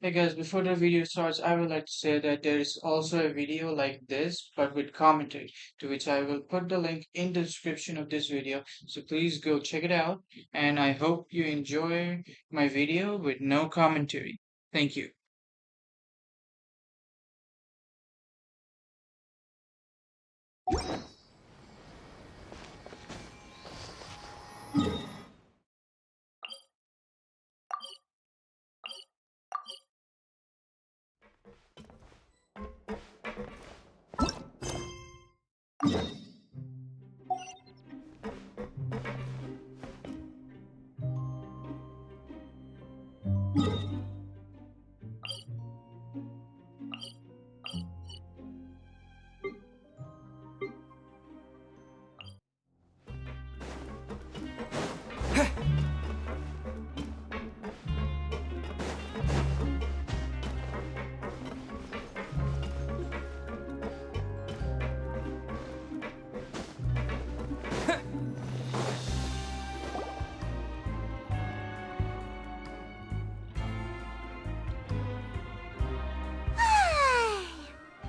Hey guys, before the video starts, I would like to say that there is also a video like this, but with commentary, to which I will put the link in the description of this video. So please go check it out, and I hope you enjoy my video with no commentary. Thank you.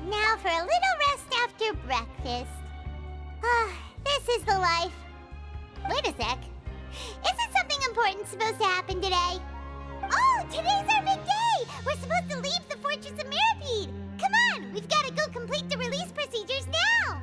Now for a little rest after breakfast. This is the life. Wait a sec. Isn't something important supposed to happen today? Oh, today's our big day! We're supposed to leave the Fortress of Mirapede! Come on, we've got to go complete the release procedures now!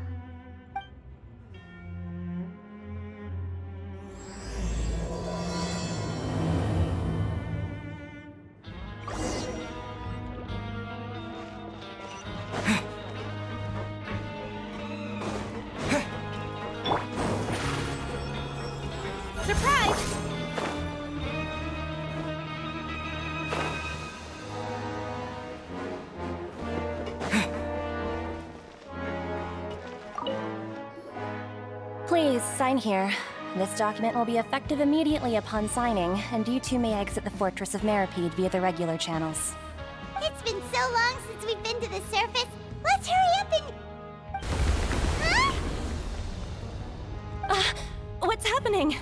Surprise! Please, sign here. This document will be effective immediately upon signing, and you two may exit the Fortress of Mirapede via the regular channels. It's been so long since we've been to the surface. Let's hurry up and... Huh? What's happening?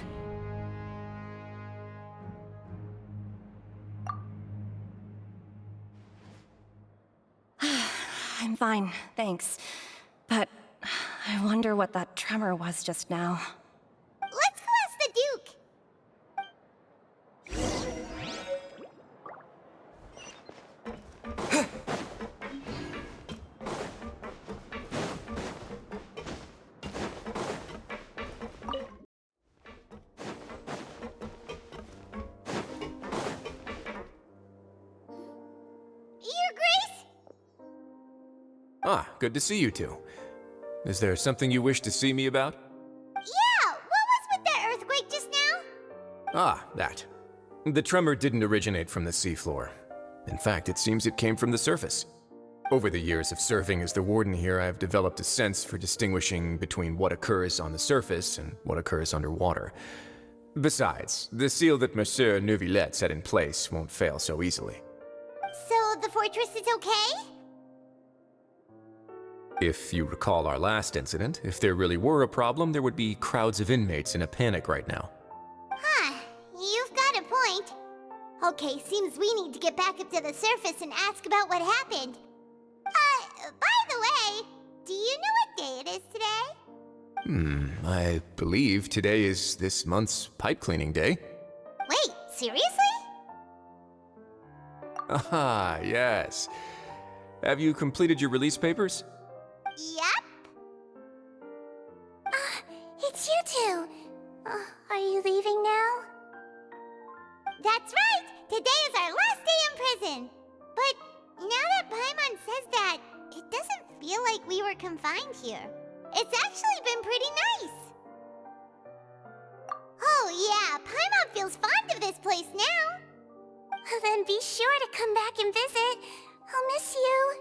I'm fine, thanks. But I wonder what that tremor was just now. Let's go ask the Duke. Your Grace? Ah, good to see you two. Is there something you wish to see me about? Yeah, what was with that earthquake just now? Ah, that. The tremor didn't originate from the seafloor. In fact, it seems it came from the surface. Over the years of serving as the warden here, I've developed a sense for distinguishing between what occurs on the surface and what occurs underwater. Besides, the seal that Monsieur Neuvillette set in place won't fail so easily. So the fortress is okay? If you recall our last incident, if there really were a problem, there would be crowds of inmates in a panic right now. Huh, you've got a point. Okay, seems we need to get back up to the surface and ask about what happened. By the way, do you know what day it is today? I believe today is this month's pipe cleaning day. Wait, seriously? Ah, yes. Have you completed your release papers? Yep. It's you two. Are you leaving now? That's right! Today is our last day in prison! But now that Paimon says that, it doesn't feel like we were confined here. It's actually been pretty nice. Oh yeah, Paimon feels fond of this place now. Then be sure to come back and visit. I'll miss you.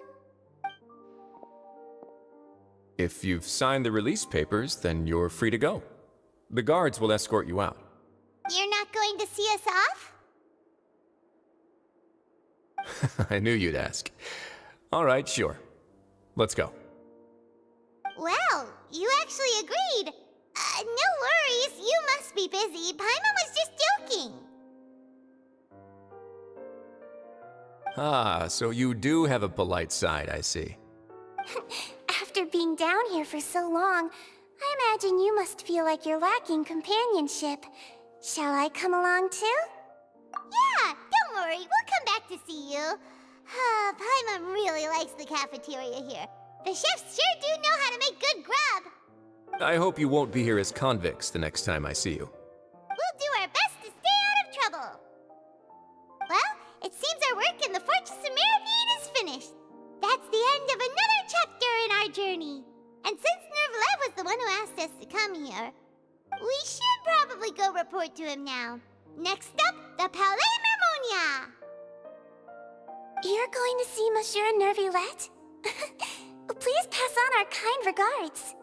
If you've signed the release papers, then you're free to go. The guards will escort you out. You're not going to see us off? I knew you'd ask. All right, sure. Let's go. Well, you actually agreed. No worries, you must be busy. Paimon was just joking. Ah, so you do have a polite side, I see. After being down here for so long, I imagine you must feel like you're lacking companionship. Shall I come along too? Yeah, don't worry, we'll come back to see you. Paimon really likes the cafeteria here. The chefs sure do know how to make good grub. I hope you won't be here as convicts the next time I see you. We'll do our best to stay out of trouble. Well, it seems our work in the Fortress of Meripede is finished. That's the end of another chapter in our journey. And since Nervalet was the one who asked us to come here, we should probably go report to him now. Next up, the Palais Mermonia. You're going to see Monsieur Nervalet? Please pass on our kind regards.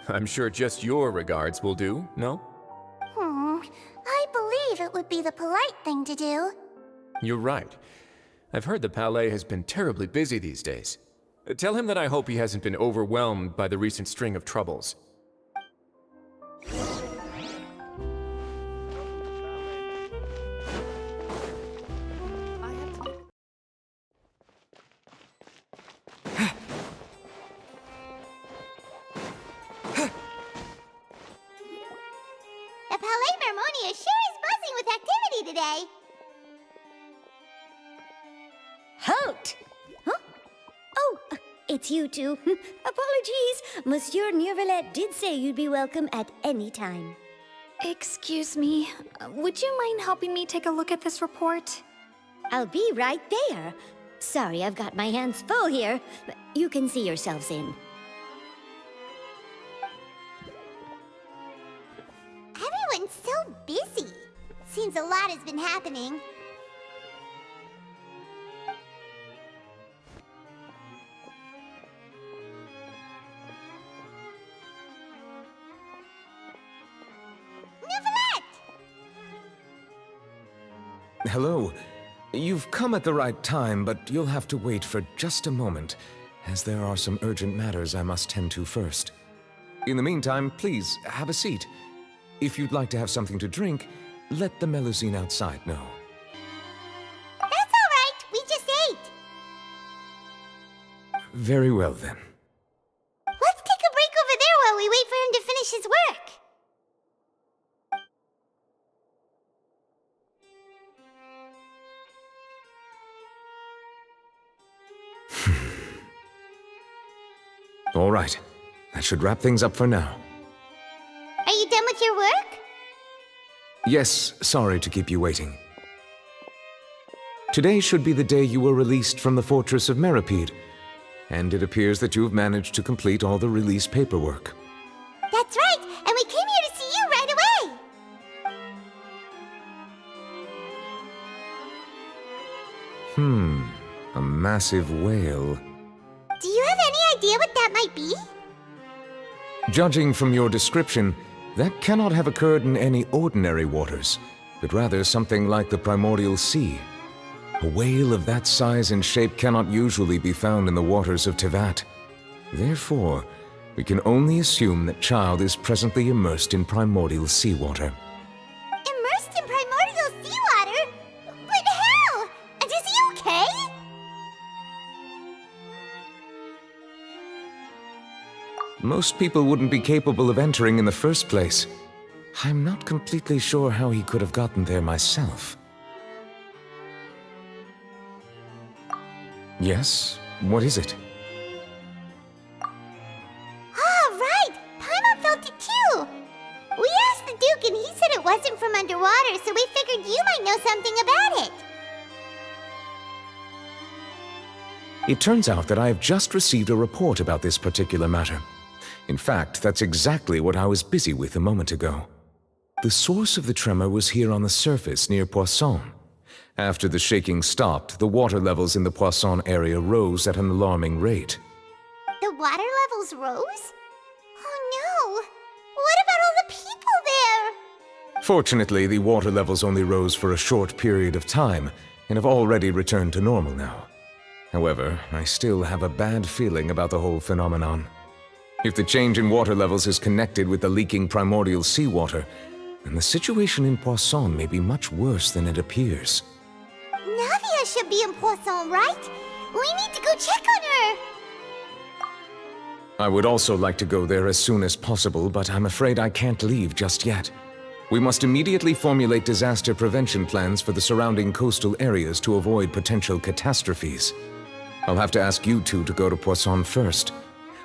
I'm sure just your regards will do, no? I believe it would be the polite thing to do. You're right. I've heard the Palais has been terribly busy these days. Tell him that I hope he hasn't been overwhelmed by the recent string of troubles. The Palais Mermonia sure is buzzing with activity today. Halt! Huh? Oh, it's you two. Apologies. Monsieur Nervalet did say you'd be welcome at any time. Excuse me, would you mind helping me take a look at this report? I'll be right there. Sorry, I've got my hands full here. You can see yourselves in. Everyone's so busy. Seems a lot has been happening. Nervalet! Hello. You've come at the right time, but you'll have to wait for just a moment, as there are some urgent matters I must tend to first. In the meantime, please, have a seat. If you'd like to have something to drink, let the Melusine outside know. That's all right. We just ate. Very well, then. Let's take a break over there while we wait for him to finish his work. All right. That should wrap things up for now. Are you done with your work? Yes, sorry to keep you waiting. Today should be the day you were released from the Fortress of Meripede, and it appears that you've managed to complete all the release paperwork. That's right, and we came here to see you right away. A massive whale. Do you have any idea what that might be? Judging from your description, that cannot have occurred in any ordinary waters, but rather something like the primordial sea. A whale of that size and shape cannot usually be found in the waters of Tevat. Therefore, we can only assume that Child is presently immersed in primordial seawater. Immersed in primordial seawater? But how? And is he okay? Most people wouldn't be capable of entering in the first place. I'm not completely sure how he could have gotten there myself. Yes? What is it? Ah, right! Paimon felt it too! We asked the Duke and he said it wasn't from underwater, so we figured you might know something about it. It turns out that I have just received a report about this particular matter. In fact, that's exactly what I was busy with a moment ago. The source of the tremor was here on the surface near Poisson. After the shaking stopped, the water levels in the Poisson area rose at an alarming rate. The water levels rose? Oh no! What about all the people there? Fortunately, the water levels only rose for a short period of time and have already returned to normal now. However, I still have a bad feeling about the whole phenomenon. If the change in water levels is connected with the leaking primordial seawater, then the situation in Poisson may be much worse than it appears. Navia should be in Poisson, right? We need to go check on her! I would also like to go there as soon as possible, but I'm afraid I can't leave just yet. We must immediately formulate disaster prevention plans for the surrounding coastal areas to avoid potential catastrophes. I'll have to ask you two to go to Poisson first.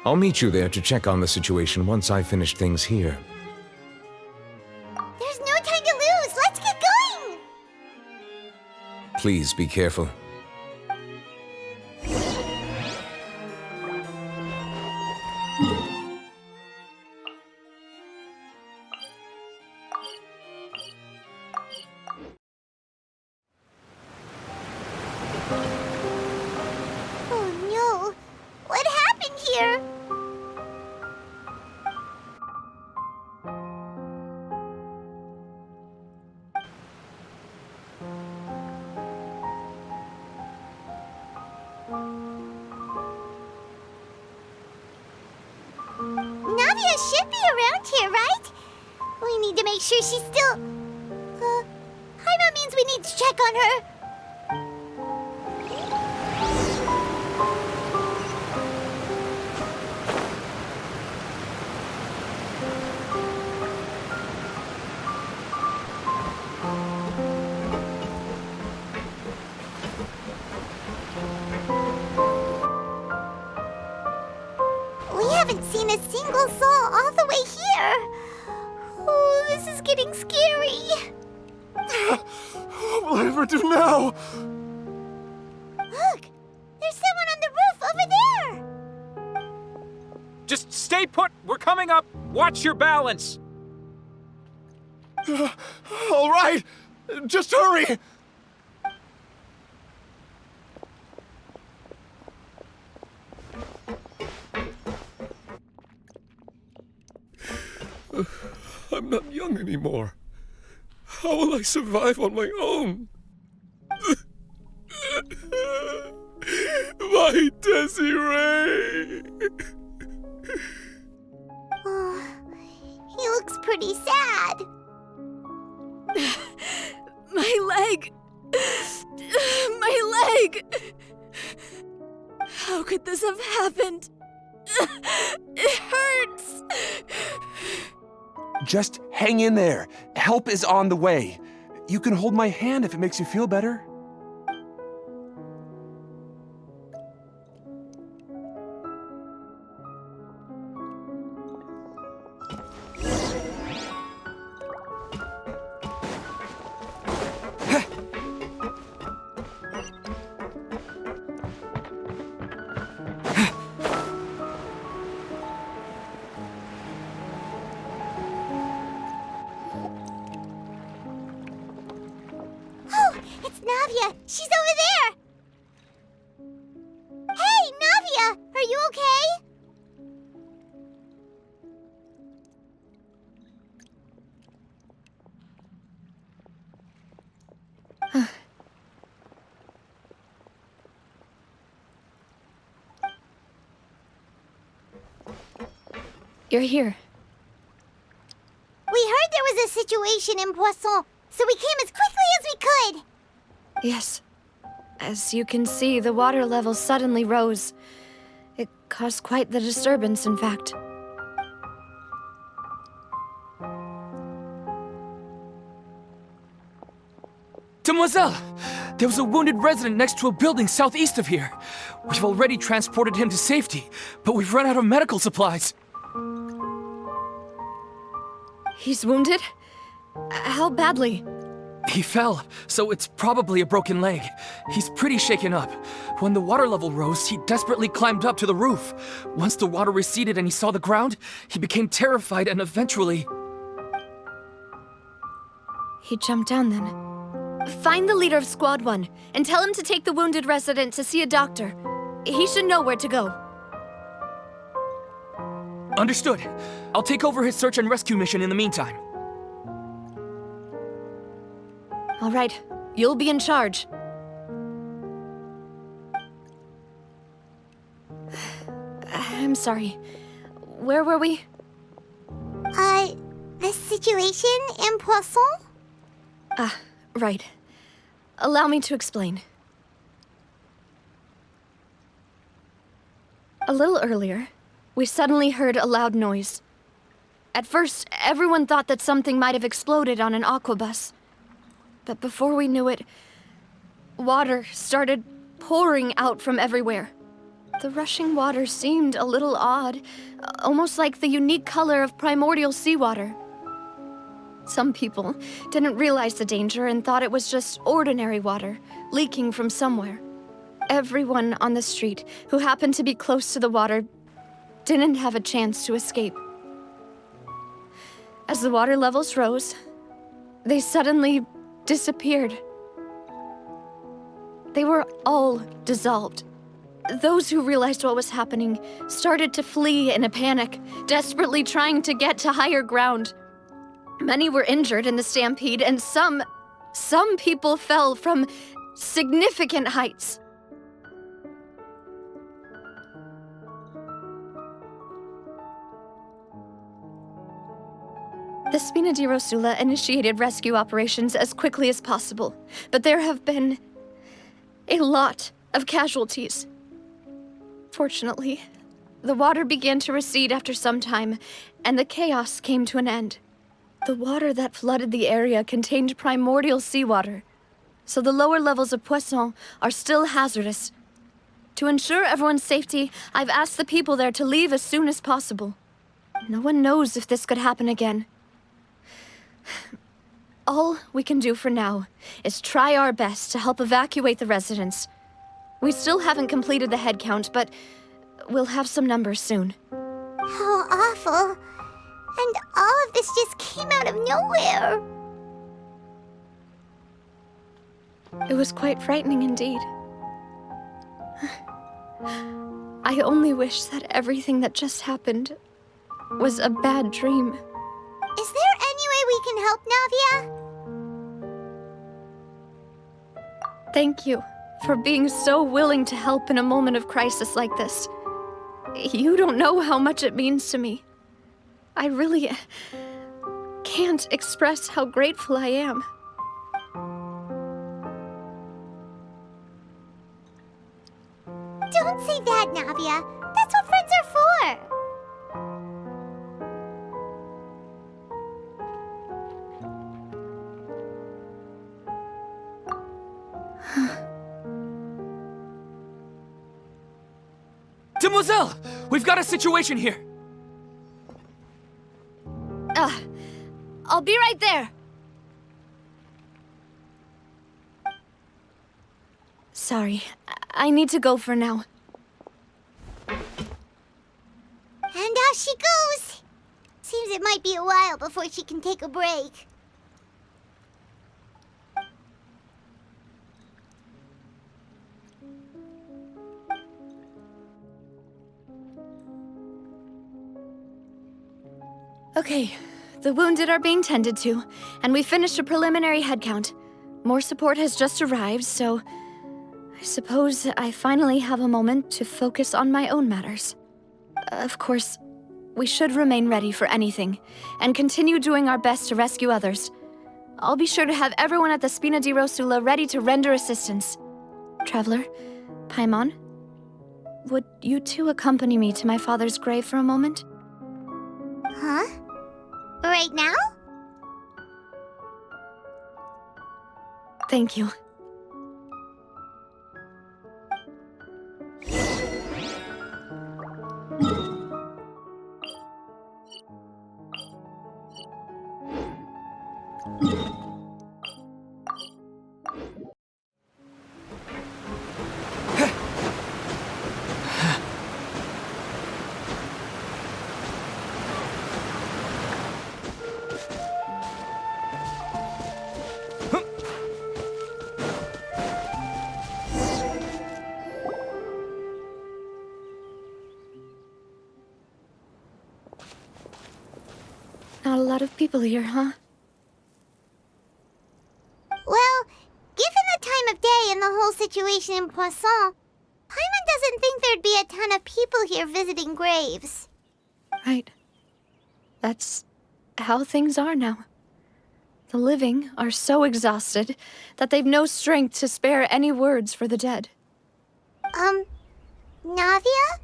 I'll meet you there to check on the situation once I finish things here. There's no time to lose! Let's get going! Please be careful. Oh no! What happened here? Navia should be around here, right? We need to make sure she's still... Paimon means we need to check on her. We haven't seen a single soul all the way here. Oh, this is getting scary. What will I ever do now? Look, there's someone on the roof over there. Just stay put! We're coming up! Watch your balance! All right, just hurry! I'm not young anymore. How will I survive on my own? My Desiree! Oh, he looks pretty sad. My leg! My leg! How could this have happened? It hurts! Just hang in there. Help is on the way. You can hold my hand if it makes you feel better. Oh, it's Navia. She's over there. Hey, Navia, are you okay? You're here. We heard there was a situation in Poisson, so we came as quickly as we could. Yes. As you can see, the water level suddenly rose. It caused quite the disturbance, in fact. Demoiselle! There was a wounded resident next to a building southeast of here. We've already transported him to safety, but we've run out of medical supplies. He's wounded? How badly? He fell, so it's probably a broken leg. He's pretty shaken up. When the water level rose, he desperately climbed up to the roof. Once the water receded and he saw the ground, he became terrified and eventually... He jumped down then. Find the leader of Squad 1 and tell him to take the wounded resident to see a doctor. He should know where to go. Understood. I'll take over his search and rescue mission in the meantime. All right, you'll be in charge. I'm sorry. Where were we? The situation in Poisson? Ah, right. Allow me to explain. A little earlier, we suddenly heard a loud noise. At first, everyone thought that something might have exploded on an aquabus. But before we knew it, water started pouring out from everywhere. The rushing water seemed a little odd, almost like the unique color of primordial seawater. Some people didn't realize the danger and thought it was just ordinary water, leaking from somewhere. Everyone on the street who happened to be close to the water didn't have a chance to escape. As the water levels rose, they suddenly disappeared. They were all dissolved. Those who realized what was happening started to flee in a panic, desperately trying to get to higher ground. Many were injured in the stampede, and some people fell from significant heights. The Spina di Rosula initiated rescue operations as quickly as possible, but there have been a lot of casualties. Fortunately, the water began to recede after some time, and the chaos came to an end. The water that flooded the area contained primordial seawater, so the lower levels of Poisson are still hazardous. To ensure everyone's safety, I've asked the people there to leave as soon as possible. No one knows if this could happen again. All we can do for now is try our best to help evacuate the residents. We still haven't completed the head count, but we'll have some numbers soon. How awful. And all of this just came out of nowhere. It was quite frightening indeed. I only wish that everything that just happened was a bad dream. Is there any way we can help, Navia? Thank you for being so willing to help in a moment of crisis like this. You don't know how much it means to me. I really can't express how grateful I am. Don't say that, Navia. That's what friends are for. Demoiselle! We've got a situation here! I'll be right there. Sorry, I need to go for now. And out she goes. Seems it might be a while before she can take a break. Okay, the wounded are being tended to, and we finished a preliminary head count. More support has just arrived, so I suppose I finally have a moment to focus on my own matters. Of course, we should remain ready for anything, and continue doing our best to rescue others. I'll be sure to have everyone at the Spina di Rosula ready to render assistance. Traveler, Paimon, would you two accompany me to my father's grave for a moment? Huh? Right now? Thank you. Not a lot of people here, huh? Well, given the time of day and the whole situation in Poisson, Paimon doesn't think there'd be a ton of people here visiting graves. Right. That's how things are now. The living are so exhausted that they've no strength to spare any words for the dead. Navia?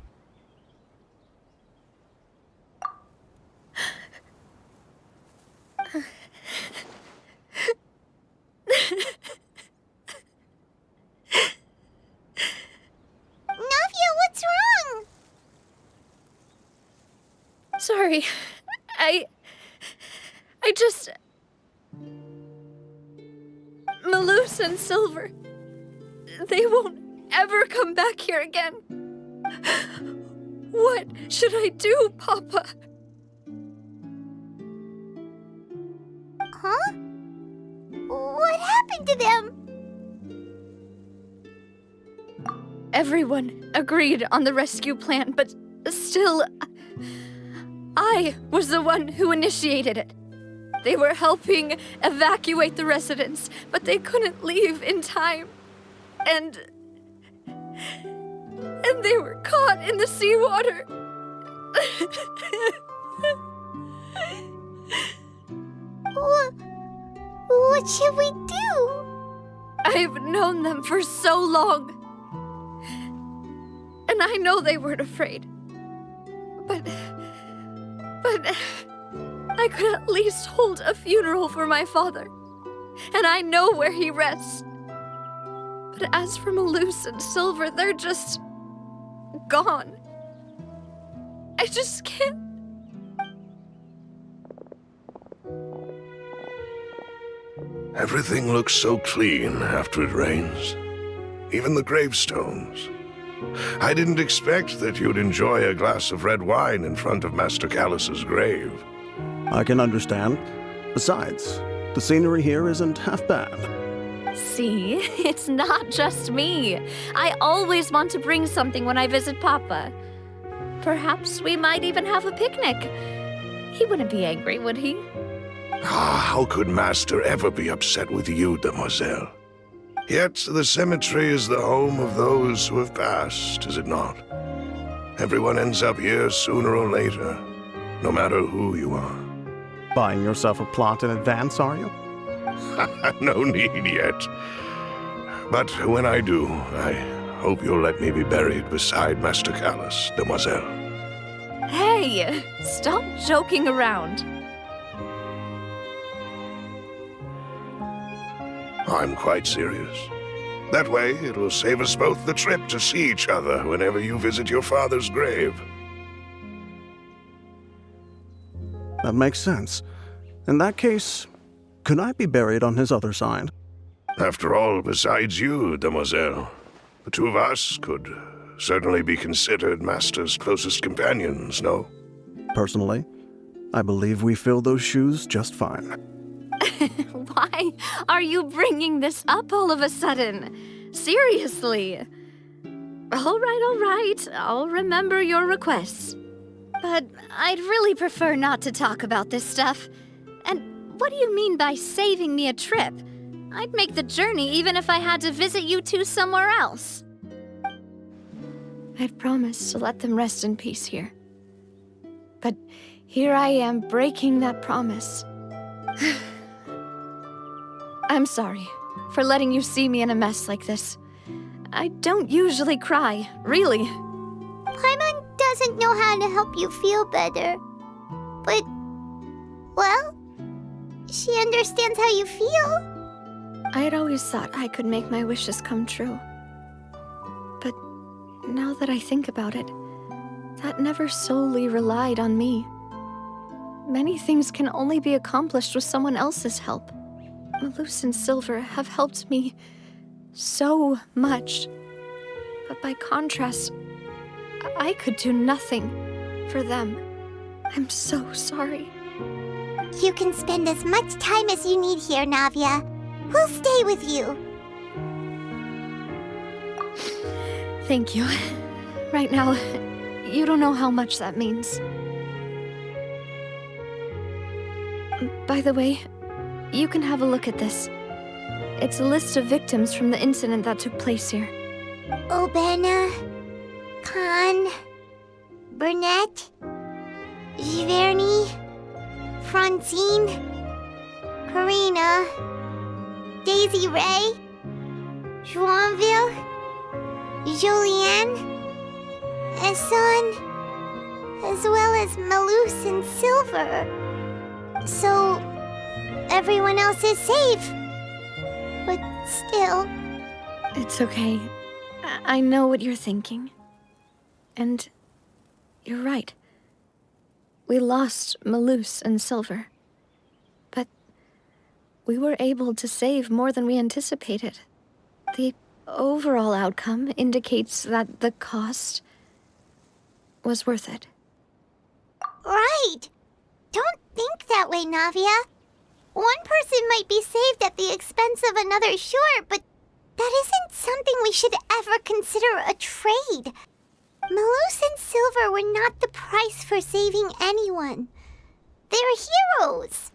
Navia, what's wrong? Sorry. I just... Malus and Silver. They won't ever come back here again. What should I do, Papa? Huh? What happened to them? Everyone agreed on the rescue plan, but still, I was the one who initiated it. They were helping evacuate the residents, but they couldn't leave in time. And they were caught in the seawater. What should we do? I've known them for so long. And I know they weren't afraid. But I could at least hold a funeral for my father. And I know where he rests. But as for Malus and Silver, they're just gone. I just can't. Everything looks so clean after it rains. Even the gravestones. I didn't expect that you'd enjoy a glass of red wine in front of Master Callus's grave. I can understand. Besides, the scenery here isn't half bad. See, it's not just me. I always want to bring something when I visit Papa. Perhaps we might even have a picnic. He wouldn't be angry, would he? How could Master ever be upset with you, demoiselle? Yet the cemetery is the home of those who have passed, is it not? Everyone ends up here sooner or later, no matter who you are. Buying yourself a plot in advance, are you? No need yet. But when I do, I hope you'll let me be buried beside Master Callus, demoiselle. Hey, stop joking around. I'm quite serious. That way, it will save us both the trip to see each other whenever you visit your father's grave. That makes sense. In that case, could I be buried on his other side? After all, besides you, demoiselle, the two of us could certainly be considered Master's closest companions, no? Personally, I believe we fill those shoes just fine. Why are you bringing this up all of a sudden? Seriously. All right. I'll remember your requests. But I'd really prefer not to talk about this stuff. And what do you mean by saving me a trip? I'd make the journey even if I had to visit you two somewhere else. I'd promised to let them rest in peace here. But here I am breaking that promise. I'm sorry for letting you see me in a mess like this. I don't usually cry, really. Paimon doesn't know how to help you feel better. But, well, she understands how you feel. I had always thought I could make my wishes come true. But now that I think about it, that never solely relied on me. Many things can only be accomplished with someone else's help. Malus and Silver have helped me so much. But by contrast, I could do nothing for them. I'm so sorry. You can spend as much time as you need here, Navia. We'll stay with you. Thank you. Right now, you don't know how much that means. By the way, you can have a look at this. It's a list of victims from the incident that took place here. Obena, Khan, Burnett, Giverny, Francine, Karina, Daisy Ray, Joinville, Julianne, Esson, as well as Malus and Silver. So, everyone else is safe. But still... It's okay. I know what you're thinking. And you're right. We lost Malus and Silver. But we were able to save more than we anticipated. The overall outcome indicates that the cost was worth it. Right! Don't think that way, Navia. One person might be saved at the expense of another, sure, but that isn't something we should ever consider a trade. Malus and Silver were not the price for saving anyone. They're heroes.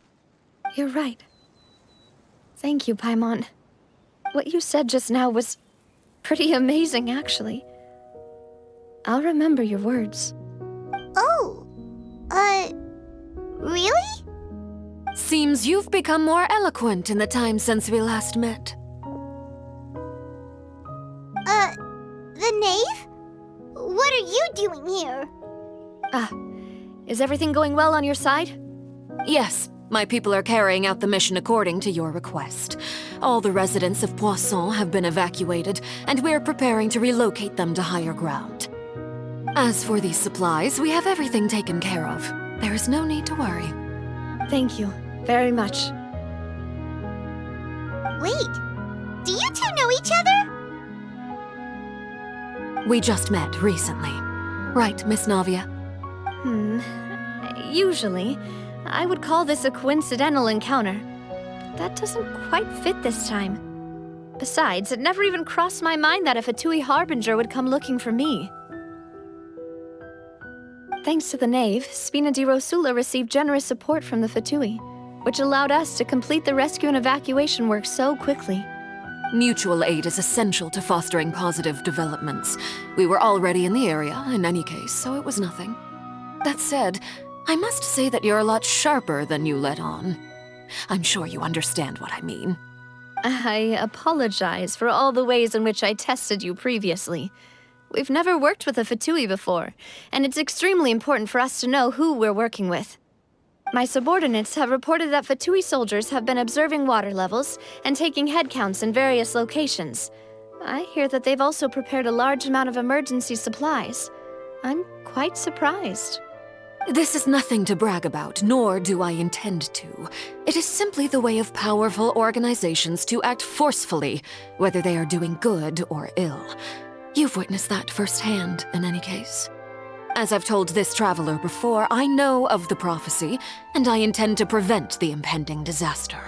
You're right. Thank you, Paimon. What you said just now was pretty amazing, actually. I'll remember your words. Oh, really? Seems you've become more eloquent in the time since we last met. The knave? What are you doing here? Is everything going well on your side? Yes, my people are carrying out the mission according to your request. All the residents of Poisson have been evacuated, and we're preparing to relocate them to higher ground. As for these supplies, we have everything taken care of. There is no need to worry. Thank you very much. Wait, do you two know each other? We just met recently. Right, Miss Navia? Usually, I would call this a coincidental encounter. But that doesn't quite fit this time. Besides, it never even crossed my mind that a Fatui Harbinger would come looking for me. Thanks to the Knave, Spina di Rosula received generous support from the Fatui, which allowed us to complete the rescue and evacuation work so quickly. Mutual aid is essential to fostering positive developments. We were already in the area, in any case, so it was nothing. That said, I must say that you're a lot sharper than you let on. I'm sure you understand what I mean. I apologize for all the ways in which I tested you previously. We've never worked with a Fatui before, and it's extremely important for us to know who we're working with. My subordinates have reported that Fatui soldiers have been observing water levels and taking head counts in various locations. I hear that they've also prepared a large amount of emergency supplies. I'm quite surprised. This is nothing to brag about, nor do I intend to. It is simply the way of powerful organizations to act forcefully, whether they are doing good or ill. You've witnessed that firsthand, in any case. As I've told this traveler before, I know of the prophecy, and I intend to prevent the impending disaster.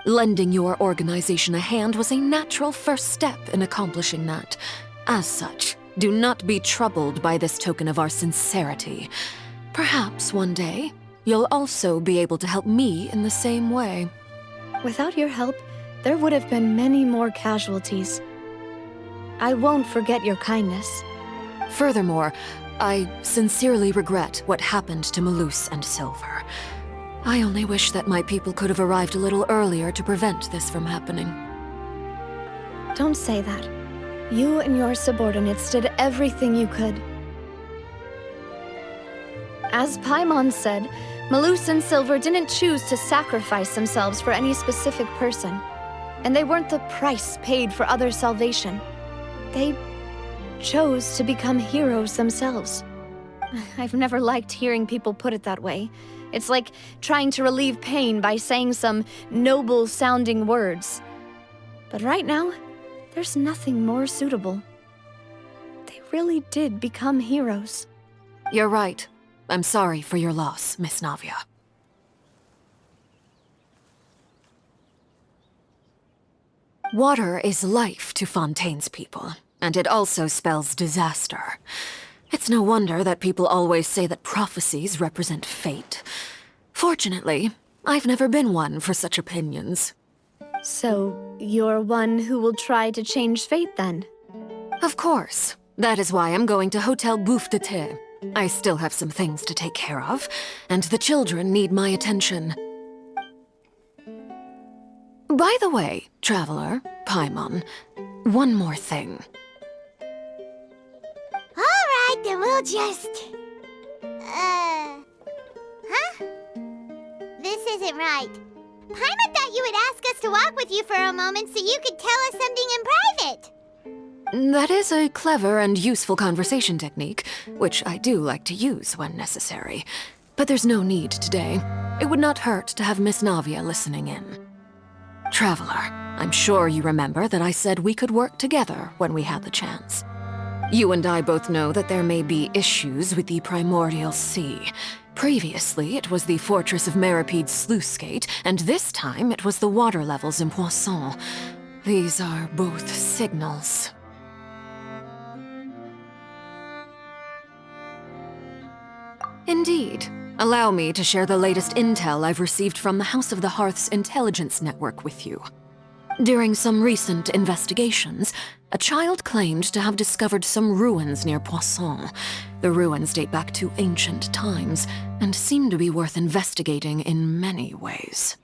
Lending your organization a hand was a natural first step in accomplishing that. As such, do not be troubled by this token of our sincerity. Perhaps one day, you'll also be able to help me in the same way. Without your help, there would have been many more casualties. I won't forget your kindness. Furthermore, I sincerely regret what happened to Malus and Silver. I only wish that my people could have arrived a little earlier to prevent this from happening. Don't say that. You and your subordinates did everything you could. As Paimon said, Malus and Silver didn't choose to sacrifice themselves for any specific person, and they weren't the price paid for others' salvation. They chose to become heroes themselves. I've never liked hearing people put it that way. It's like trying to relieve pain by saying some noble-sounding words. But right now, there's nothing more suitable. They really did become heroes. You're right. I'm sorry for your loss, Miss Navia. Water is life to Fontaine's people, and it also spells disaster. It's no wonder that people always say that prophecies represent fate. Fortunately, I've never been one for such opinions. So, you're one who will try to change fate, then? Of course. That is why I'm going to Hotel Bouffe de Thé. I still have some things to take care of, and the children need my attention. By the way, Traveler, Paimon, one more thing. Alright, then we'll just... Huh? This isn't right. Paimon thought you would ask us to walk with you for a moment so you could tell us something in private. That is a clever and useful conversation technique, which I do like to use when necessary. But there's no need today. It would not hurt to have Miss Navia listening in. Traveler, I'm sure you remember that I said we could work together when we had the chance. You and I both know that there may be issues with the Primordial Sea. Previously, it was the Fortress of Meripede's sluice gate, and this time it was the water levels in Poisson. These are both signals. Indeed. Allow me to share the latest intel I've received from the House of the Hearth's intelligence network with you. During some recent investigations, a child claimed to have discovered some ruins near Poisson. The ruins date back to ancient times, and seem to be worth investigating in many ways.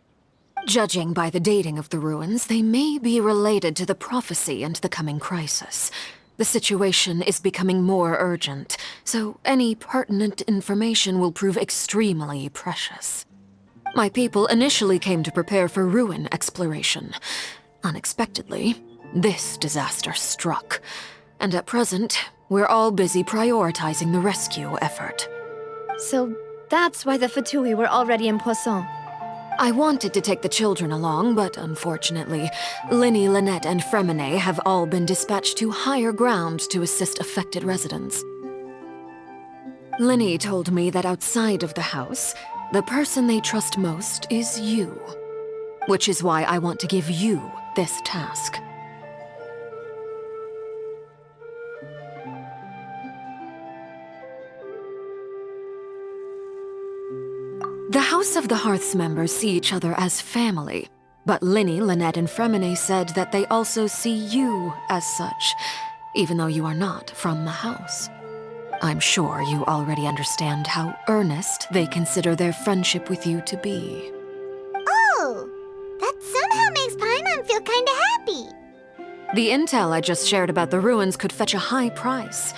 Judging by the dating of the ruins, they may be related to the prophecy and the coming crisis. The situation is becoming more urgent, so any pertinent information will prove extremely precious. My people initially came to prepare for ruin exploration. Unexpectedly, this disaster struck, and at present, we're all busy prioritizing the rescue effort. So that's why the Fatui were already in Poisson. I wanted to take the children along, but unfortunately, Linny, Lynette, and Fremine have all been dispatched to higher ground to assist affected residents. Linny told me that outside of the house, the person they trust most is you. Which is why I want to give you this task. The House of the Hearth's members see each other as family, but Linny, Lynette, and Fremine said that they also see you as such, even though you are not from the house. I'm sure you already understand how earnest they consider their friendship with you to be. Oh, that somehow makes Paimon feel kinda happy. The intel I just shared about the ruins could fetch a high price.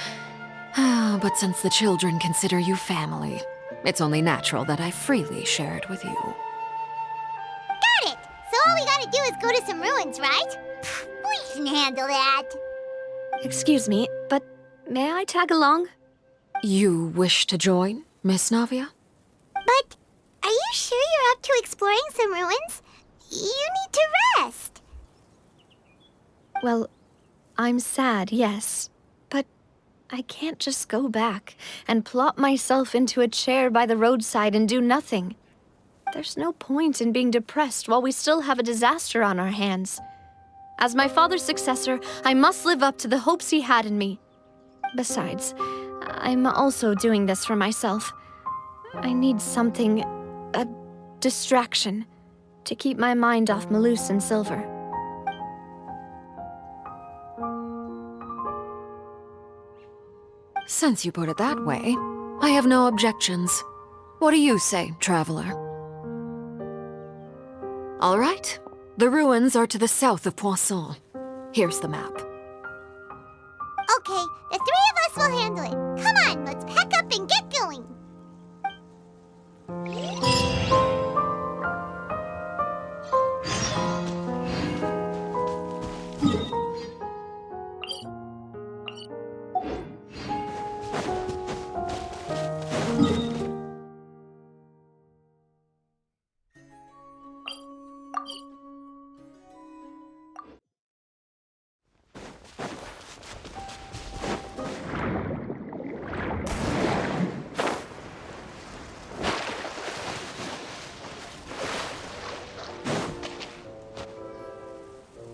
But since the children consider you family, it's only natural that I freely share it with you. Got it! So all we gotta do is go to some ruins, right? We can handle that. Excuse me, but may I tag along? You wish to join, Miss Navia? But are you sure you're up to exploring some ruins? You need to rest. Well, I'm sad, yes. But I can't just go back and plop myself into a chair by the roadside and do nothing. There's no point in being depressed while we still have a disaster on our hands. As my father's successor, I must live up to the hopes he had in me. Besides, I'm also doing this for myself. I need something, a distraction, to keep my mind off Malus and Silver. Since you put it that way, I have no objections. What do you say, Traveler? All right. The ruins are to the south of Poisson. Here's the map. Okay, the three of us will handle it. Come on, let's pack up and get going.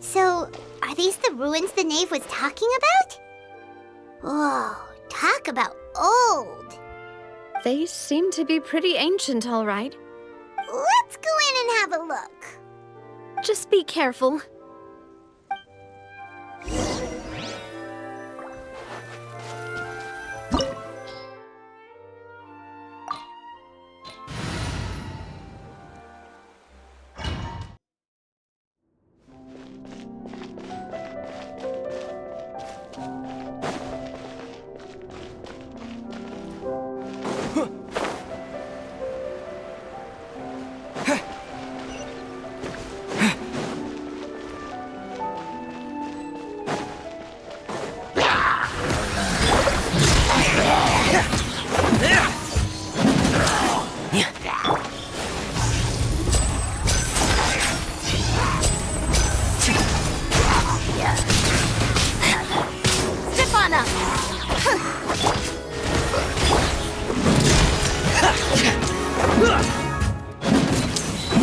So, are these the ruins the knave was talking about? Whoa, talk about old. They seem to be pretty ancient, all right. Let's go in and have a look. Just be careful. Step on up!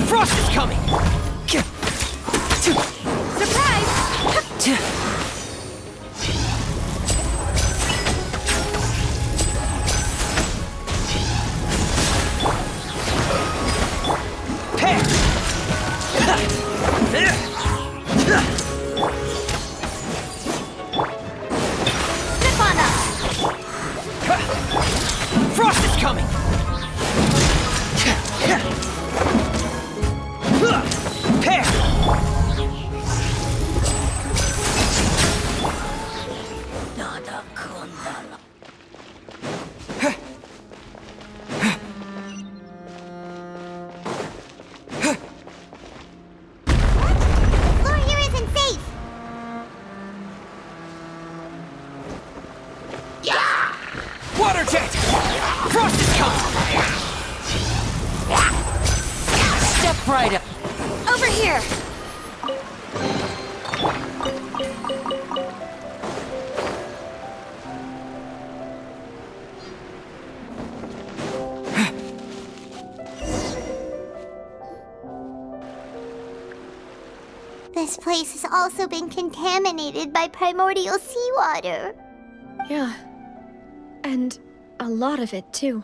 Frost is coming! Surprise! Step on up! Frost is coming! The floor here isn't safe. Water jet! Frost is coming! Step right up! Over here! This place has also been contaminated by primordial seawater. Yeah. And a lot of it, too.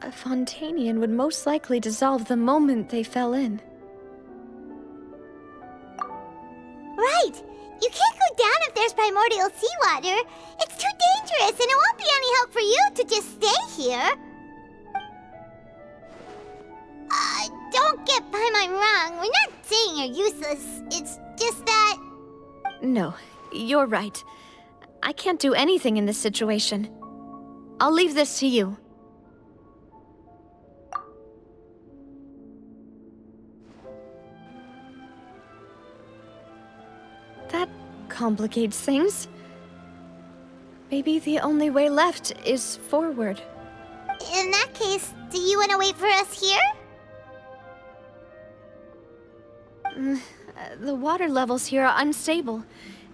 A Fontainian would most likely dissolve the moment they fell in. Right! You can't go down if there's primordial seawater. It's too dangerous, and it won't be any help for you to just stay here. Don't get Paimon wrong. We're not saying you're useless. It's just that... No, you're right. I can't do anything in this situation. I'll leave this to you. That complicates things. Maybe the only way left is forward. In that case, do you want to wait for us here? The water levels here are unstable,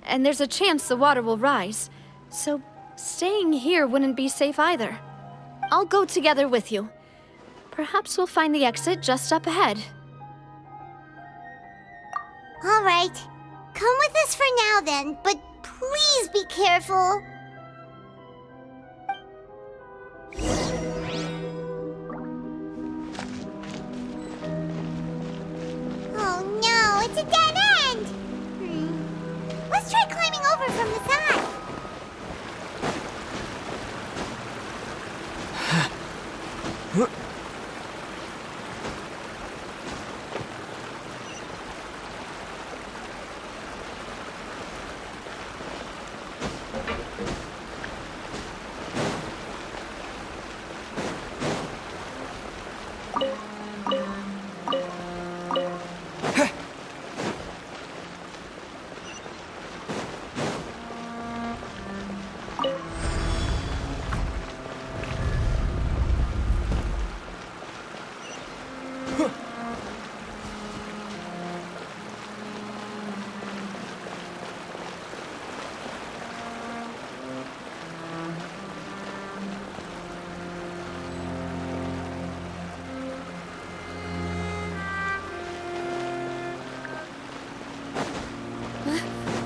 and there's a chance the water will rise. So staying here wouldn't be safe either. I'll go together with you. Perhaps we'll find the exit just up ahead. All right. Come with us for now then, but please be careful. Oh no, it's a dead end! Let's try climbing over from the side.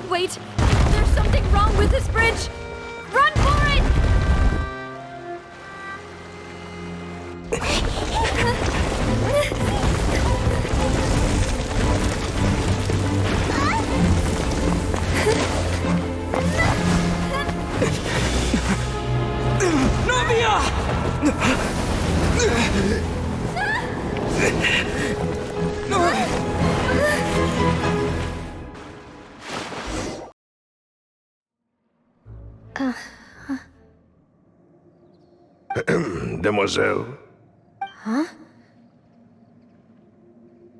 Wait! There's something wrong with this bridge! Run for it! Demoiselle? Huh?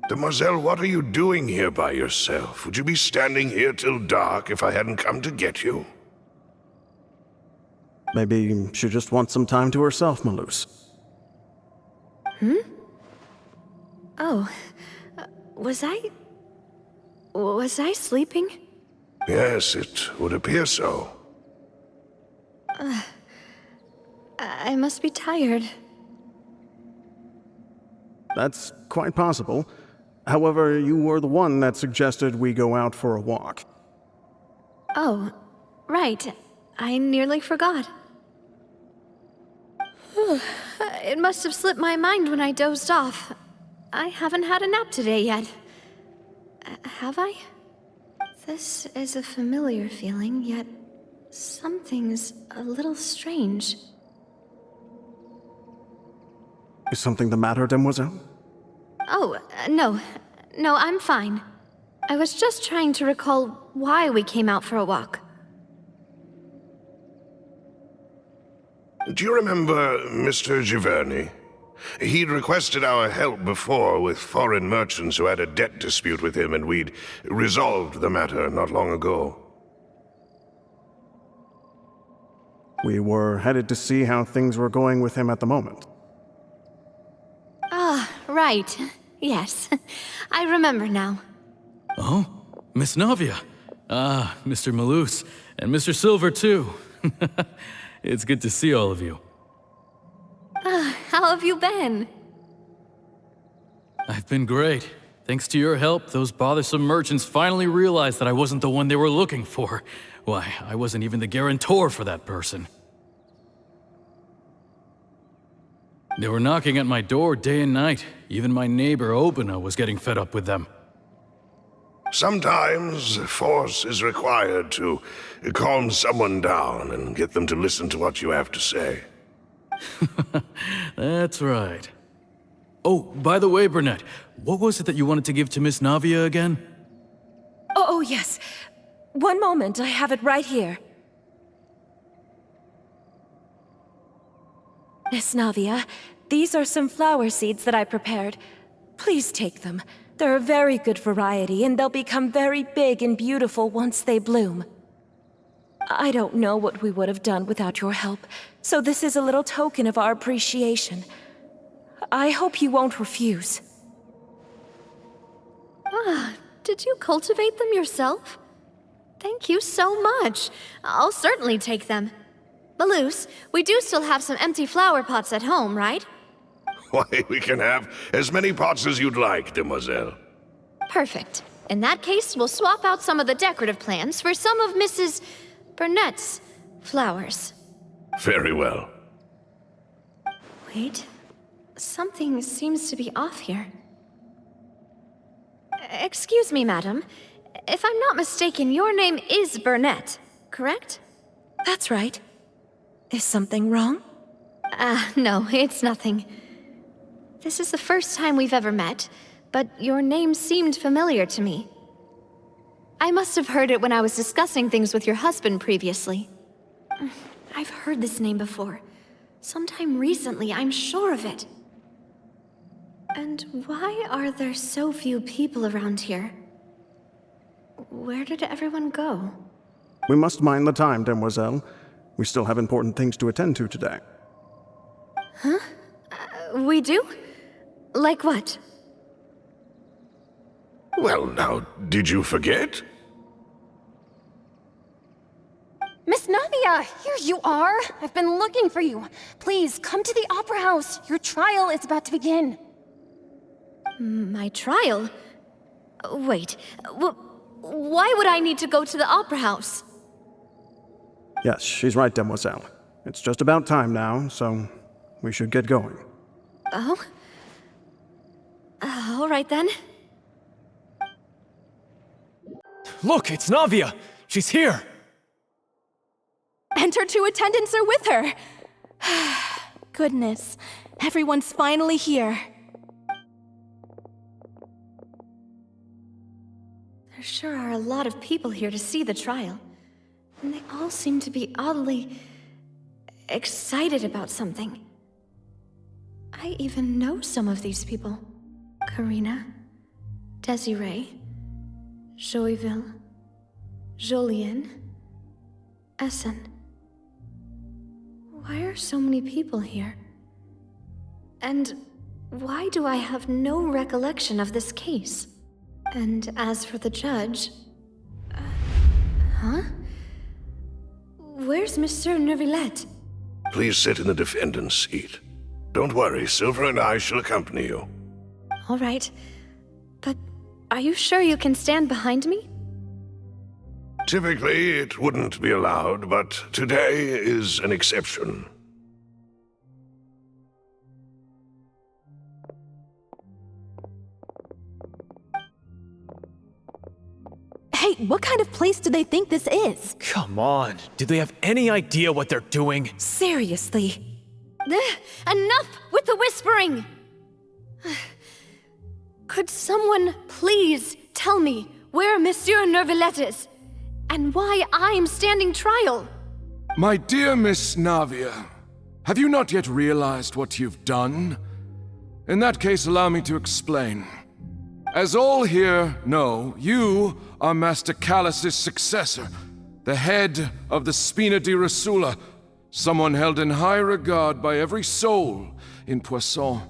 Demoiselle, what are you doing here by yourself? Would you be standing here till dark if I hadn't come to get you? Maybe she just wants some time to herself, Malus. Oh, was I sleeping? Yes, it would appear so. I must be tired. That's quite possible. However, you were the one that suggested we go out for a walk. Oh, right. I nearly forgot. It must have slipped my mind when I dozed off. I haven't had a nap today yet. Have I? This is a familiar feeling, yet something's a little strange. Is something the matter, Demoiselle? Oh, no. No, I'm fine. I was just trying to recall why we came out for a walk. Do you remember Mr. Giverny? He'd requested our help before with foreign merchants who had a debt dispute with him, and we'd resolved the matter not long ago. We were headed to see how things were going with him at the moment. Ah, right. Yes. I remember now. Oh, Miss Navia. Ah, Mr. Malus, and Mr. Silver, too. It's good to see all of you. How have you been? I've been great. Thanks to your help, those bothersome merchants finally realized that I wasn't the one they were looking for. Why, I wasn't even the guarantor for that person. They were knocking at my door day and night. Even my neighbor, Obina, was getting fed up with them. Sometimes force is required to calm someone down and get them to listen to what you have to say. That's right. Oh, by the way, Burnett, what was it that you wanted to give to Miss Navia again? Oh, yes. One moment, I have it right here. Miss Navia, these are some flower seeds that I prepared. Please take them. They're a very good variety, and they'll become very big and beautiful once they bloom. I don't know what we would have done without your help, so this is a little token of our appreciation. I hope you won't refuse. Ah, did you cultivate them yourself? Thank you so much. I'll certainly take them. Malus, we do still have some empty flower pots at home, right? Why, we can have as many pots as you'd like, demoiselle. Perfect. In that case, we'll swap out some of the decorative plants for some of Mrs. Burnett's flowers. Very well. Wait. Something seems to be off here. Excuse me, madam. If I'm not mistaken, your name is Burnett, correct? That's right. Is something wrong? No, it's nothing. This is the first time we've ever met, but your name seemed familiar to me. I must have heard it when I was discussing things with your husband previously. I've heard this name before. Sometime recently, I'm sure of it. And why are there so few people around here? Where did everyone go? We must mind the time, demoiselle. We still have important things to attend to today. Huh? We do? Like what? Well, now, did you forget? Miss Navia, here you are. I've been looking for you. Please, come to the Opera House. Your trial is about to begin. My trial? Wait, why would I need to go to the Opera House? Yes, she's right, demoiselle. It's just about time now, so we should get going. Oh? All right then. Look, it's Navia! She's here! And her two attendants are with her! Goodness, everyone's finally here. There sure are a lot of people here to see the trial. And they all seem to be oddly excited about something. I even know some of these people. Karina, Desiree, Joyville, Jolien, Essen. Why are so many people here? And why do I have no recollection of this case? And as for the judge... huh? Where's Monsieur Neuvillette? Please sit in the defendant's seat. Don't worry, Silver and I shall accompany you. All right. But are you sure you can stand behind me? Typically, it wouldn't be allowed, but today is an exception. Hey, what kind of place do they think this is? Come on, do they have any idea what they're doing? Seriously. Enough with the whispering! Could someone please tell me where Monsieur Neuvillette is? And why I'm standing trial? My dear Miss Navia, have you not yet realized what you've done? In that case, allow me to explain. As all here know, you are Master Callus's successor, the head of the Spina di Rosula, someone held in high regard by every soul in Poisson.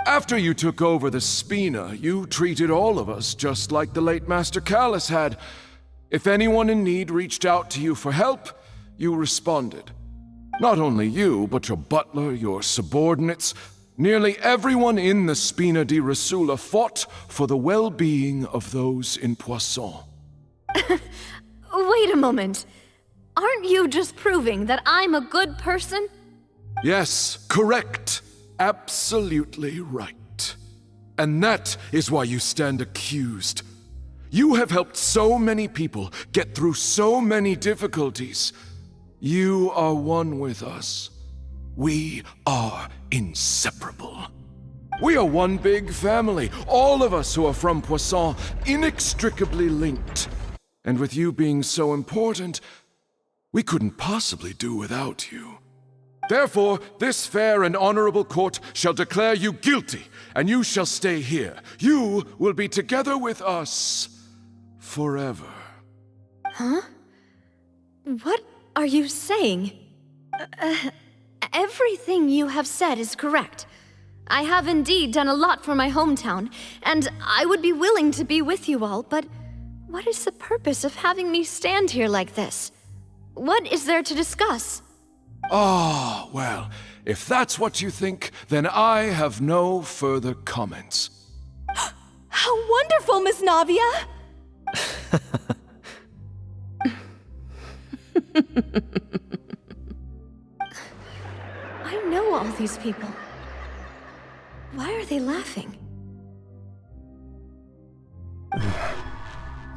After you took over the Spina, you treated all of us just like the late Master Callus had. If anyone in need reached out to you for help, you responded. Not only you, but your butler, your subordinates, nearly everyone in the Spina di Rosula fought for the well-being of those in Poisson. Wait a moment. Aren't you just proving that I'm a good person? Yes, correct. Absolutely right. And that is why you stand accused. You have helped so many people get through so many difficulties. You are one with us. We are inseparable. We are one big family, all of us who are from Poisson, inextricably linked. And with you being so important, we couldn't possibly do without you. Therefore, this fair and honorable court shall declare you guilty, and you shall stay here. You will be together with us forever. Huh? What are you saying? Everything you have said is correct. I have indeed done a lot for my hometown, and I would be willing to be with you all, but what is the purpose of having me stand here like this? What is there to discuss? Ah, well, if that's what you think, then I have no further comments. How wonderful, Miss Navia! I know all these people. Why are they laughing?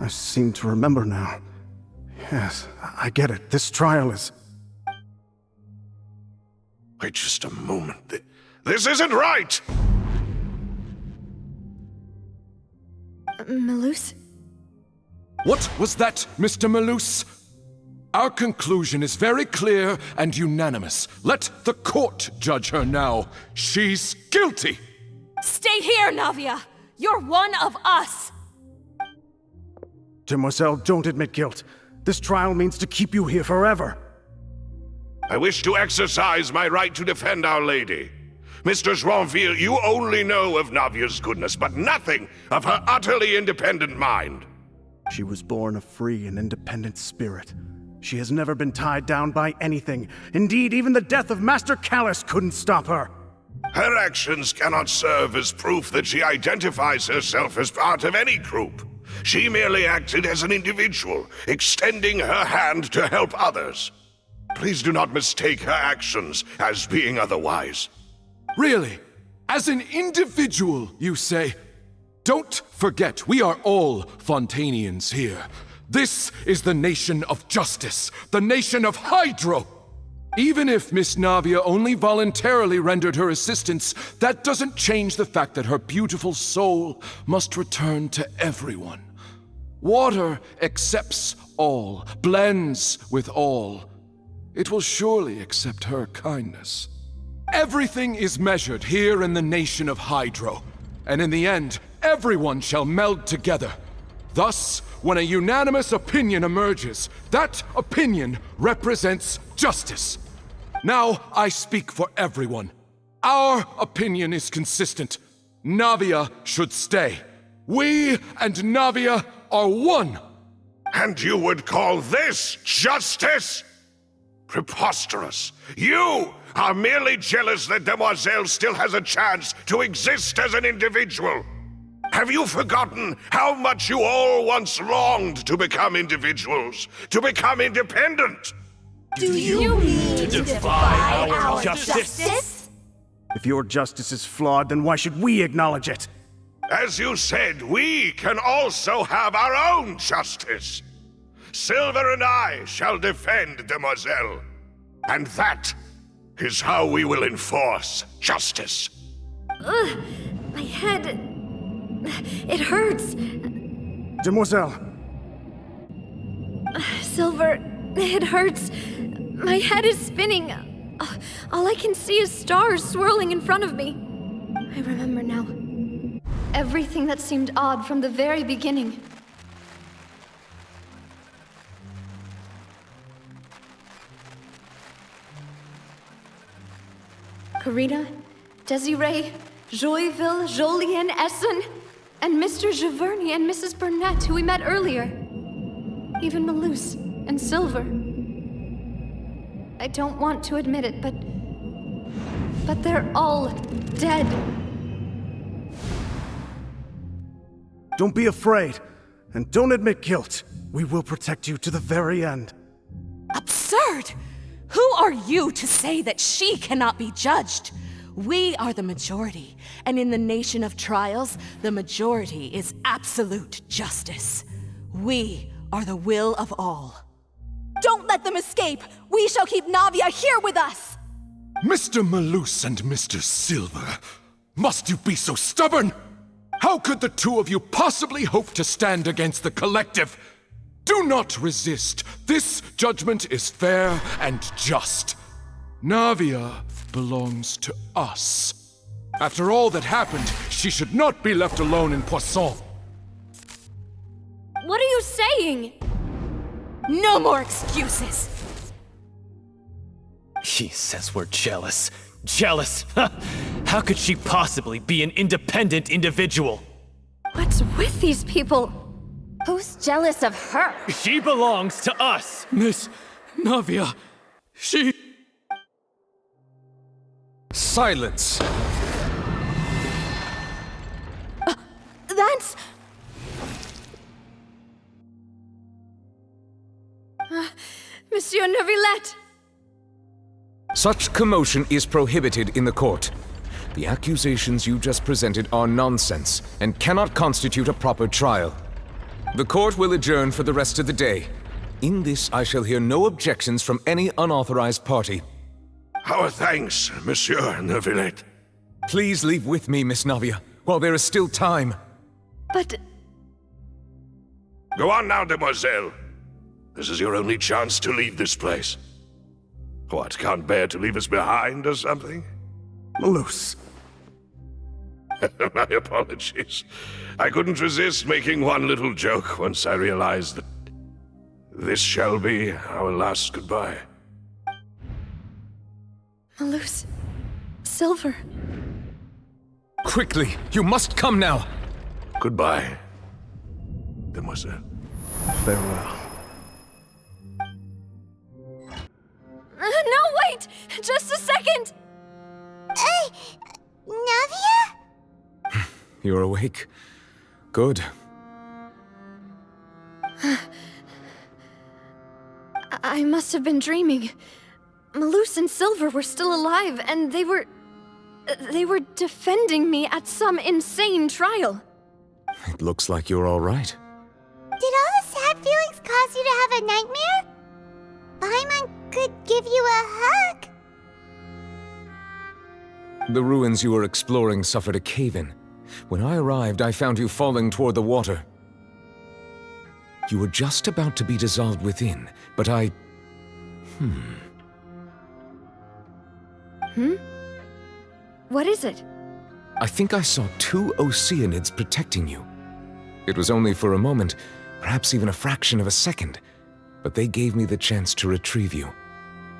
I seem to remember now. Yes, I get it. This trial is... Wait just a moment. This isn't right! Malus? What was that, Mr. Malus? Our conclusion is very clear and unanimous. Let the court judge her now. She's guilty! Stay here, Navia! You're one of us! Demoiselle, don't admit guilt. This trial means to keep you here forever. I wish to exercise my right to defend Our Lady. Mr. Joinville, you only know of Navia's goodness, but nothing of her utterly independent mind. She was born a free and independent spirit. She has never been tied down by anything. Indeed, even the death of Master Callus couldn't stop her. Her actions cannot serve as proof that she identifies herself as part of any group. She merely acted as an individual, extending her hand to help others. Please do not mistake her actions as being otherwise. Really? As an individual, you say? Don't forget, we are all Fontainians here. This is the nation of justice, the nation of Hydro. Even if Miss Navia only voluntarily rendered her assistance, that doesn't change the fact that her beautiful soul must return to everyone. Water accepts all, blends with all. It will surely accept her kindness. Everything is measured here in the nation of Hydro, and in the end, everyone shall meld together. Thus, when a unanimous opinion emerges, that opinion represents justice. Now I speak for everyone. Our opinion is consistent. Navia should stay. We and Navia are one. And you would call this justice? Preposterous. You are merely jealous that Demoiselle still has a chance to exist as an individual. Have you forgotten how much you all once longed to become individuals, to become independent? Do you mean to defy our justice? If your justice is flawed, then why should we acknowledge it? As you said, we can also have our own justice. Silver and I shall defend Demoiselle. And that is how we will enforce justice. Ugh, my head... It hurts. Demoiselle. Silver, it hurts. My head is spinning. All I can see is stars swirling in front of me. I remember now. Everything that seemed odd from the very beginning. Karina, Desiree, Joyville, Jolien, Essen, and Mr. Giverny and Mrs. Burnett, who we met earlier. Even Malus and Silver. I don't want to admit it, but they're all dead. Don't be afraid, and don't admit guilt. We will protect you to the very end. Absurd! Who are you to say that she cannot be judged? We are the majority, and in the nation of trials, the majority is absolute justice. We are the will of all. Don't let them escape! We shall keep Navia here with us! Mr. Malus and Mr. Silver, must you be so stubborn? How could the two of you possibly hope to stand against the collective? Do not resist. This judgment is fair and just. Navia belongs to us. After all that happened, she should not be left alone in Poisson. What are you saying? No more excuses! He says we're jealous. Jealous? How could she possibly be an independent individual? What's with these people? Who's jealous of her? She belongs to us! Miss Navia, she... Silence! That's... Monsieur Neuvillette! Such commotion is prohibited in the court. The accusations you just presented are nonsense and cannot constitute a proper trial. The court will adjourn for the rest of the day. In this, I shall hear no objections from any unauthorized party. Our thanks, Monsieur Neuvillette. Please leave with me, Miss Navia, while there is still time. But... Go on now, Demoiselle. This is your only chance to leave this place. What, can't bear to leave us behind or something? Malus. My apologies. I couldn't resist making one little joke once I realized that this shall be our last goodbye. Malus. Silver. Quickly, you must come now. Goodbye, Demoiselle. Farewell. No, wait! Just a second! Hey, Navia? You're awake. Good. I must have been dreaming. Malus and Silver were still alive, and they were defending me at some insane trial. It looks like you're all right. Did all the sad feelings cause you to have a nightmare? Paimon could give you a hug. The ruins you were exploring suffered a cave-in. When I arrived, I found you falling toward the water. You were just about to be dissolved within, but I... What is it? I think I saw two Oceanids protecting you. It was only for a moment, perhaps even a fraction of a second, but they gave me the chance to retrieve you.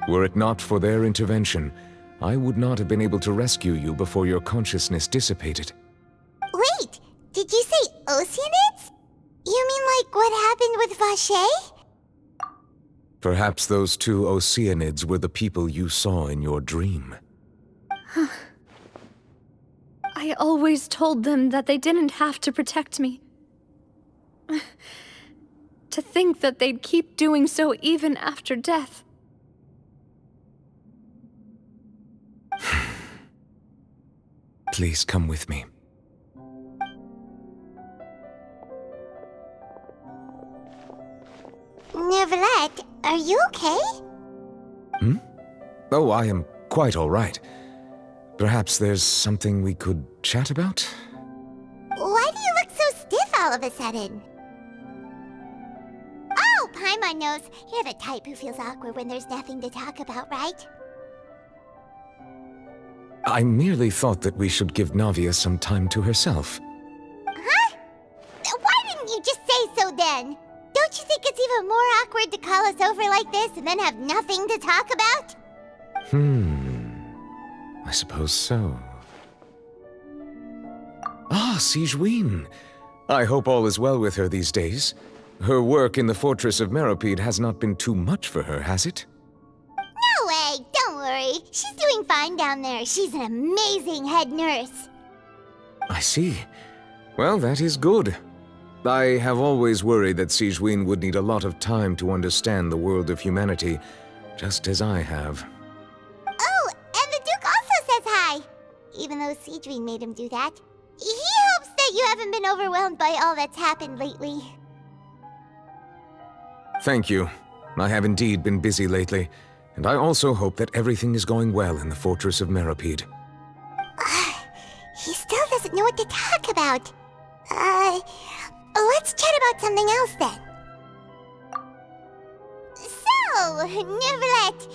Were it not for their intervention, I would not have been able to rescue you before your consciousness dissipated. Wait, did you say Oceanids? You mean like what happened with Vache? Perhaps those two Oceanids were the people you saw in your dream. I always told them that they didn't have to protect me. To think that they'd keep doing so even after death. Please come with me. Neverlet, are you okay? Hmm? Oh, I am quite all right. Perhaps there's something we could chat about? Why do you look so stiff all of a sudden? Oh, Paimon knows. You're the type who feels awkward when there's nothing to talk about, right? I merely thought that we should give Navia some time to herself. Huh? Why didn't you just say so then? Don't you think it's even more awkward to call us over like this and then have nothing to talk about? I suppose so. Ah, Sigewinne. I hope all is well with her these days. Her work in the Fortress of Meropide has not been too much for her, has it? No way, don't worry. She's doing fine down there. She's an amazing head nurse. I see. Well, that is good. I have always worried that Sigewinne would need a lot of time to understand the world of humanity, just as I have. Oh, and the Duke also says hi. Even though Sigewinne made him do that. He hopes that you haven't been overwhelmed by all that's happened lately. Thank you. I have indeed been busy lately, and I also hope that everything is going well in the Fortress of Meropide. He still doesn't know what to talk about. Let's chat about something else then. So, Neverlet,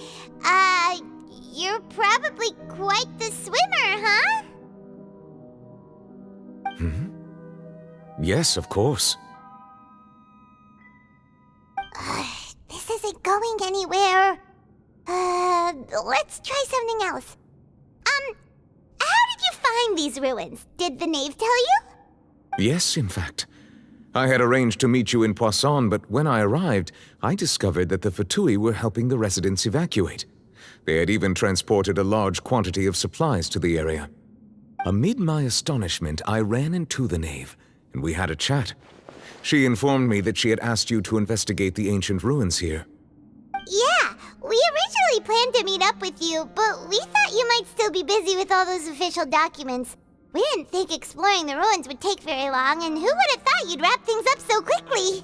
you're probably quite the swimmer, huh? Yes, of course. This isn't going anywhere. Let's try something else. How did you find these ruins? Did the knave tell you? Yes, in fact. I had arranged to meet you in Poisson, but when I arrived, I discovered that the Fatui were helping the residents evacuate. They had even transported a large quantity of supplies to the area. Amid my astonishment, I ran into the knave, and we had a chat. She informed me that she had asked you to investigate the ancient ruins here. Yeah, we originally planned to meet up with you, but we thought you might still be busy with all those official documents. We didn't think exploring the ruins would take very long, and who would have thought you'd wrap things up so quickly?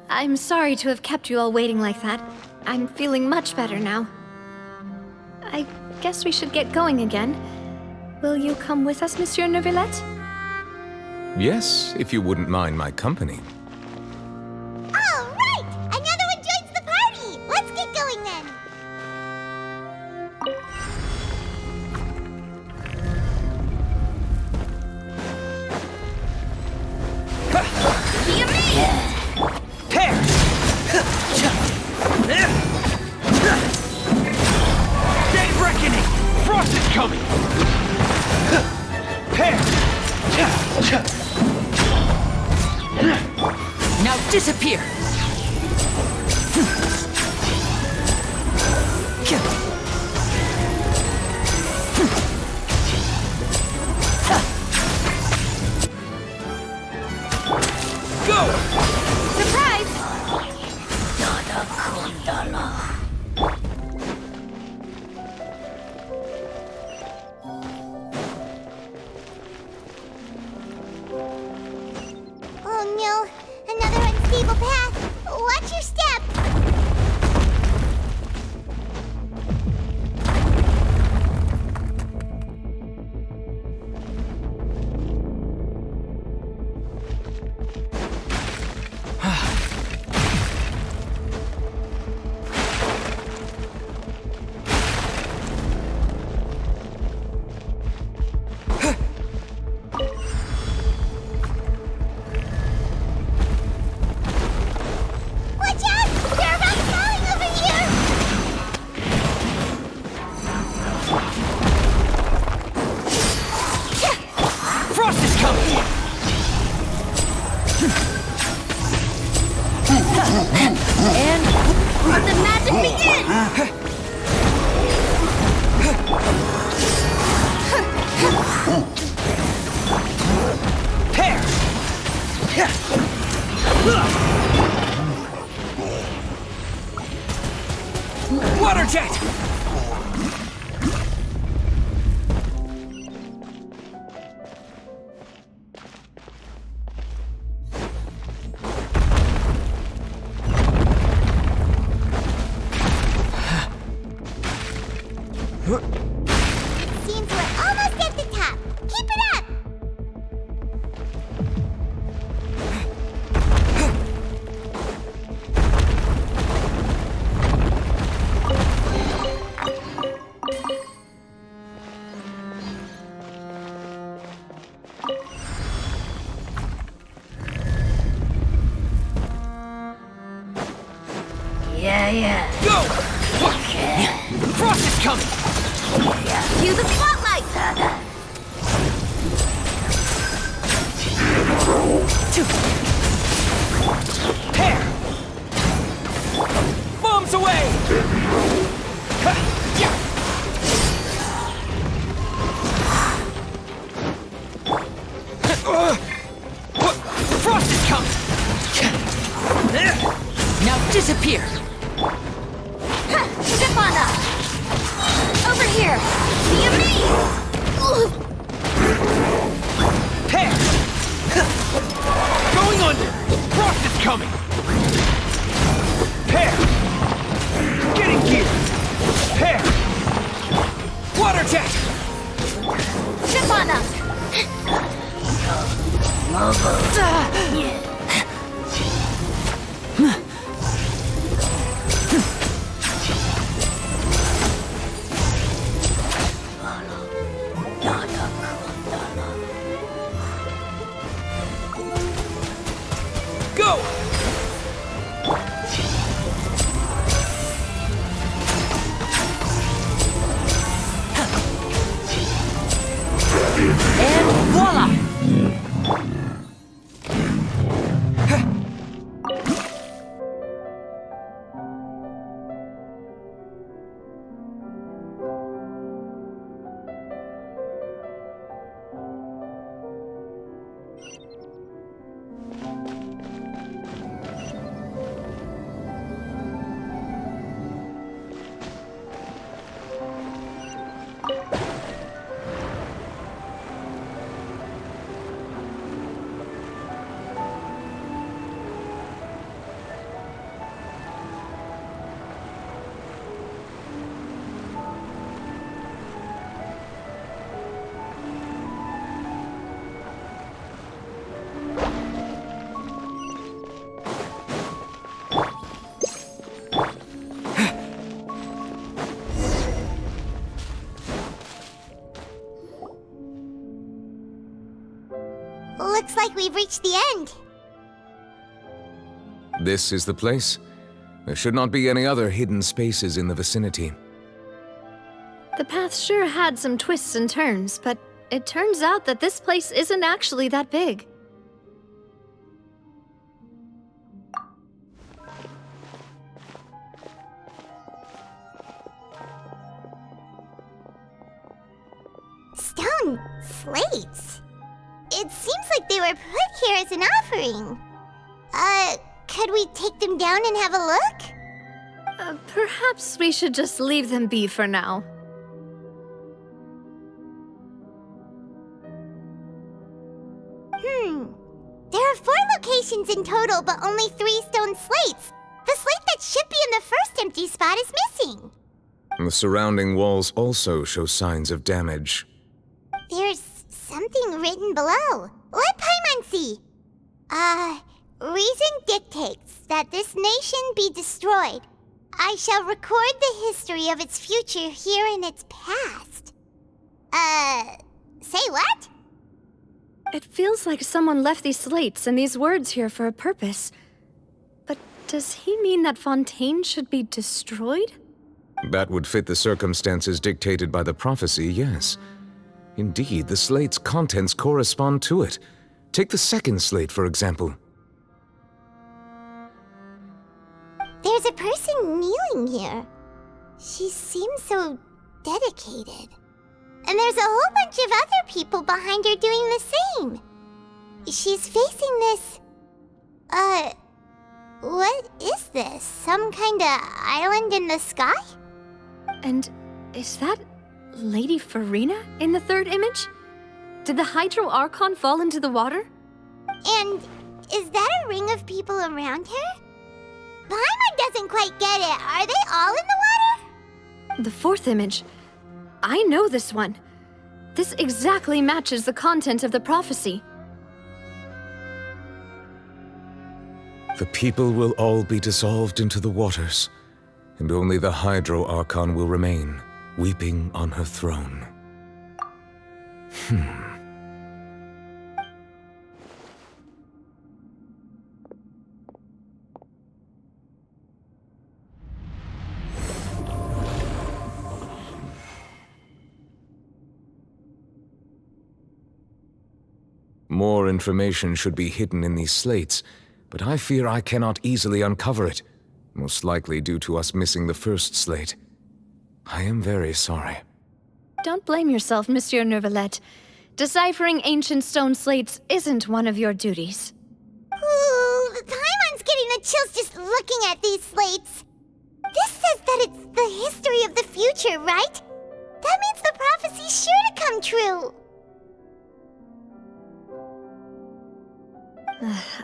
I'm sorry to have kept you all waiting like that. I'm feeling much better now. I guess we should get going again. Will you come with us, Monsieur Neuvillette? Yes, if you wouldn't mind my company. All right! Another one joins the party! Let's get going then! Be amazed! Day of reckoning! Frost is coming! Now disappear! Go! Surprise! Oh no, another unstable path! Water jet! Seems we're almost at the top. Keep it up! Yeah. Go! Frost is coming! Cue the spotlight! Hair! Bombs away! Frost is coming! Now disappear! Step on up! Over here! Be amazed! Hair! Going under! Frost is coming! Hair! Getting gear! Hair! Water jet! Step on up! Go! And voila! Looks like we've reached the end. This is the place? There should not be any other hidden spaces in the vicinity. The path sure had some twists and turns, but it turns out that this place isn't actually that big. Stone slates. It seems like they were put here as an offering. Could we take them down and have a look? Perhaps we should just leave them be for now. There are 4 locations in total, but only 3 stone slates. The slate that should be in the first empty spot is missing. The surrounding walls also show signs of damage. There's something written below. Let Paimon see. Reason dictates that this nation be destroyed. I shall record the history of its future here in its past. Say what? It feels like someone left these slates and these words here for a purpose. But does he mean that Fontaine should be destroyed? That would fit the circumstances dictated by the prophecy, yes. Indeed, the slate's contents correspond to it. Take the second slate, for example. There's a person kneeling here. She seems so dedicated. And there's a whole bunch of other people behind her doing the same. She's facing this... what is this? Some kinda island in the sky? And is that Lady Farina in the third image? Did the Hydro Archon fall into the water? And is that a ring of people around her? Paimon doesn't quite get it. Are they all in the water? The fourth image. I know this one. This exactly matches the content of the prophecy. The people will all be dissolved into the waters, and only the Hydro Archon will remain, weeping on her throne. More information should be hidden in these slates, but I fear I cannot easily uncover it, most likely due to us missing the first slate. I am very sorry. Don't blame yourself, Monsieur Neuvillette. Deciphering ancient stone slates isn't one of your duties. Ooh, Paimon's getting the chills just looking at these slates. This says that it's the history of the future, right? That means the prophecy's sure to come true.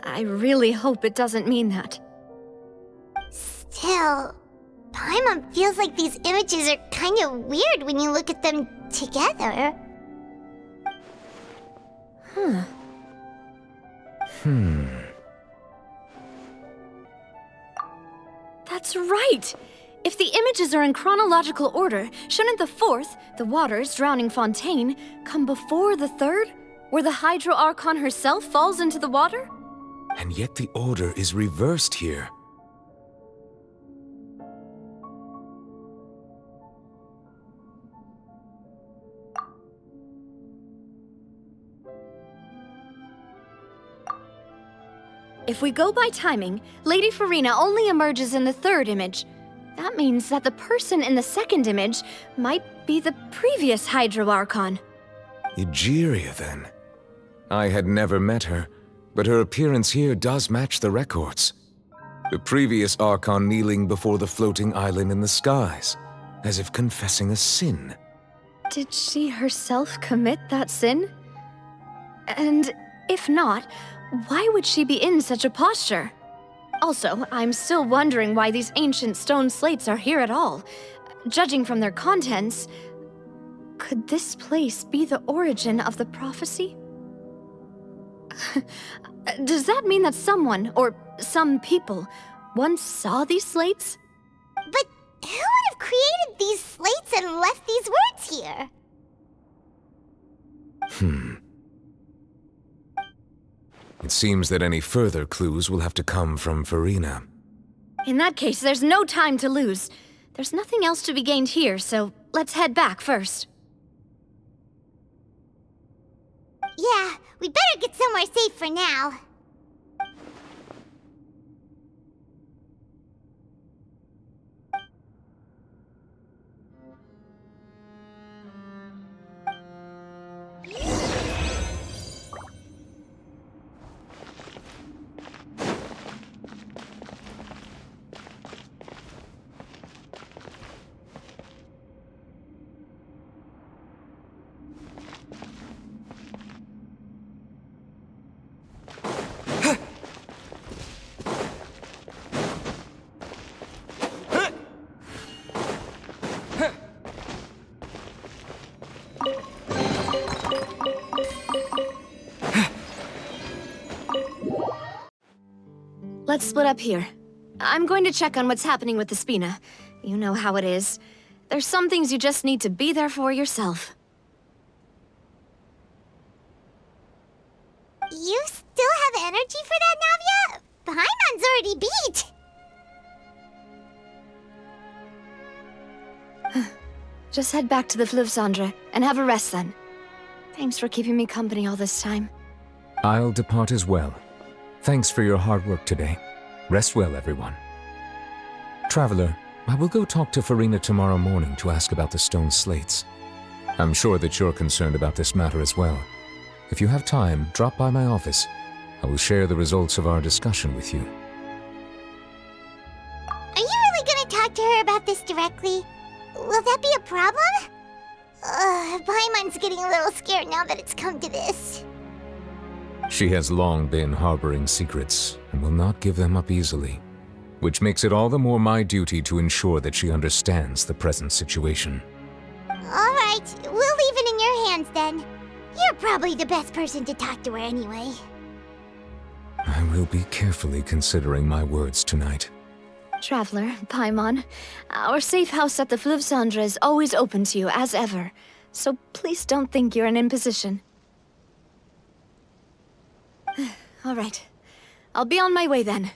I really hope it doesn't mean that. Still, Paimon feels like these images are kind of weird when you look at them together. That's right! If the images are in chronological order, shouldn't the fourth, the waters drowning Fontaine, come before the third, where the Hydro Archon herself falls into the water? And yet the order is reversed here. If we go by timing, Lady Farina only emerges in the third image. That means that the person in the second image might be the previous Hydro Archon. Egeria, then. I had never met her, but her appearance here does match the records. The previous Archon kneeling before the floating island in the skies, as if confessing a sin. Did she herself commit that sin? And if not, why would she be in such a posture? Also, I'm still wondering why these ancient stone slates are here at all. Judging from their contents, could this place be the origin of the prophecy? Does that mean that someone, or some people, once saw these slates? But who would have created these slates and left these words here? It seems that any further clues will have to come from Farina. In that case, there's no time to lose. There's nothing else to be gained here, so let's head back first. Yeah, we better get somewhere safe for now. Let's split up here. I'm going to check on what's happening with the Spina. You know how it is. There's some things you just need to be there for yourself. You still have energy for that, Navia? Paimon's already beat. Just head back to the Fleuve Cendre and have a rest then. Thanks for keeping me company all this time. I'll depart as well. Thanks for your hard work today. Rest well, everyone. Traveler, I will go talk to Farina tomorrow morning to ask about the stone slates. I'm sure that you're concerned about this matter as well. If you have time, drop by my office. I will share the results of our discussion with you. Are you really gonna talk to her about this directly? Will that be a problem? Paimon's getting a little scared now that it's come to this. She has long been harboring secrets and will not give them up easily, which makes it all the more my duty to ensure that she understands the present situation. All right, we'll leave it in your hands then. You're probably the best person to talk to her anyway. I will be carefully considering my words tonight. Traveler, Paimon, our safe house at the Fleuve Cendre is always open to you, as ever. So please don't think you're an imposition. All right. I'll be on my way then.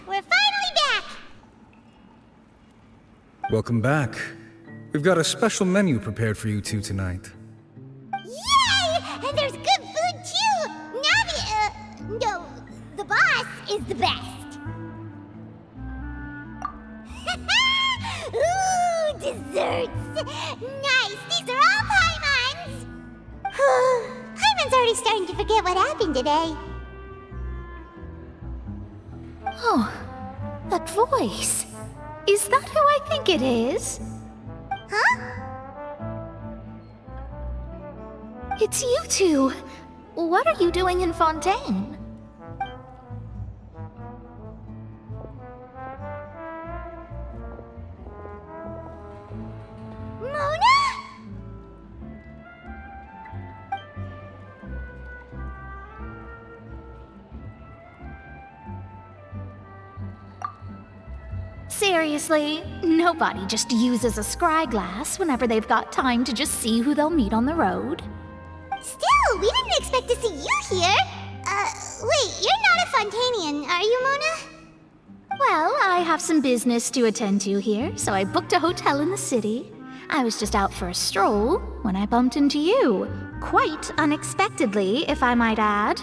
We're finally back! Welcome back. We've got a special menu prepared for you two tonight. Yay! And there's good food too! Navi, no, the boss is the best. Ooh, desserts! Nice, these are all Paimon's! Paimon's already starting to forget what happened today. Oh, that voice. Is that who I think it is? Huh? It's you two. What are you doing in Fontaine? Mona? Seriously, nobody just uses a scry glass whenever they've got time to just see who they'll meet on the road. Still, we didn't expect to see you here. Wait, you're not a Fontanian, are you, Mona? Well, I have some business to attend to here, so I booked a hotel in the city. I was just out for a stroll when I bumped into you. Quite unexpectedly, if I might add.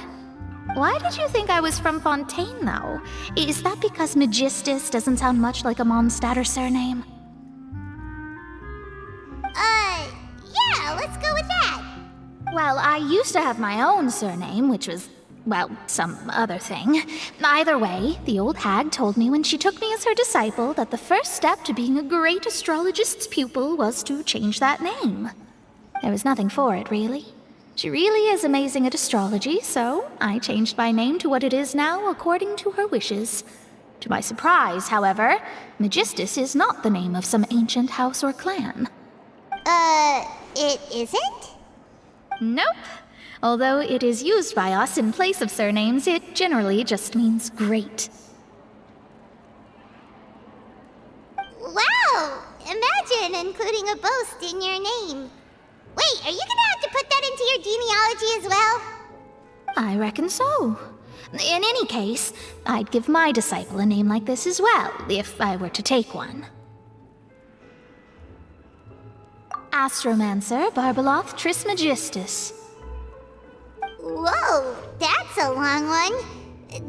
Why did you think I was from Fontaine, though? Is that because Magistus doesn't sound much like a Mondstatter surname? Yeah, let's go with that. Well, I used to have my own surname, which was, well, some other thing. Either way, the old hag told me when she took me as her disciple that the first step to being a great astrologist's pupil was to change that name. There was nothing for it, really. She really is amazing at astrology, so I changed my name to what it is now according to her wishes. To my surprise, however, Magistus is not the name of some ancient house or clan. It isn't? Nope. Although it is used by us in place of surnames, it generally just means great. Wow! Imagine including a boast in your name. Wait, are you gonna have to put that into your genealogy as well? I reckon so. In any case, I'd give my disciple a name like this as well, if I were to take one. Astromancer Barbeloth Trismegistus. Whoa, that's a long one.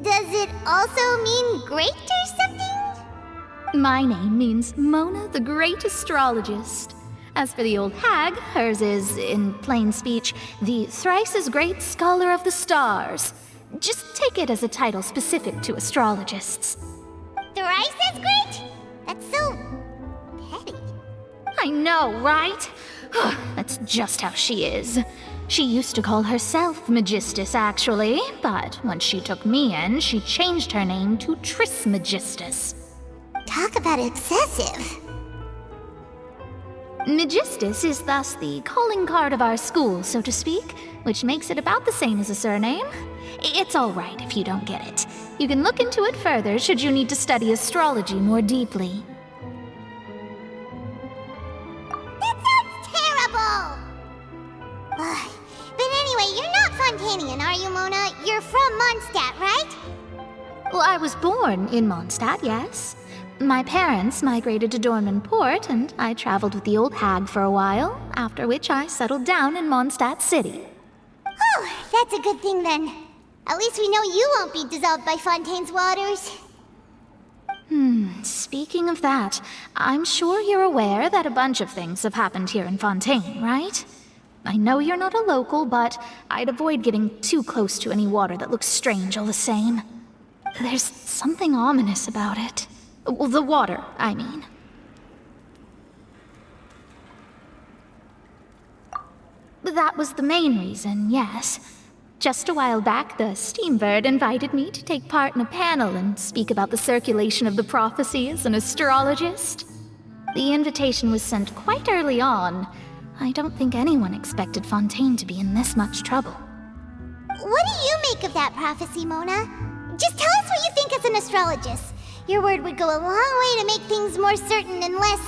Does it also mean great or something? My name means Mona the Great Astrologist. As for the old hag, hers is, in plain speech, the thrice-as-great Scholar of the Stars. Just take it as a title specific to astrologists. Thrice as great? That's so petty. I know, right? That's just how she is. She used to call herself Magistus, actually, but when she took me in, she changed her name to Trismegistus. Talk about excessive. Magistus is thus the calling card of our school, so to speak, which makes it about the same as a surname. It's all right if you don't get it. You can look into it further should you need to study astrology more deeply. That sounds terrible! But anyway, you're not Fontanian, are you, Mona? you're from Mondstadt, right? Well, I was born in Mondstadt, yes. My parents migrated to Dornman Port, and I traveled with the old hag for a while, after which I settled down in Mondstadt City. Oh, that's a good thing then. At least we know you won't be dissolved by Fontaine's waters. Speaking of that, I'm sure you're aware that a bunch of things have happened here in Fontaine, right? I know you're not a local, but I'd avoid getting too close to any water that looks strange all the same. There's something ominous about it. Well, the water, I mean. That was the main reason, yes. Just a while back, the Steambird invited me to take part in a panel and speak about the circulation of the prophecy as an astrologist. The invitation was sent quite early on. I don't think anyone expected Fontaine to be in this much trouble. What do you make of that prophecy, Mona? Just tell us what you think as an astrologist. Your word would go a long way to make things more certain and less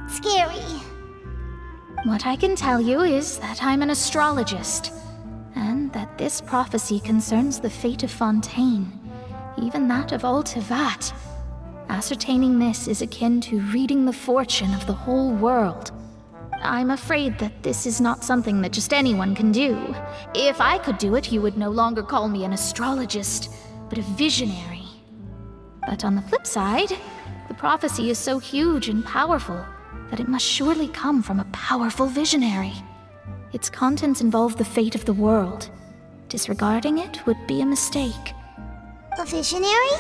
scary. What I can tell you is that I'm an astrologist, and that this prophecy concerns the fate of Fontaine, even that of all Tevat. Ascertaining this is akin to reading the fortune of the whole world. I'm afraid that this is not something that just anyone can do. If I could do it, you would no longer call me an astrologist, but a visionary. But on the flip side, the prophecy is so huge and powerful that it must surely come from a powerful visionary. Its contents involve the fate of the world. Disregarding it would be a mistake. A visionary?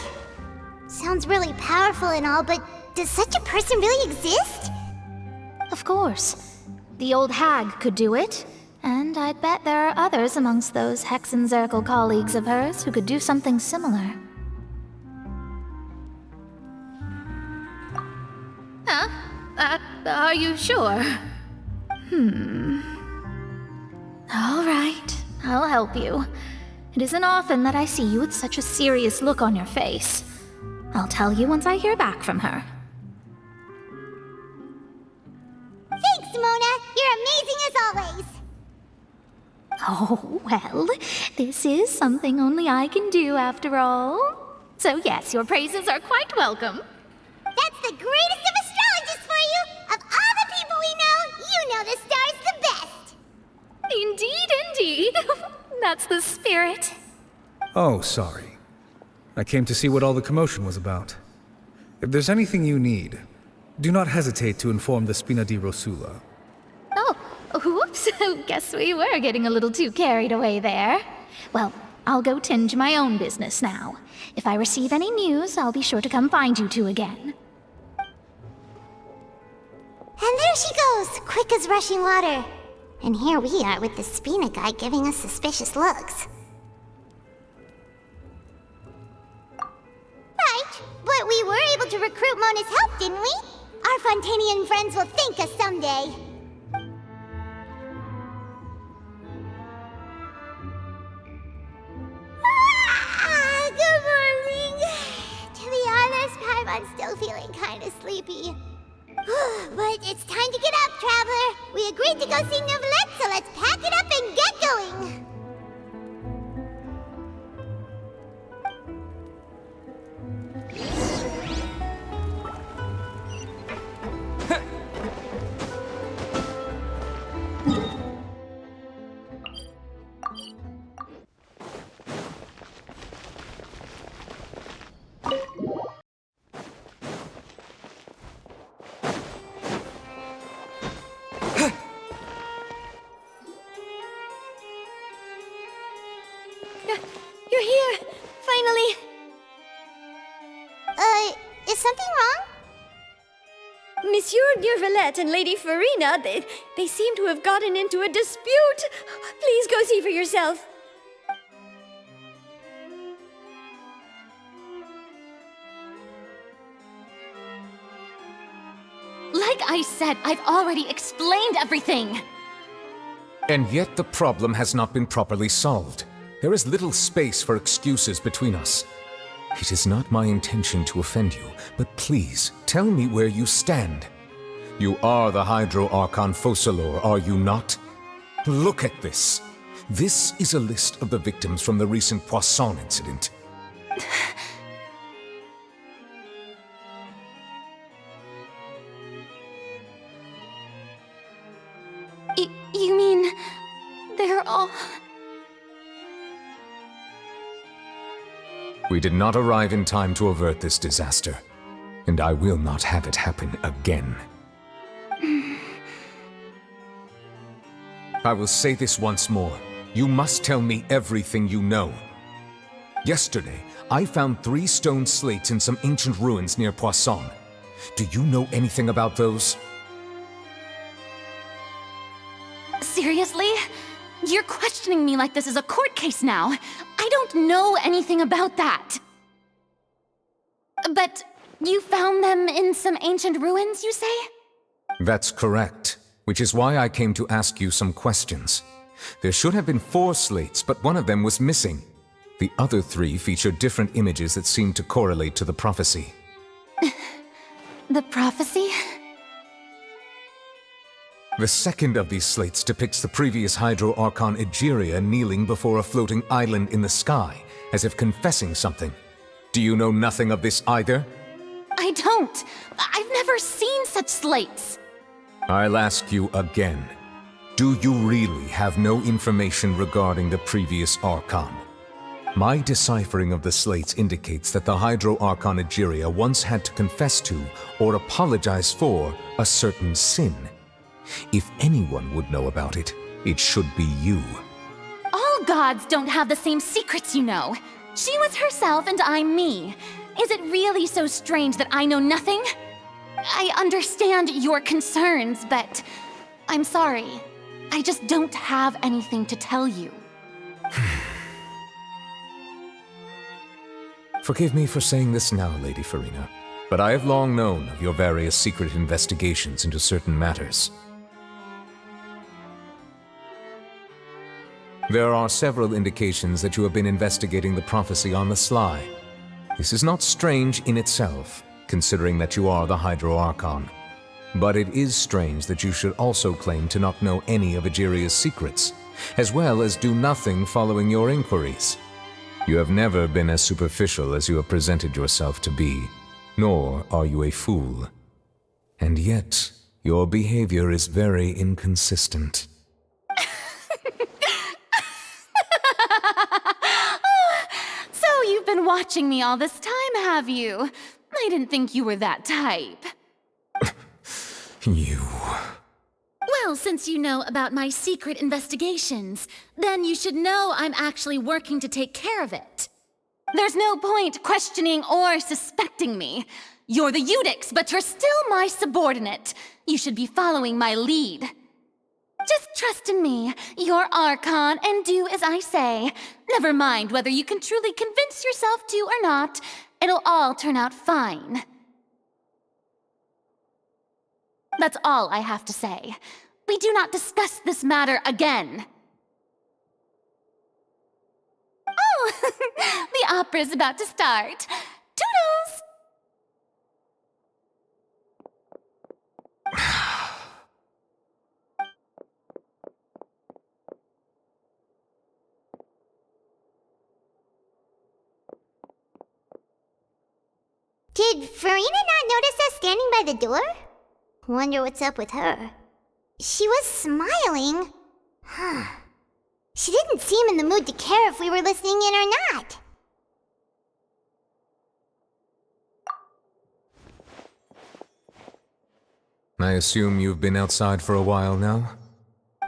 Sounds really powerful and all, but does such a person really exist? Of course. The old hag could do it, and I'd bet there are others amongst those Hexenzirkel colleagues of hers who could do something similar. Huh? Are you sure? All right, I'll help you. It isn't often that I see you with such a serious look on your face. I'll tell you once I hear back from her. Thanks, Mona! You're amazing as always! Oh, well, this is something only I can do after all. So yes, your praises are quite welcome. That's the greatest of astrologists for you! Of all the people we know, you know the star's the best! Indeed, indeed. That's the spirit. Oh, sorry. I came to see what all the commotion was about. If there's anything you need, do not hesitate to inform the Spina di Rosula. Oh, whoops. Guess we were getting a little too carried away there. Well, I'll go tend to my own business now. If I receive any news, I'll be sure to come find you two again. And there she goes, quick as rushing water. And here we are with the Spina guy giving us suspicious looks. Right, but we were able to recruit Mona's help, didn't we? Our Fontanian friends will thank us someday. Good morning. To be honest, I'm still feeling kind of sleepy. But it's time to get up, Traveler. We agreed to go see Neuvillette, so let's pack it up and get going. You're here! Finally! Is something wrong? Monsieur Neuvillette and Lady Farina, they seem to have gotten into a dispute. Please go see for yourself. Like I said, I've already explained everything! And yet the problem has not been properly solved. There is little space for excuses between us. It is not my intention to offend you, but please, tell me where you stand. You are the Hydro Archon Focalor, are you not? Look at this. This is a list of the victims from the recent Poisson incident. You mean... they're all... We did not arrive in time to avert this disaster, and I will not have it happen again. I will say this once more. You must tell me everything you know. Yesterday, I found 3 stone slates in some ancient ruins near Poisson. Do you know anything about those? Seriously? You're questioning me like this is a court case now. I don't know anything about that. But you found them in some ancient ruins, you say? That's correct, which is why I came to ask you some questions. There should have been 4 slates, but one of them was missing. The other 3 featured different images that seemed to correlate to the prophecy. The prophecy? The second of these slates depicts the previous Hydro Archon Egeria kneeling before a floating island in the sky, as if confessing something. Do you know nothing of this either? I don't. I've never seen such slates. I'll ask you again. Do you really have no information regarding the previous Archon? My deciphering of the slates indicates that the Hydro Archon Egeria once had to confess to, or apologize for, a certain sin. If anyone would know about it, it should be you. All gods don't have the same secrets, you know. She was herself and I'm me. Is it really so strange that I know nothing? I understand your concerns, but I'm sorry. I just don't have anything to tell you. Forgive me for saying this now, Lady Farina, but I have long known of your various secret investigations into certain matters. There are several indications that you have been investigating the prophecy on the sly. This is not strange in itself, considering that you are the Hydro Archon. But it is strange that you should also claim to not know any of Egeria's secrets, as well as do nothing following your inquiries. You have never been as superficial as you have presented yourself to be, nor are you a fool. And yet, your behavior is very inconsistent. So you've been watching me all this time, have you? I didn't think you were that type. You... Well, since you know about my secret investigations, then you should know I'm actually working to take care of it. There's no point questioning or suspecting me. You're the Eudix, but you're still my subordinate. You should be following my lead. Just trust in me, you're Archon, and do as I say. Never mind whether you can truly convince yourself to or not. It'll all turn out fine. That's all I have to say. We do not discuss this matter again. Oh, the opera's about to start. Toodles! Did Farina not notice us standing by the door? Wonder what's up with her. She was smiling. Huh. She didn't seem in the mood to care if we were listening in or not. I assume you've been outside for a while now?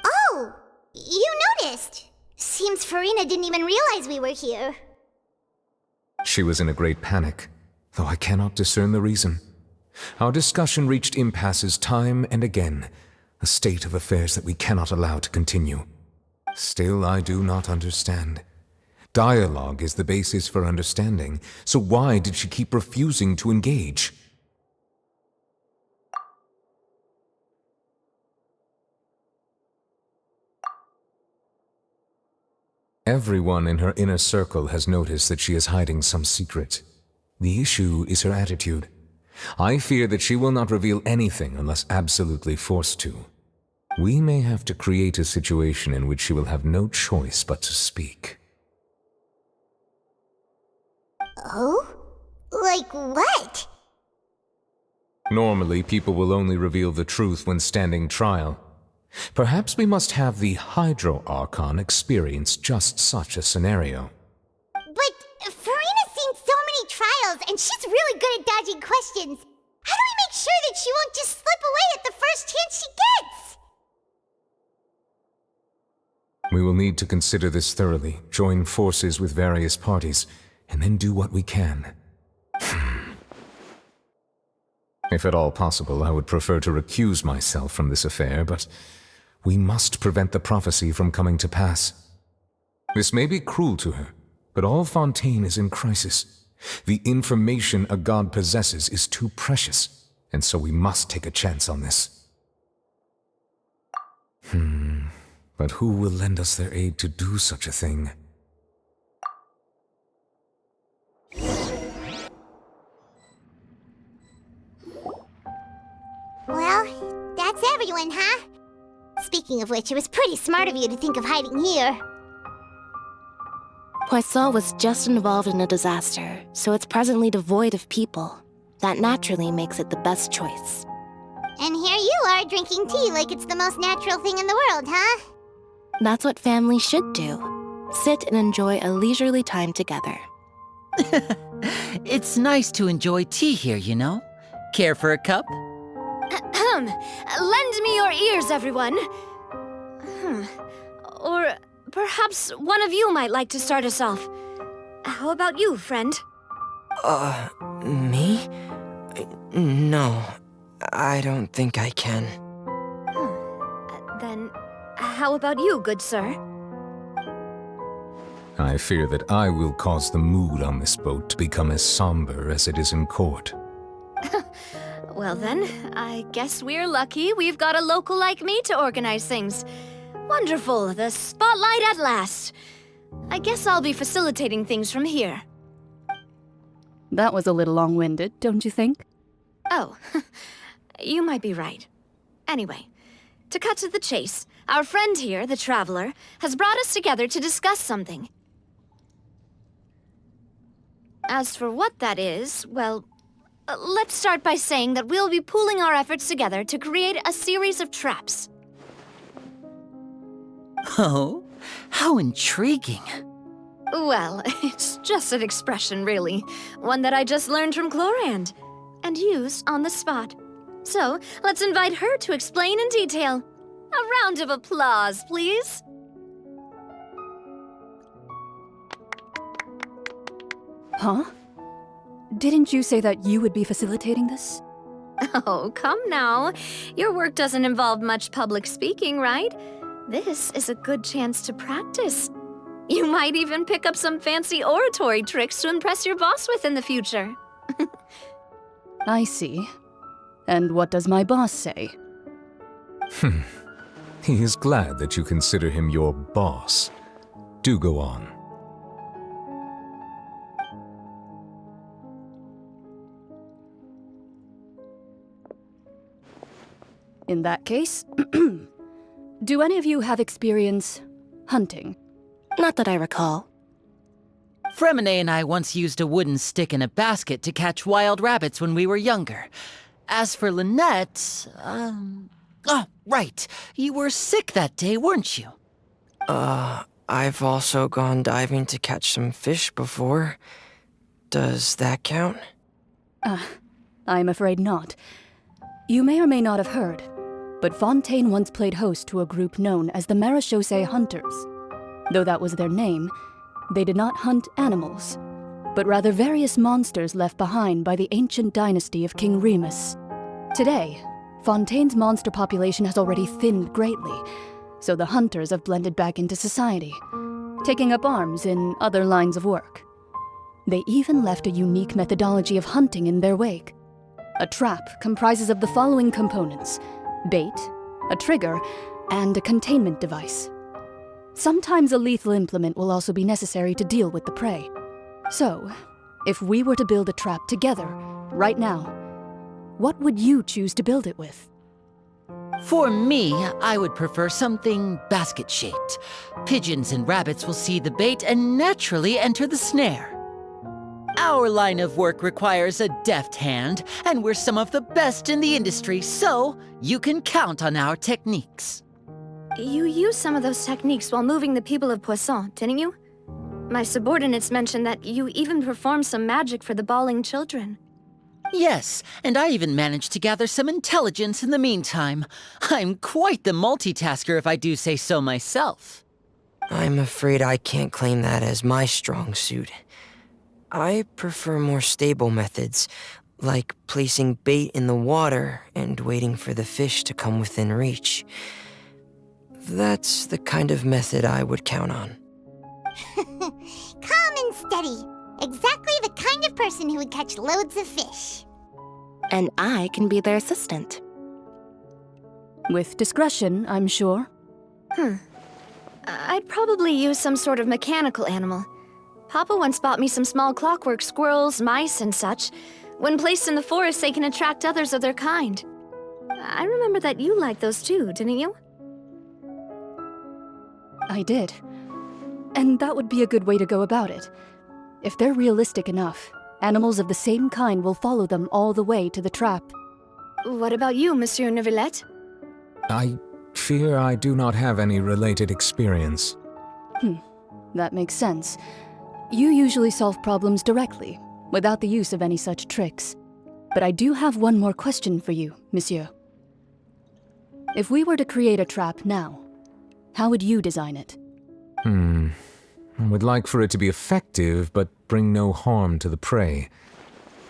Oh! You noticed! Seems Farina didn't even realize we were here. She was in a great panic, though I cannot discern the reason. Our discussion reached impasses time and again, a state of affairs that we cannot allow to continue. Still, I do not understand. Dialogue is the basis for understanding, so why did she keep refusing to engage? Everyone in her inner circle has noticed that she is hiding some secret. The issue is her attitude. I fear that she will not reveal anything unless absolutely forced to. We may have to create a situation in which she will have no choice but to speak. Oh? Like what? Normally, people will only reveal the truth when standing trial. Perhaps we must have the Hydro Archon experience just such a scenario. But Farina's seen so many trials, and she's really good at dodging questions. How do we make sure that she won't just slip away at the first chance she gets? We will need to consider this thoroughly, join forces with various parties, and then do what we can. If at all possible, I would prefer to recuse myself from this affair, but we must prevent the prophecy from coming to pass. This may be cruel to her, but all Fontaine is in crisis. The information a god possesses is too precious, and so we must take a chance on this. But who will lend us their aid to do such a thing? Well, that's everyone, huh? Speaking of which, it was pretty smart of you to think of hiding here. Poisson was just involved in a disaster, so it's presently devoid of people. That naturally makes it the best choice. And here you are drinking tea like it's the most natural thing in the world, huh? That's what families should do. Sit and enjoy a leisurely time together. It's nice to enjoy tea here, you know? Care for a cup? Lend me your ears, everyone. Or perhaps one of you might like to start us off. How about you, friend? Me? No, I don't think I can. Then, how about you, good sir? I fear that I will cause the mood on this boat to become as somber as it is in court. Well then, I guess we're lucky we've got a local like me to organize things. Wonderful, the spotlight at last. I guess I'll be facilitating things from here. That was a little long-winded, don't you think? Oh, you might be right. Anyway, to cut to the chase, our friend here, the Traveler, has brought us together to discuss something. As for what that is, well, let's start by saying that we'll be pooling our efforts together to create a series of traps. Oh, how intriguing. Well, it's just an expression, really. One that I just learned from Chlorand, and used on the spot. So, let's invite her to explain in detail. A round of applause, please. Huh? Didn't you say that you would be facilitating this? Oh, come now. Your work doesn't involve much public speaking, right? This is a good chance to practice. You might even pick up some fancy oratory tricks to impress your boss with in the future. I see. And what does my boss say? He is glad that you consider him your boss. Do go on. In that case, do any of you have experience hunting? Not that I recall. Fremine and I once used a wooden stick in a basket to catch wild rabbits when we were younger. As for Lynette, oh, right. You were sick that day, weren't you? I've also gone diving to catch some fish before. Does that count? I'm afraid not. You may or may not have heard, but Fontaine once played host to a group known as the Marechaussee Hunters. Though that was their name, they did not hunt animals, but rather various monsters left behind by the ancient dynasty of King Remus. Today, Fontaine's monster population has already thinned greatly, so the hunters have blended back into society, taking up arms in other lines of work. They even left a unique methodology of hunting in their wake. A trap comprises of the following components: bait, a trigger, and a containment device. Sometimes a lethal implement will also be necessary to deal with the prey. So, if we were to build a trap together, right now, what would you choose to build it with? For me, I would prefer something basket-shaped. Pigeons and rabbits will see the bait and naturally enter the snare. Our line of work requires a deft hand, and we're some of the best in the industry, so you can count on our techniques. You used some of those techniques while moving the people of Poisson, didn't you? My subordinates mentioned that you even performed some magic for the bawling children. Yes, and I even managed to gather some intelligence in the meantime. I'm quite the multitasker if I do say so myself. I'm afraid I can't claim that as my strong suit. I prefer more stable methods, like placing bait in the water and waiting for the fish to come within reach. That's the kind of method I would count on. Calm and steady. Exactly the kind of person who would catch loads of fish. And I can be their assistant. With discretion, I'm sure. I'd probably use some sort of mechanical animal. Papa once bought me some small clockwork squirrels, mice, and such. When placed in the forest, they can attract others of their kind. I remember that you liked those too, didn't you? I did. And that would be a good way to go about it. If they're realistic enough, animals of the same kind will follow them all the way to the trap. What about you, Monsieur Neuvillette? I fear I do not have any related experience. That makes sense. You usually solve problems directly, without the use of any such tricks. But I do have one more question for you, Monsieur. If we were to create a trap now, how would you design it? I would like for it to be effective, but bring no harm to the prey.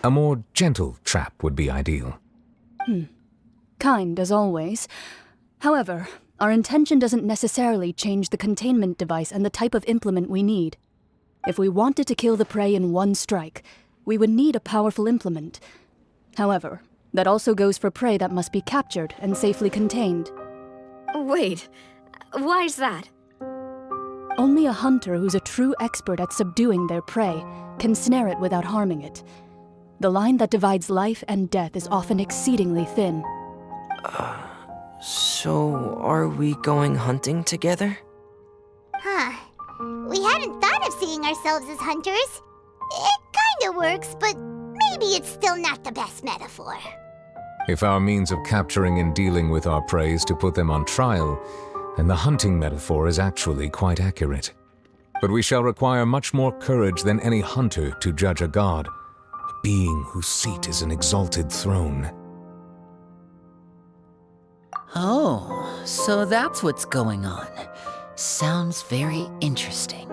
A more gentle trap would be ideal. Kind, as always. However, our intention doesn't necessarily change the containment device and the type of implement we need. If we wanted to kill the prey in one strike, we would need a powerful implement. However, that also goes for prey that must be captured and safely contained. Wait, why's that? Only a hunter who's a true expert at subduing their prey can snare it without harming it. The line that divides life and death is often exceedingly thin. So are we going hunting together? We hadn't thought of seeing ourselves as hunters. It kinda works, but maybe it's still not the best metaphor. If our means of capturing and dealing with our prey is to put them on trial, then the hunting metaphor is actually quite accurate. But we shall require much more courage than any hunter to judge a god, a being whose seat is an exalted throne. Oh, so that's what's going on. Sounds very interesting.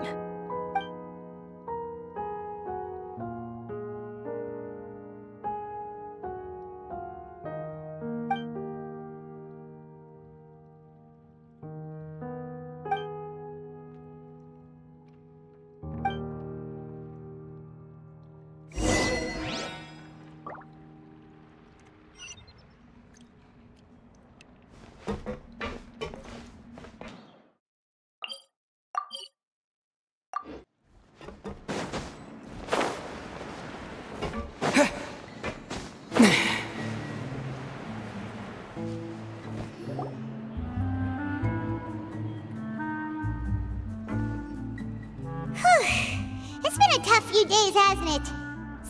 It's been a tough few days, hasn't it?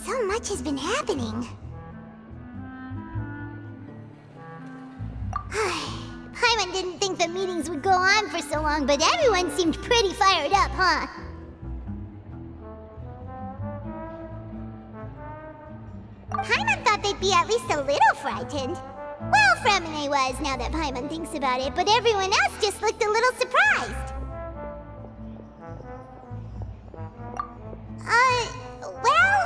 So much has been happening. Paimon didn't think the meetings would go on for so long, but everyone seemed pretty fired up, huh? Paimon thought they'd be at least a little frightened. Well, Fremine was, now that Paimon thinks about it, but everyone else just looked a little surprised. Well...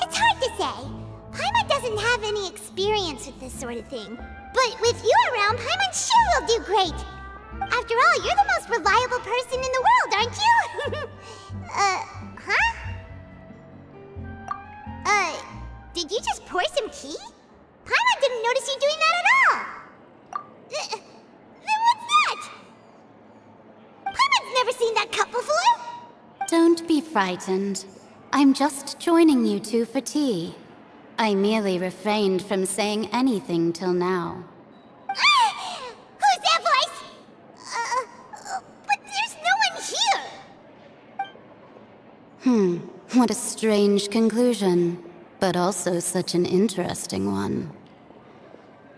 It's hard to say. Paimon doesn't have any experience with this sort of thing. But with you around, Paimon sure will do great. After all, you're the most reliable person in the world, aren't you? Did you just pour some tea? Paimon didn't notice you doing that at all. Then what's that? Paimon's never seen that cup before. Don't be frightened. I'm just joining you two for tea. I merely refrained from saying anything till now. Who's that voice? But there's no one here! What a strange conclusion, but also such an interesting one.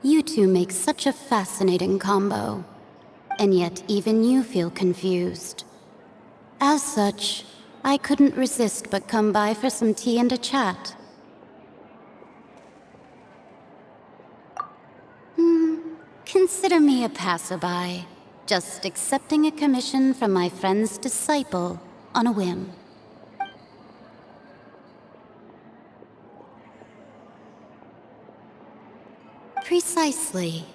You two make such a fascinating combo, and yet even you feel confused. As such, I couldn't resist but come by for some tea and a chat. Consider me a passerby, just accepting a commission from my friend's disciple on a whim. Precisely.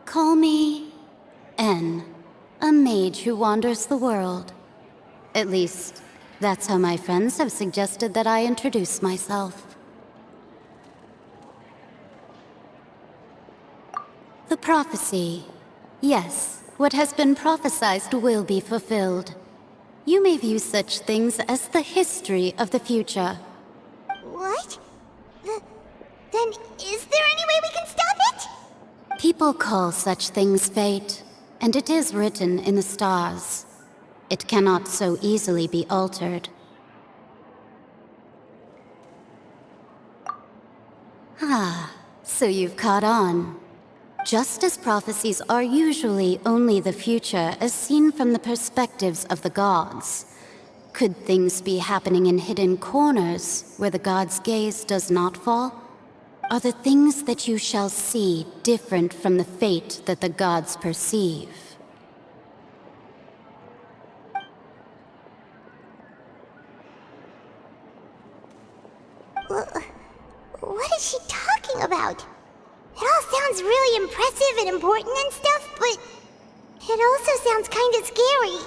Call me N, a mage who wanders the world. At least, that's how my friends have suggested that I introduce myself. The prophecy. Yes, what has been prophesied will be fulfilled. You may view such things as the history of the future. What? Then is there any way we can stop it? People call such things fate, and it is written in the stars. It cannot so easily be altered. So you've caught on. Just as prophecies are usually only the future as seen from the perspectives of the gods, could things be happening in hidden corners where the gods' gaze does not fall? Are the things that you shall see different from the fate that the gods perceive? What is she talking about? It all sounds really impressive and important and stuff, but it also sounds kind of scary.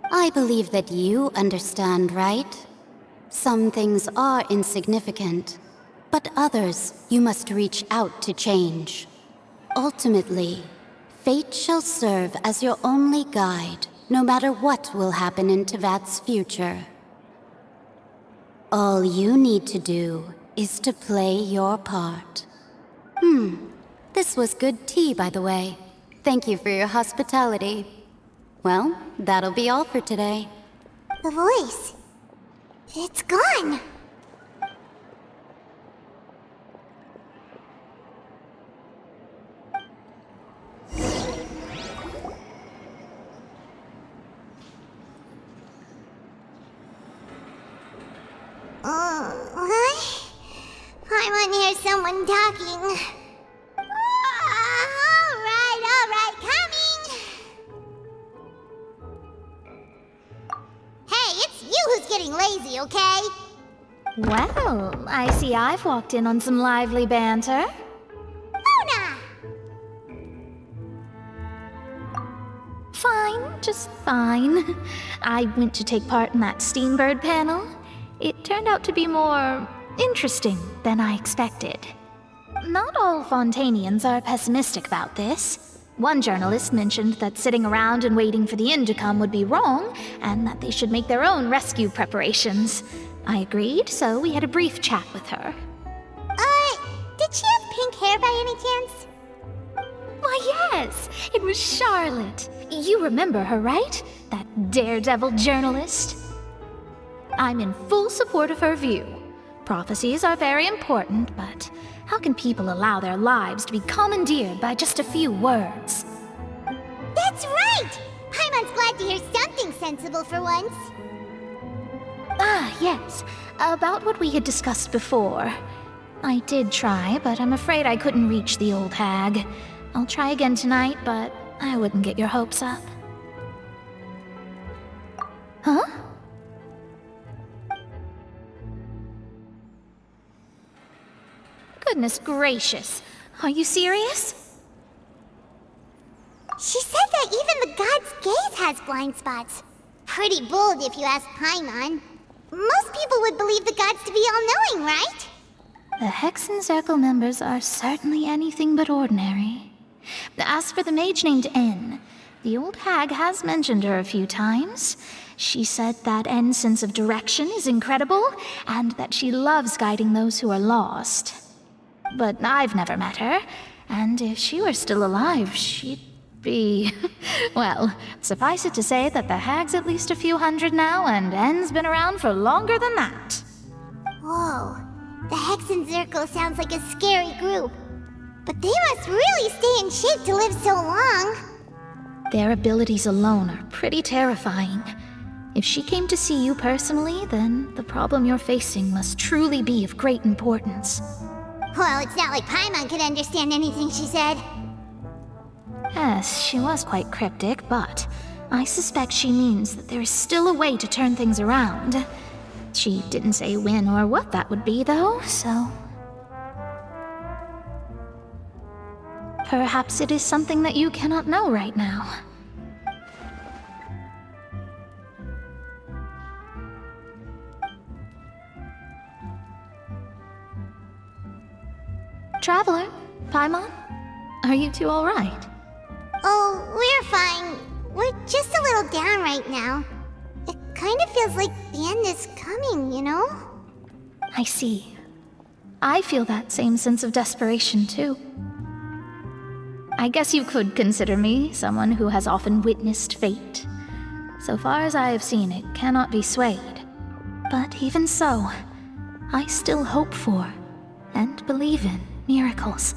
I believe that you understand, right? Some things are insignificant, but others you must reach out to change. Ultimately, fate shall serve as your only guide, no matter what will happen in Tevat's future. All you need to do is to play your part. This was good tea, by the way. Thank you for your hospitality. Well, that'll be all for today. The voice. It's gone. What? I want to hear someone talking. All right, coming. Hey, it's you who's getting lazy, okay? Well, I see I've walked in on some lively banter. Luna! Fine, just fine. I went to take part in that Steambird panel. It turned out to be more interesting than I expected. Not all Fontainians are pessimistic about this. One journalist mentioned that sitting around and waiting for the end to come would be wrong, and that they should make their own rescue preparations. I agreed, so we had a brief chat with her. Did she have pink hair by any chance? Why, yes! It was Charlotte. You remember her, right? That daredevil journalist? I'm in full support of her view. Prophecies are very important, but how can people allow their lives to be commandeered by just a few words? That's right! Paimon's glad to hear something sensible for once. Yes. About what we had discussed before. I did try, but I'm afraid I couldn't reach the old hag. I'll try again tonight, but I wouldn't get your hopes up. Huh? Goodness gracious. Are you serious? She said that even the god's gaze has blind spots. Pretty bold if you ask Paimon. Most people would believe the gods to be all-knowing, right? The Hexen Circle members are certainly anything but ordinary. As for the mage named N, the old hag has mentioned her a few times. She said that N's sense of direction is incredible, and that she loves guiding those who are lost. But I've never met her, and if she were still alive, she'd be... well, suffice it to say that the hag's at least a few hundred now, and N's been around for longer than that. Whoa, the Hexen Circle sounds like a scary group. But they must really stay in shape to live so long. Their abilities alone are pretty terrifying. If she came to see you personally, then the problem you're facing must truly be of great importance. Well, it's not like Paimon could understand anything she said. Yes, she was quite cryptic, but I suspect she means that there is still a way to turn things around. She didn't say when or what that would be, though, so... perhaps it is something that you cannot know right now. Traveler, Paimon, are you two all right? Oh, we're fine. We're just a little down right now. It kind of feels like the end is coming, you know? I see. I feel that same sense of desperation, too. I guess you could consider me someone who has often witnessed fate. So far as I have seen, it cannot be swayed. But even so, I still hope for, and believe in, miracles.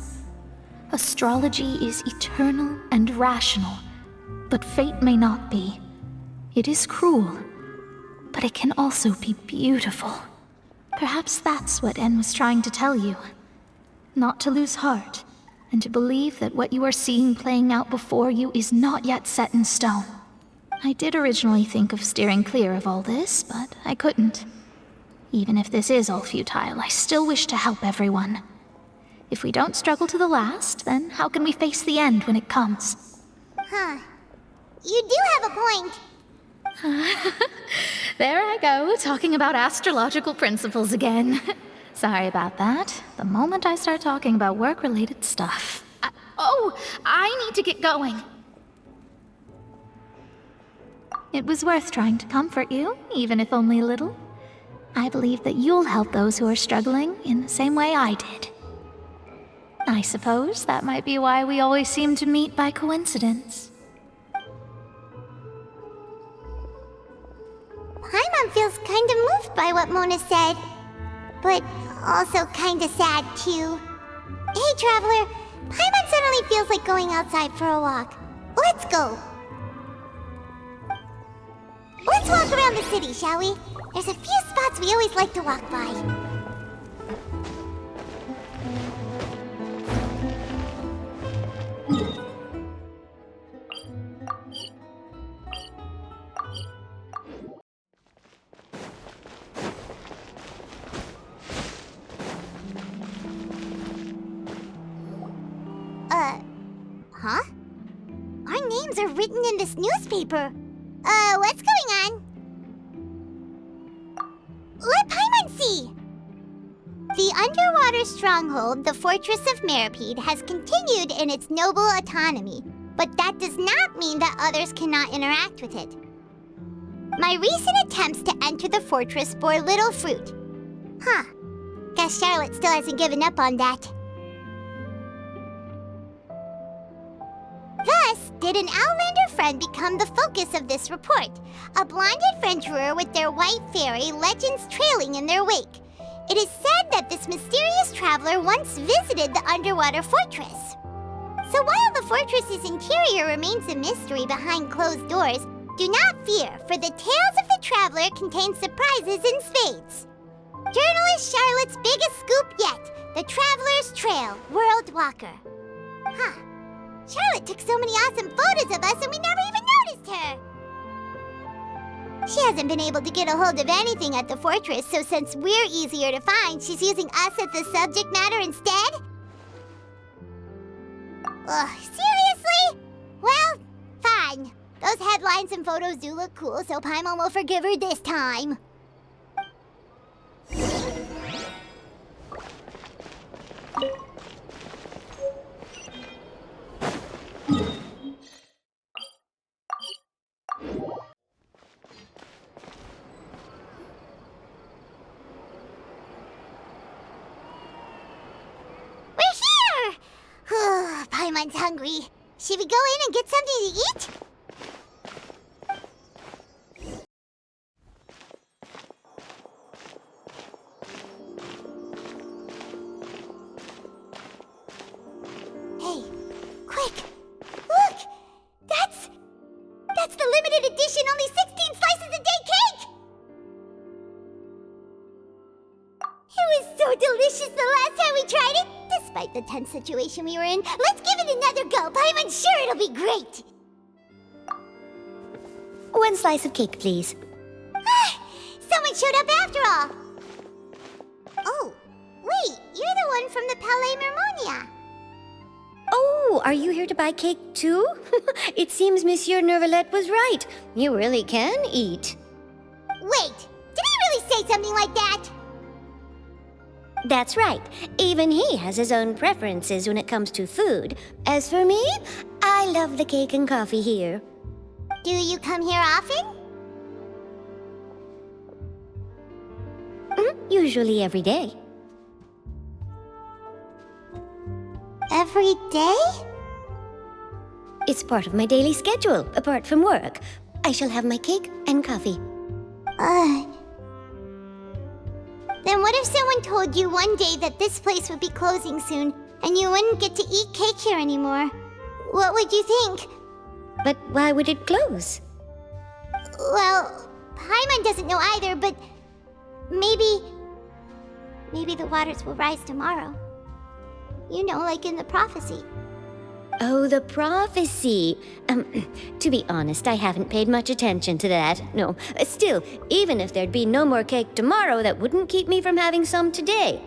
Astrology is eternal and rational, but fate may not be. It is cruel, but it can also be beautiful. Perhaps that's what N was trying to tell you. Not to lose heart, and to believe that what you are seeing playing out before you is not yet set in stone. I did originally think of steering clear of all this, but I couldn't. Even if this is all futile, I still wish to help everyone. If we don't struggle to the last, then how can we face the end when it comes? Huh. You do have a point. There I go, talking about astrological principles again. Sorry about that. The moment I start talking about work-related stuff... I need to get going. It was worth trying to comfort you, even if only a little. I believe that you'll help those who are struggling in the same way I did. I suppose that might be why we always seem to meet by coincidence. Paimon feels kind of moved by what Mona said. But also kind of sad, too. Hey, Traveler. Paimon suddenly feels like going outside for a walk. Let's go. Let's walk around the city, shall we? There's a few spots we always like to walk by. Huh? Our names are written in this newspaper. What's going on? Let Paimon see! The underwater stronghold, the Fortress of Meripede, has continued in its noble autonomy, but that does not mean that others cannot interact with it. My recent attempts to enter the fortress bore little fruit. Huh. Guess Charlotte still hasn't given up on that. Thus, did an Outlander friend become the focus of this report, a blonde adventurer with their white fairy legends trailing in their wake. It is said that this mysterious traveler once visited the underwater fortress. So while the fortress's interior remains a mystery behind closed doors, do not fear, for the tales of the traveler contain surprises in spades. Journalist Charlotte's biggest scoop yet, the Traveler's Trail, World Walker. Huh. Charlotte took so many awesome photos of us and we never even noticed her! She hasn't been able to get a hold of anything at the fortress, so since we're easier to find, she's using us as the subject matter instead? Ugh, seriously? Well, fine. Those headlines and photos do look cool, so Paimon will forgive her this time. Paimon's hungry. Should we go in and get something to eat? Hey, quick! Look! That's the limited edition only 16 slices a day cake! It was so delicious the last time we tried it! Despite the tense situation we were in, let's give it another go. Paimon's sure it'll be great! One slice of cake, please. Someone showed up after all! Oh, wait, you're the one from the Palais Mermonia. Oh, are you here to buy cake too? It seems Monsieur Nervalet was right. You really can eat. Wait, did he really say something like that? That's right. Even he has his own preferences when it comes to food. As for me, I love the cake and coffee here. Do you come here often? Usually every day. Every day? It's part of my daily schedule, apart from work. I shall have my cake and coffee. Then what if someone told you one day that this place would be closing soon, and you wouldn't get to eat cake here anymore? What would you think? But why would it close? Well, Paimon doesn't know either, but maybe the waters will rise tomorrow. You know, like in the prophecy. Oh, the prophecy. To be honest, I haven't paid much attention to that. No, still, even if there'd be no more cake tomorrow, that wouldn't keep me from having some today.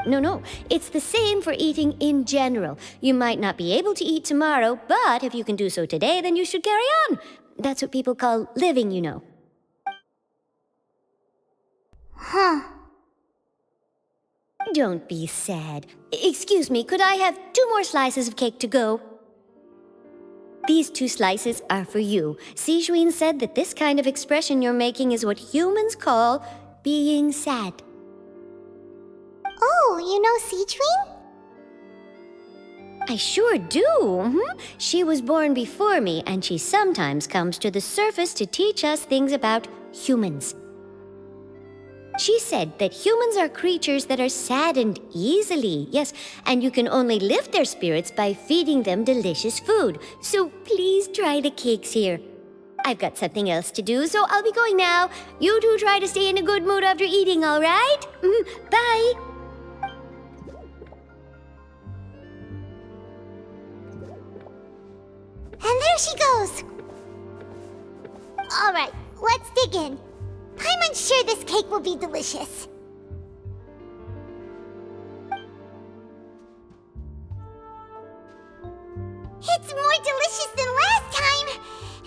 No, it's the same for eating in general. You might not be able to eat tomorrow, but if you can do so today, then you should carry on. That's what people call living, you know. Huh. Don't be sad. Excuse me, could I have 2 more slices of cake to go? These 2 slices are for you. Sijuin said that this kind of expression you're making is what humans call being sad. Oh, you know Sijuin? I sure do. She was born before me, and she sometimes comes to the surface to teach us things about humans. She said that humans are creatures that are saddened easily, yes, and you can only lift their spirits by feeding them delicious food. So please try the cakes here. I've got something else to do, so I'll be going now. You two try to stay in a good mood after eating, all right? Bye. And there she goes. All right, let's dig in. Paimon's sure this cake will be delicious. It's more delicious than last time,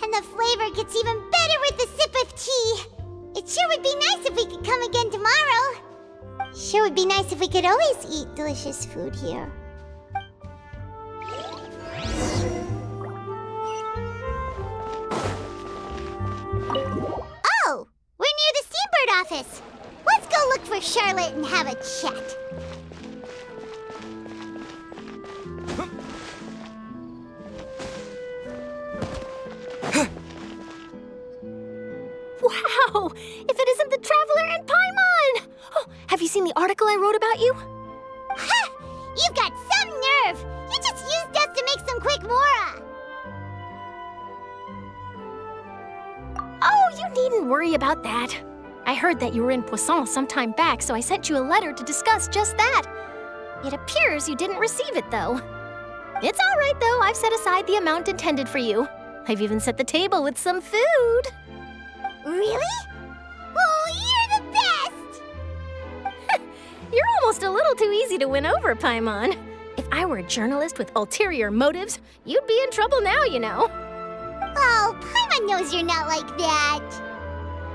and the flavor gets even better with a sip of tea. It sure would be nice if we could come again tomorrow. Sure would be nice if we could always eat delicious food here. Oh, we're near the Steambird office. Let's go look for Charlotte and have a chat. Wow! If it isn't the Traveler and Paimon! Oh, have you seen the article I wrote about you? Ha! You've got some nerve! You just used us to make some quick mora! Oh, you needn't worry about that. I heard that you were in Poisson some time back, so I sent you a letter to discuss just that. It appears you didn't receive it, though. It's all right, though. I've set aside the amount intended for you. I've even set the table with some food. Really? Oh, you're the best! You're almost a little too easy to win over, Paimon. If I were a journalist with ulterior motives, you'd be in trouble now, you know. Oh, Paimon knows you're not like that.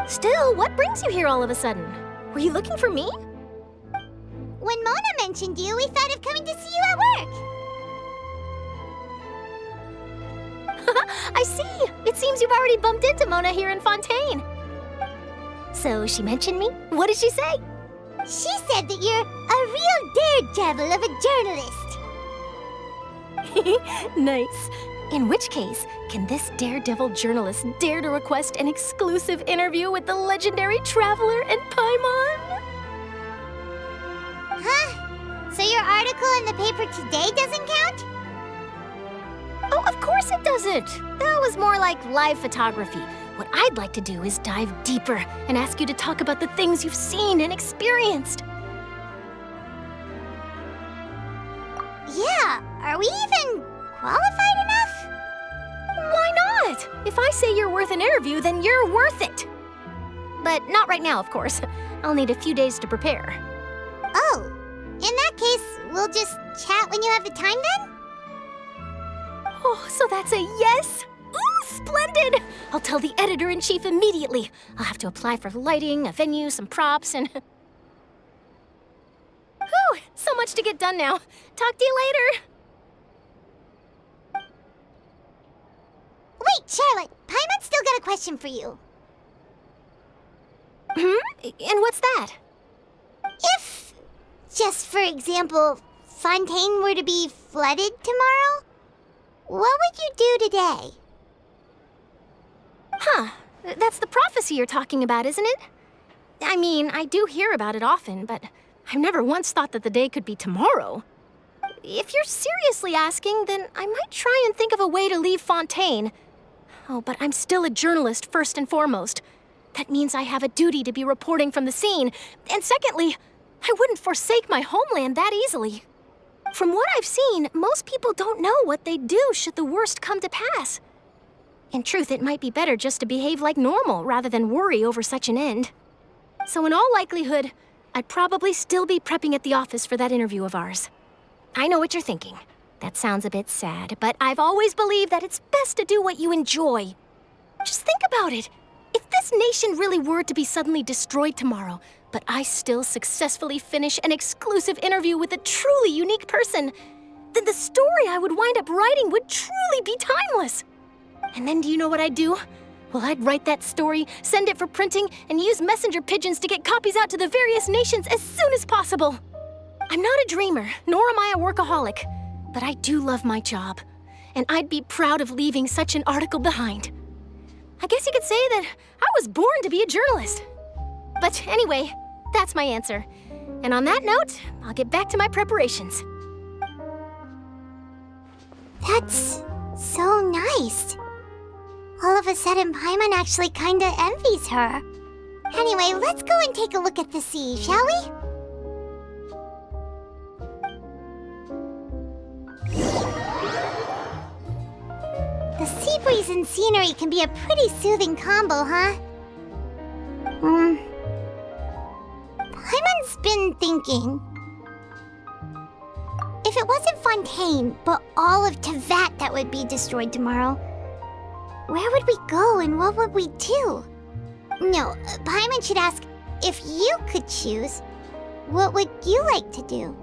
Still, what brings you here all of a sudden? Were you looking for me? When Mona mentioned you, we thought of coming to see you at work. I see! It seems you've already bumped into Mona here in Fontaine. So she mentioned me? What did she say? She said that you're a real daredevil of a journalist. Nice. In which case, can this daredevil journalist dare to request an exclusive interview with the legendary traveler and Paimon? Huh? So your article in the paper today doesn't count? Oh, of course it doesn't. That was more like live photography. What I'd like to do is dive deeper and ask you to talk about the things you've seen and experienced. Yeah, are we even qualified enough? Why not? If I say you're worth an interview, then you're worth it. But not right now, of course. I'll need a few days to prepare. Oh, in that case, we'll just chat when you have the time then? Oh, so that's a yes? Ooh, splendid! I'll tell the editor-in-chief immediately. I'll have to apply for lighting, a venue, some props, and... Whew, so much to get done now. Talk to you later. Wait, Charlotte, Paimon's still got a question for you. And what's that? If, just for example, Fontaine were to be flooded tomorrow, what would you do today? Huh, that's the prophecy you're talking about, isn't it? I mean, I do hear about it often, but I've never once thought that the day could be tomorrow. If you're seriously asking, then I might try and think of a way to leave Fontaine. Oh, but I'm still a journalist first and foremost. That means I have a duty to be reporting from the scene. And secondly, I wouldn't forsake my homeland that easily. From what I've seen, most people don't know what they'd do should the worst come to pass. In truth, it might be better just to behave like normal rather than worry over such an end. So in all likelihood, I'd probably still be prepping at the office for that interview of ours. I know what you're thinking. That sounds a bit sad, but I've always believed that it's best to do what you enjoy. Just think about it. If this nation really were to be suddenly destroyed tomorrow, but I still successfully finish an exclusive interview with a truly unique person, then the story I would wind up writing would truly be timeless. And then do you know what I'd do? Well, I'd write that story, send it for printing, and use messenger pigeons to get copies out to the various nations as soon as possible. I'm not a dreamer, nor am I a workaholic, but I do love my job, and I'd be proud of leaving such an article behind. I guess you could say that I was born to be a journalist. But anyway, that's my answer. And on that note, I'll get back to my preparations. That's so nice. All of a sudden, Paimon actually kinda envies her. Anyway, let's go and take a look at the sea, shall we? The sea breeze and scenery can be a pretty soothing combo, huh? Paimon's been thinking. If it wasn't Fontaine, but all of Tevat that would be destroyed tomorrow, where would we go and what would we do? No, Paimon should ask, if you could choose, what would you like to do?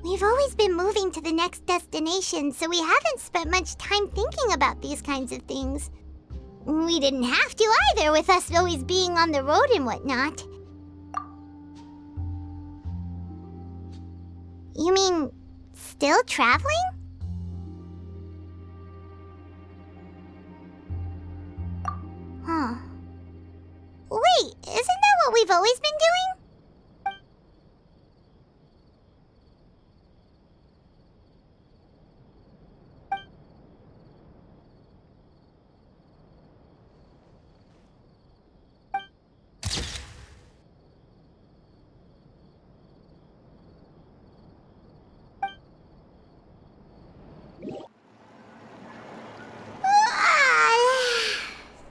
We've always been moving to the next destination, so we haven't spent much time thinking about these kinds of things. We didn't have to either, with us always being on the road and whatnot. You mean, still traveling? Huh. Wait, isn't that what we've always been doing?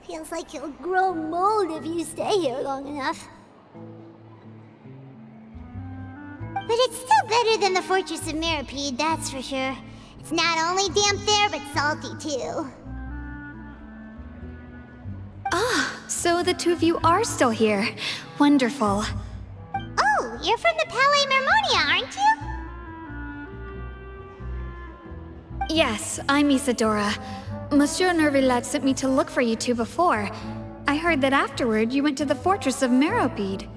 Feels like you'll grow mold if you stay here long enough. But it's still better than the Fortress of Meripede, that's for sure. It's not only damp there, but salty too. Ah, so the two of you are still here. Wonderful. Oh, you're from the Palais Mermonia, aren't you? Yes, I'm Isadora. Monsieur Nervillet sent me to look for you two before. I heard that afterward you went to the fortress of Meropide.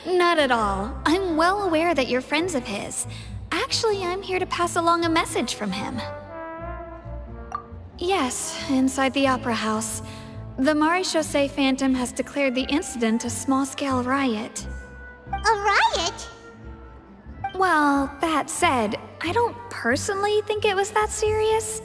Not at all. I'm well aware that you're friends of his. Actually, I'm here to pass along a message from him. Yes, inside the Opera House. The Maréchaussée Phantom has declared the incident a small-scale riot. A riot? Well, that said, I don't personally think it was that serious.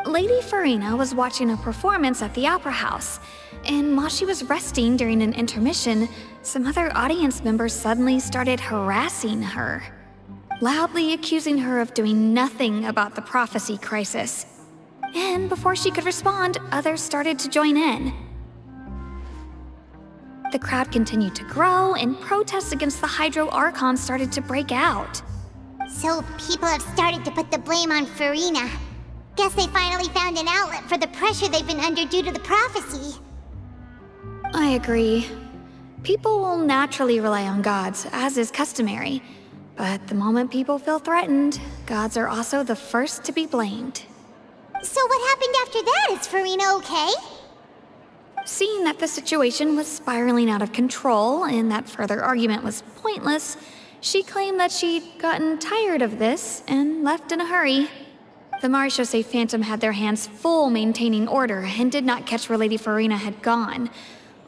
Lady Farina was watching a performance at the Opera House, and while she was resting during an intermission, some other audience members suddenly started harassing her, loudly accusing her of doing nothing about the prophecy crisis. And before she could respond, others started to join in. The crowd continued to grow, and protests against the Hydro Archon started to break out. So people have started to put the blame on Farina. Guess they finally found an outlet for the pressure they've been under due to the prophecy. I agree. People will naturally rely on gods, as is customary. But the moment people feel threatened, gods are also the first to be blamed. So what happened after that? Is Farina okay? Seeing that the situation was spiraling out of control and that further argument was pointless, she claimed that she'd gotten tired of this and left in a hurry. The Maréchaussée Phantom had their hands full maintaining order and did not catch where Lady Farina had gone.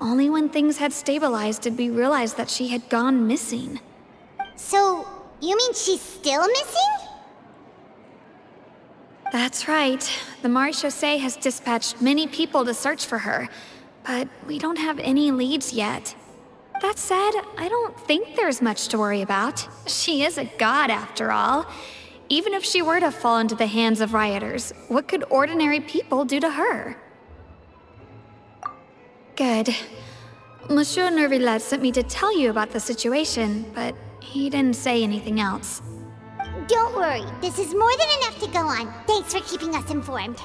Only when things had stabilized did we realize that she had gone missing. So, you mean she's still missing? That's right. The Maréchaussée has dispatched many people to search for her, but we don't have any leads yet. That said, I don't think there's much to worry about. She is a god after all. Even if she were to fall into the hands of rioters, what could ordinary people do to her? Good. Monsieur Nervillet sent me to tell you about the situation, but he didn't say anything else. Don't worry, this is more than enough to go on. Thanks for keeping us informed.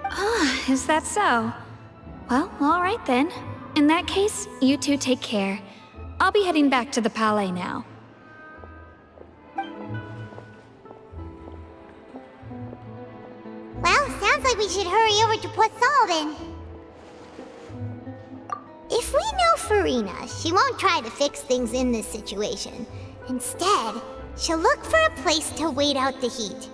Ah, is that so? Well, all right then. In that case, you two take care. I'll be heading back to the Palais now. Well, sounds like we should hurry over to Poisson then. If we know Farina, she won't try to fix things in this situation. Instead, she'll look for a place to wait out the heat.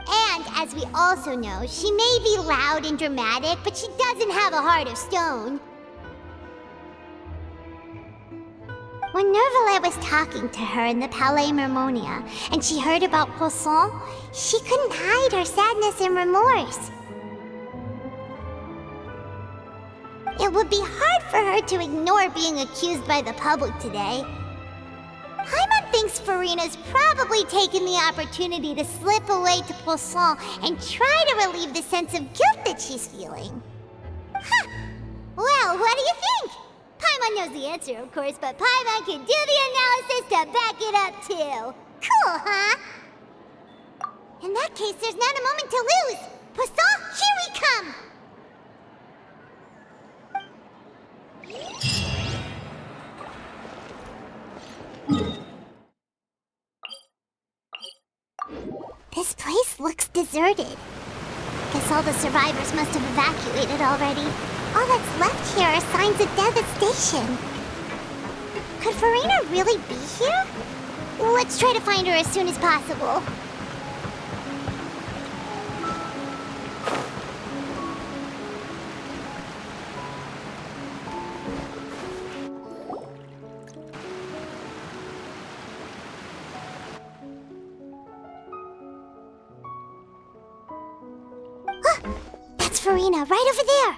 And as we also know, she may be loud and dramatic, but she doesn't have a heart of stone. When Nervillet was talking to her in the Palais Mermonia, and she heard about Poisson, she couldn't hide her sadness and remorse. It would be hard for her to ignore being accused by the public today. Paimon thinks Farina's probably taken the opportunity to slip away to Poisson and try to relieve the sense of guilt that she's feeling. Huh! Well, what do you think? Paimon knows the answer, of course, but Paimon can do the analysis to back it up too. Cool, huh? In that case, there's not a moment to lose. Poisson, here we come! This place looks deserted. Guess all the survivors must have evacuated already. All that's left here are signs of death at station. Could Farina really be here? Let's try to find her as soon as possible. That's Farina, right over there!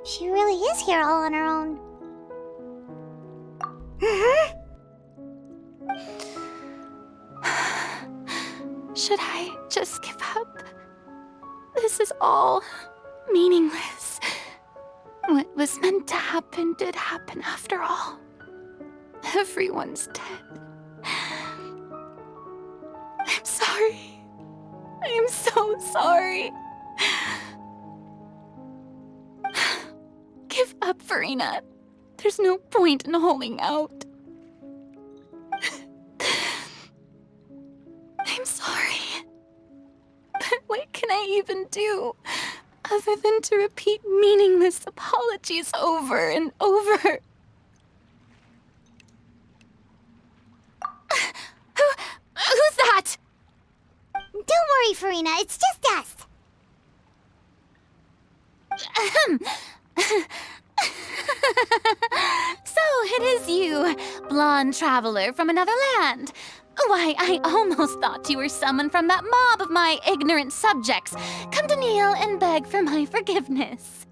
She really is here all on her own. Should I just give up? This is all meaningless. What was meant to happen did happen after all. Everyone's dead. I'm sorry. I am so sorry. Give up, Farina. There's no point in holding out. I'm sorry. But what can I even do? other than to repeat meaningless apologies over and over. Who's that? Don't worry, Farina, it's just us. So it is you, blonde traveler from another land. Why, I almost thought you were someone from that mob of my ignorant subjects, come to kneel and beg for my forgiveness.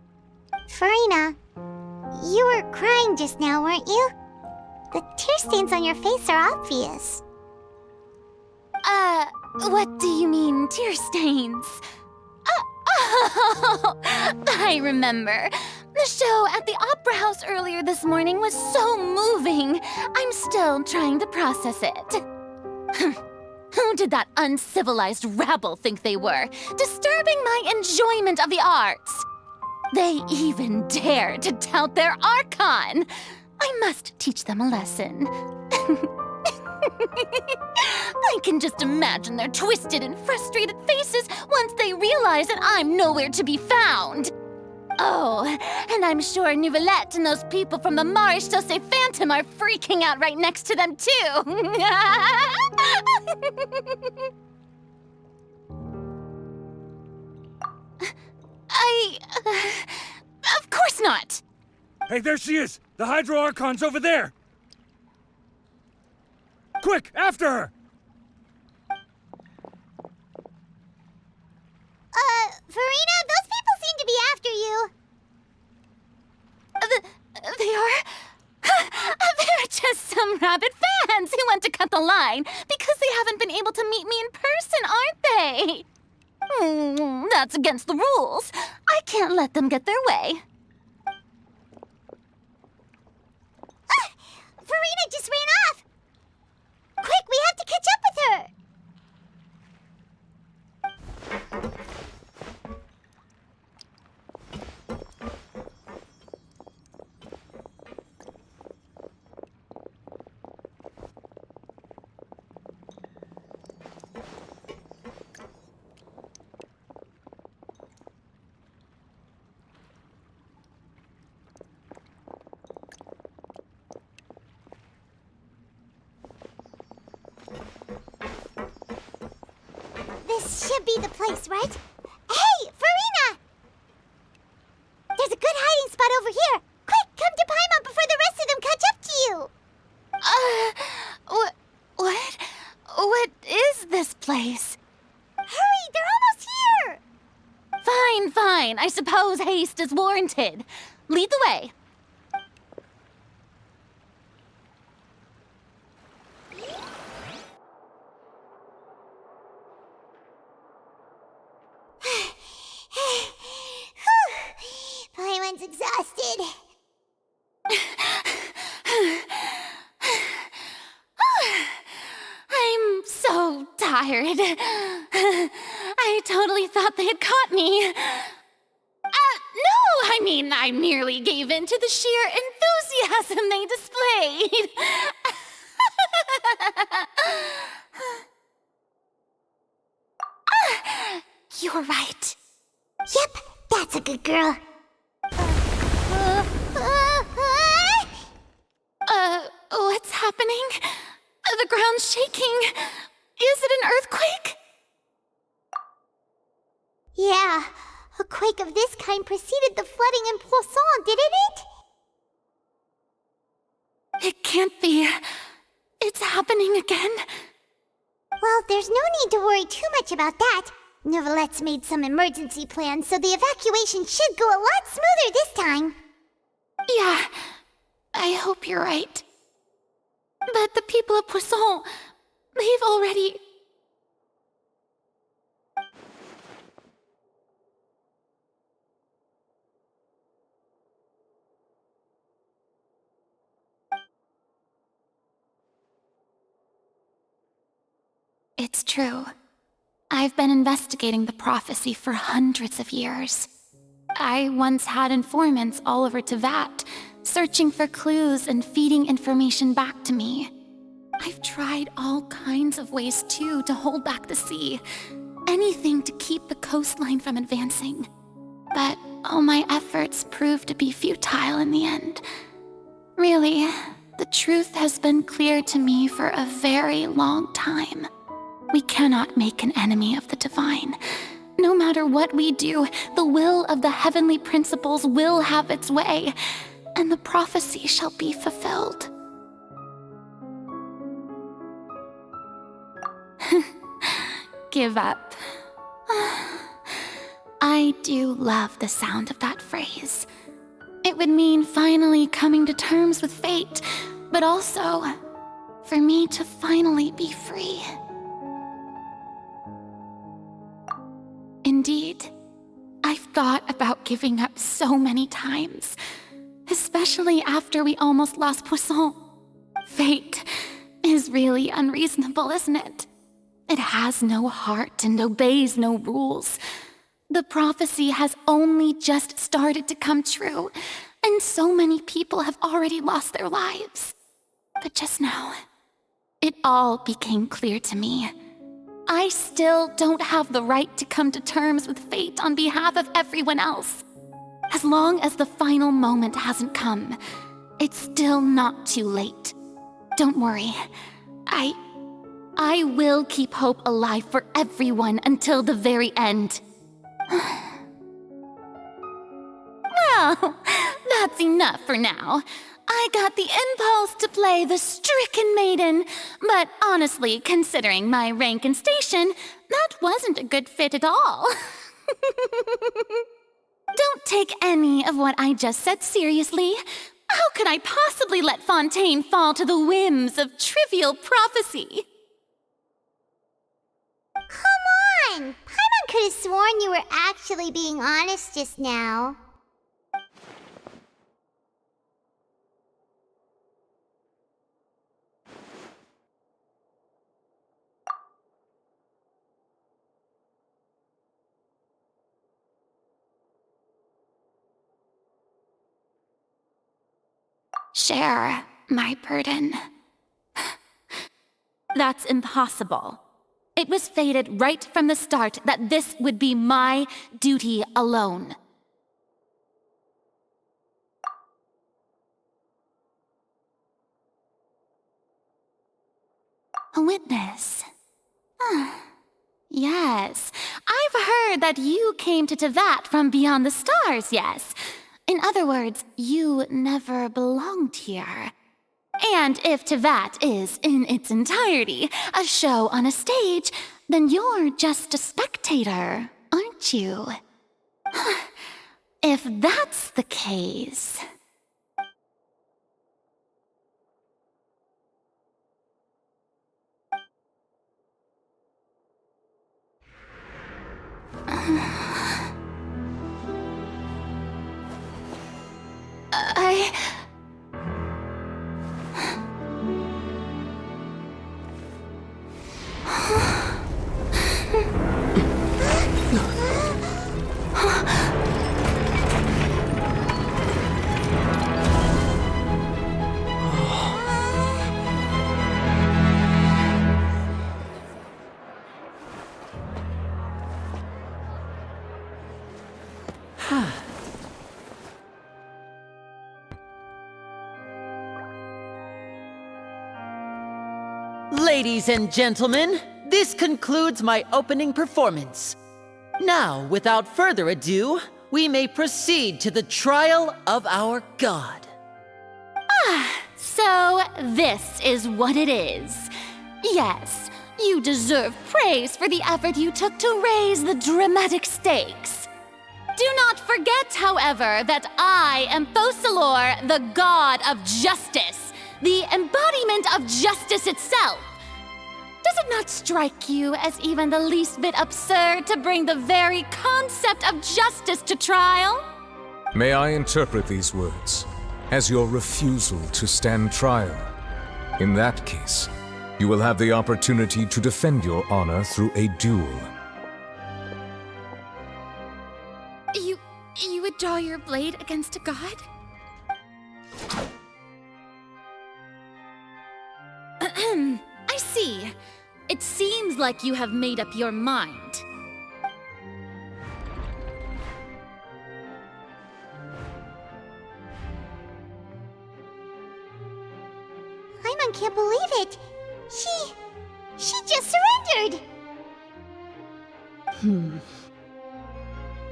Farina, you were crying just now, weren't you? The tear stains on your face are obvious. What do you mean, tear stains? Oh, I remember. The show at the Opera House earlier this morning was so moving. I'm still trying to process it. Who did that uncivilized rabble think they were, disturbing my enjoyment of the arts? They even dared to tout their Archon. I must teach them a lesson. I can just imagine their twisted and frustrated faces once they realize that I'm nowhere to be found. Oh, and I'm sure Nouvellette and those people from the Maréchaussée Phantom are freaking out right next to them, too. Of course not. Hey, there she is! The Hydro Archon's over there! Quick, after her! Farina, those people seem to be after you. They are? They're just some rabid fans who want to cut the line because they haven't been able to meet me in person, aren't they? That's against the rules. I can't let them get their way. Farina just ran off! Quick, we have to catch up with her! This should be the place, right? Hey, Farina! There's a good hiding spot over here. Quick, come to Paimon before the rest of them catch up to you. What is this place? Hurry, they're almost here! Fine. I suppose haste is warranted. Lead the way. Paimon's exhausted. I'm so tired. I totally thought they had caught me. No, I mean, I merely gave in to the sheer enthusiasm they displayed. You're right. Yep, that's a good girl. What's happening? The ground's shaking. Is it an earthquake? Yeah, a quake of this kind preceded the flooding in Poisson, didn't it? It can't be. It's happening again. Well, there's no need to worry too much about that. Nouvellette's made some emergency plans, so the evacuation should go a lot smoother this time. Yeah, I hope you're right. But the people of Poisson, they've already... It's true. I've been investigating the prophecy for hundreds of years. I once had informants all over Tevat, searching for clues and feeding information back to me. I've tried all kinds of ways, too, to hold back the sea. Anything to keep the coastline from advancing. But all my efforts proved to be futile in the end. Really, the truth has been clear to me for a very long time. We cannot make an enemy of the divine. No matter what we do, the will of the heavenly principles will have its way, and the prophecy shall be fulfilled. Give up. I do love the sound of that phrase. It would mean finally coming to terms with fate, but also for me to finally be free. Indeed, I've thought about giving up so many times, especially after we almost lost Poisson. Fate is really unreasonable, isn't it? It has no heart and obeys no rules. The prophecy has only just started to come true, and so many people have already lost their lives. But just now, it all became clear to me. I still don't have the right to come to terms with fate on behalf of everyone else. As long as the final moment hasn't come, it's still not too late. Don't worry. I will keep hope alive for everyone until the very end. Well, that's enough for now. I got the impulse to play the stricken maiden, but honestly, considering my rank and station, that wasn't a good fit at all. Don't take any of what I just said seriously. How could I possibly let Fontaine fall to the whims of trivial prophecy? Come on! Paimon could have sworn you were actually being honest just now. Share my burden. That's impossible. It was fated right from the start that this would be my duty alone. A witness. Yes, I've heard that you came to Tevat from beyond the stars, yes. In other words, you never belonged here. And if Tevat is, in its entirety, a show on a stage, then you're just a spectator, aren't you? If that's the case... Ladies and gentlemen, this concludes my opening performance. Now, without further ado, we may proceed to the trial of our god. So this is what it is. Yes, you deserve praise for the effort you took to raise the dramatic stakes. Do not forget, however, that I am Focalor, the god of justice, the embodiment of justice itself. Does it not strike you as even the least bit absurd to bring the very concept of justice to trial? May I interpret these words as your refusal to stand trial? In that case, you will have the opportunity to defend your honor through a duel. You would draw your blade against a god? I see. It seems like you have made up your mind. can't believe it. She just surrendered.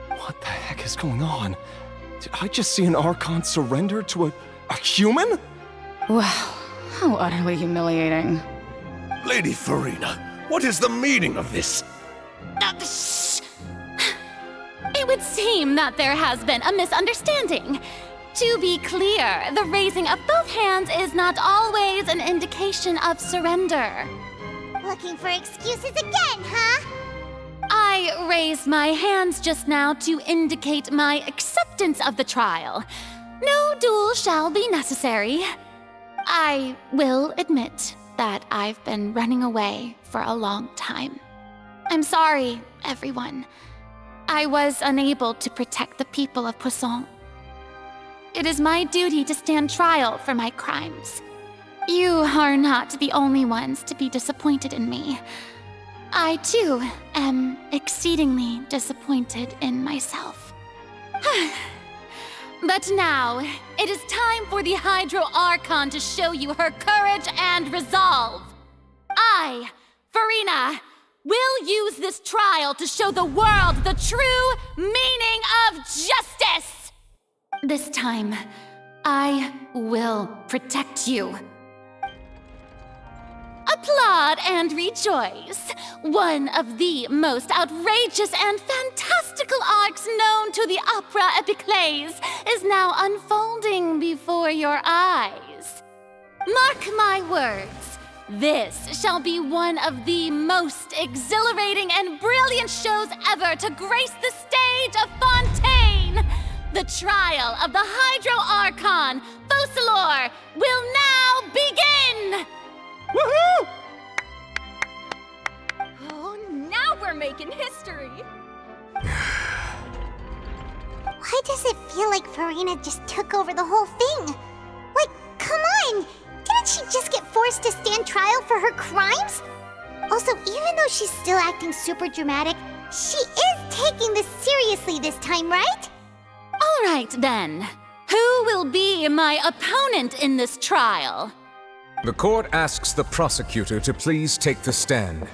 What the heck is going on? Did I just see an Archon surrender to a human? Wow, how utterly humiliating. Lady Farina, what is the meaning of this? Shh! It would seem that there has been a misunderstanding. To be clear, the raising of both hands is not always an indication of surrender. Looking for excuses again, huh? I raised my hands just now to indicate my acceptance of the trial. No duel shall be necessary. I will admit that I've been running away for a long time. I'm sorry, everyone. I was unable to protect the people of Poisson. It is my duty to stand trial for my crimes. You are not the only ones to be disappointed in me. I, too, am exceedingly disappointed in myself. But now, it is time for the Hydro Archon to show you her courage and resolve. I, Farina, will use this trial to show the world the true meaning of justice! This time, I will protect you. Applaud and rejoice! One of the most outrageous and fantastical arcs known to the opera epiclese is now unfolding before your eyes. Mark my words, this shall be one of the most exhilarating and brilliant shows ever to grace the stage of Fontaine! The trial of the Hydro Archon, Focalor, will now begin! Woohoo! Oh, now we're making history! Why does it feel like Farina just took over the whole thing? Like, come on! Didn't she just get forced to stand trial for her crimes? Also, even though she's still acting super dramatic, she is taking this seriously this time, right? All right, then. Who will be my opponent in this trial? The court asks the prosecutor to please take the stand.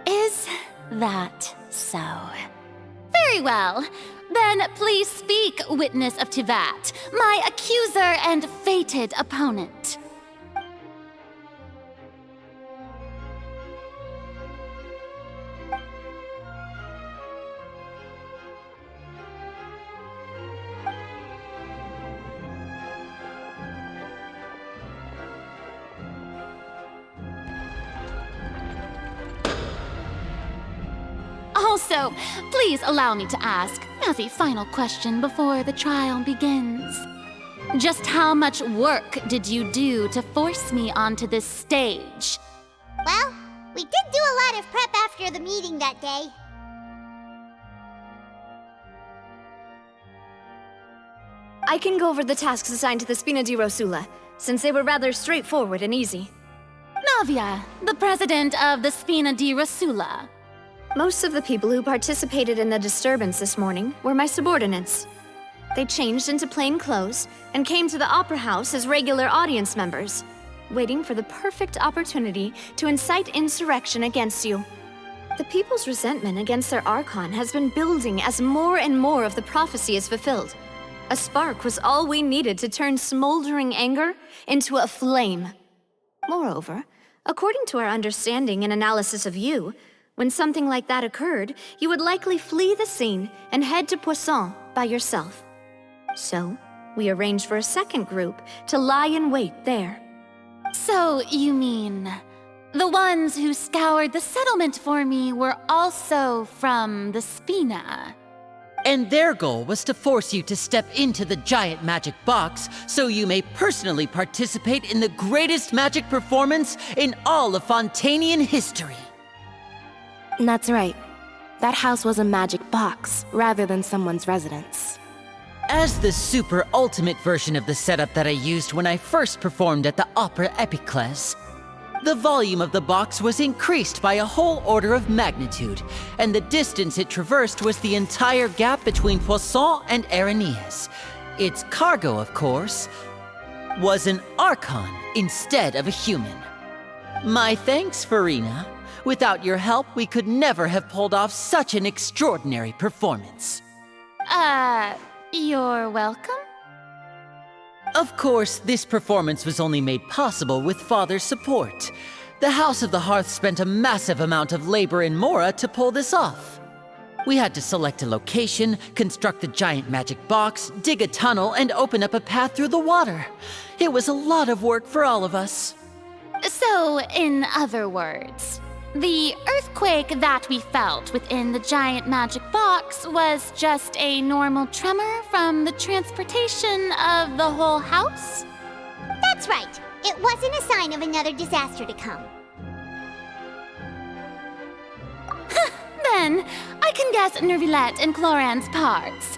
Is that so? Very well. Then please speak, witness of Tivat, my accuser and fated opponent. Also, please allow me to ask, as a final question before the trial begins. Just how much work did you do to force me onto this stage? Well, we did do a lot of prep after the meeting that day. I can go over the tasks assigned to the Spina di Rosula, since they were rather straightforward and easy. Navia, the president of the Spina di Rosula. Most of the people who participated in the disturbance this morning were my subordinates. They changed into plain clothes and came to the Opera House as regular audience members, waiting for the perfect opportunity to incite insurrection against you. The people's resentment against their Archon has been building as more and more of the prophecy is fulfilled. A spark was all we needed to turn smoldering anger into a flame. Moreover, according to our understanding and analysis of you, when something like that occurred, you would likely flee the scene and head to Poisson by yourself. So, we arranged for a second group to lie in wait there. So, you mean, the ones who scoured the settlement for me were also from the Spina? And their goal was to force you to step into the giant magic box so you may personally participate in the greatest magic performance in all of Fontainian history. That's right. That house was a magic box, rather than someone's residence. As the super ultimate version of the setup that I used when I first performed at the Opera Epiclese. The volume of the box was increased by a whole order of magnitude, and the distance it traversed was the entire gap between Poisson and Araneas. Its cargo, of course, was an Archon instead of a human. My thanks, Farina. Without your help, we could never have pulled off such an extraordinary performance. You're welcome? Of course, this performance was only made possible with Father's support. The House of the Hearth spent a massive amount of labor in Mora to pull this off. We had to select a location, construct the giant magic box, dig a tunnel, and open up a path through the water. It was a lot of work for all of us. So, in other words, the earthquake that we felt within the giant magic box was just a normal tremor from the transportation of the whole house? That's right. It wasn't a sign of another disaster to come. Then, I can guess Nervilette and Cloran's parts.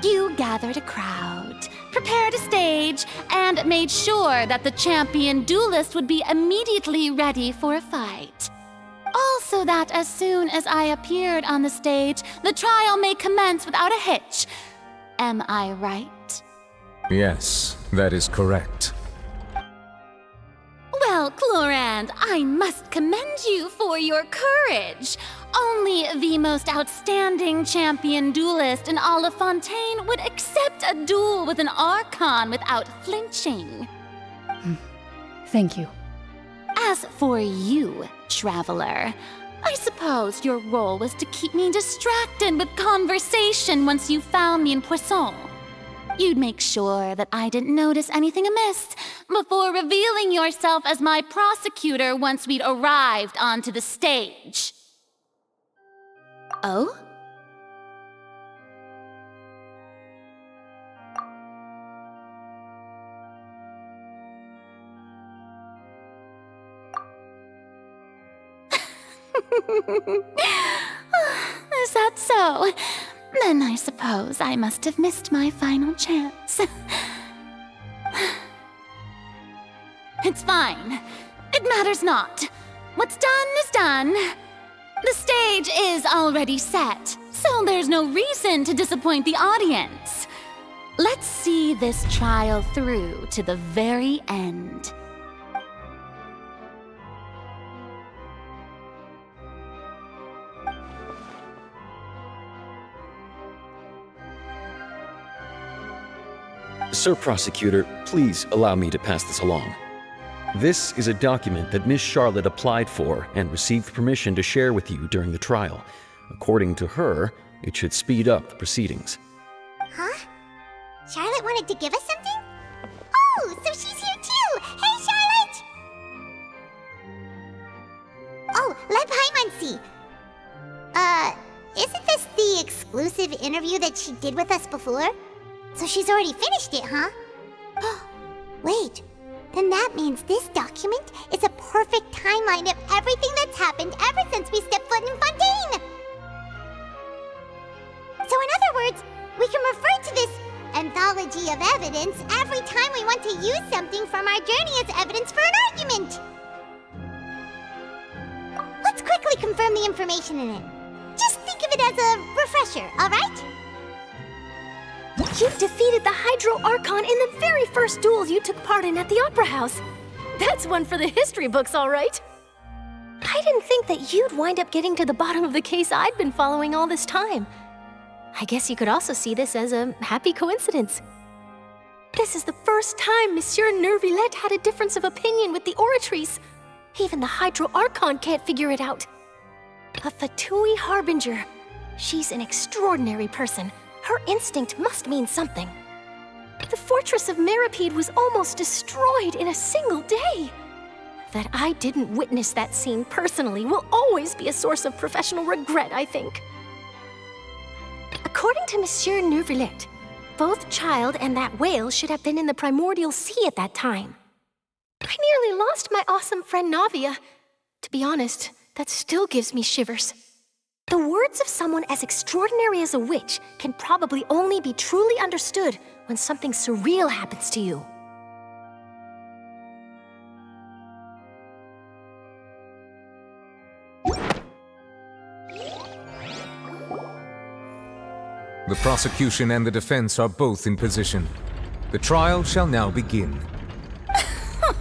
You gathered a crowd, prepared a stage, and made sure that the champion duelist would be immediately ready for a fight. Also that as soon as I appeared on the stage, the trial may commence without a hitch. Am I right? Yes, that is correct. Well, Clorand, I must commend you for your courage. Only the most outstanding champion duelist in all of Fontaine would accept a duel with an Archon without flinching. Thank you. As for you, Traveler, I suppose your role was to keep me distracted with conversation once you found me in Poisson. You'd make sure that I didn't notice anything amiss before revealing yourself as my prosecutor once we'd arrived onto the stage. Oh? Is that so? Then I suppose I must have missed my final chance. It's fine. It matters not. What's done is done. The stage is already set, so there's no reason to disappoint the audience. Let's see this trial through to the very end. Sir Prosecutor, please allow me to pass this along. This is a document that Miss Charlotte applied for and received permission to share with you during the trial. According to her, it should speed up the proceedings. Huh? Charlotte wanted to give us something? Oh, so she's here too! Hey, Charlotte! Oh, let Paimon see. Isn't this the exclusive interview that she did with us before? So she's already finished it, huh? Wait, then that means this document is a perfect timeline of everything that's happened ever since we stepped foot in Fontaine! So in other words, we can refer to this anthology of evidence every time we want to use something from our journey as evidence for an argument! Let's quickly confirm the information in it. Just think of it as a refresher, alright? You defeated the Hydro Archon in the very first duel you took part in at the Opera House. That's one for the history books, all right. I didn't think that you'd wind up getting to the bottom of the case I'd been following all this time. I guess you could also see this as a happy coincidence. This is the first time Monsieur Nervilette had a difference of opinion with the Oratrice. Even the Hydro Archon can't figure it out. A Fatui Harbinger. She's an extraordinary person. Her instinct must mean something. The fortress of Meripede was almost destroyed in a single day. That I didn't witness that scene personally will always be a source of professional regret, I think. According to Monsieur Nervilette, both Child and that whale should have been in the primordial sea at that time. I nearly lost my awesome friend Navia. To be honest, that still gives me shivers. The words of someone as extraordinary as a witch can probably only be truly understood when something surreal happens to you. The prosecution and the defense are both in position. The trial shall now begin.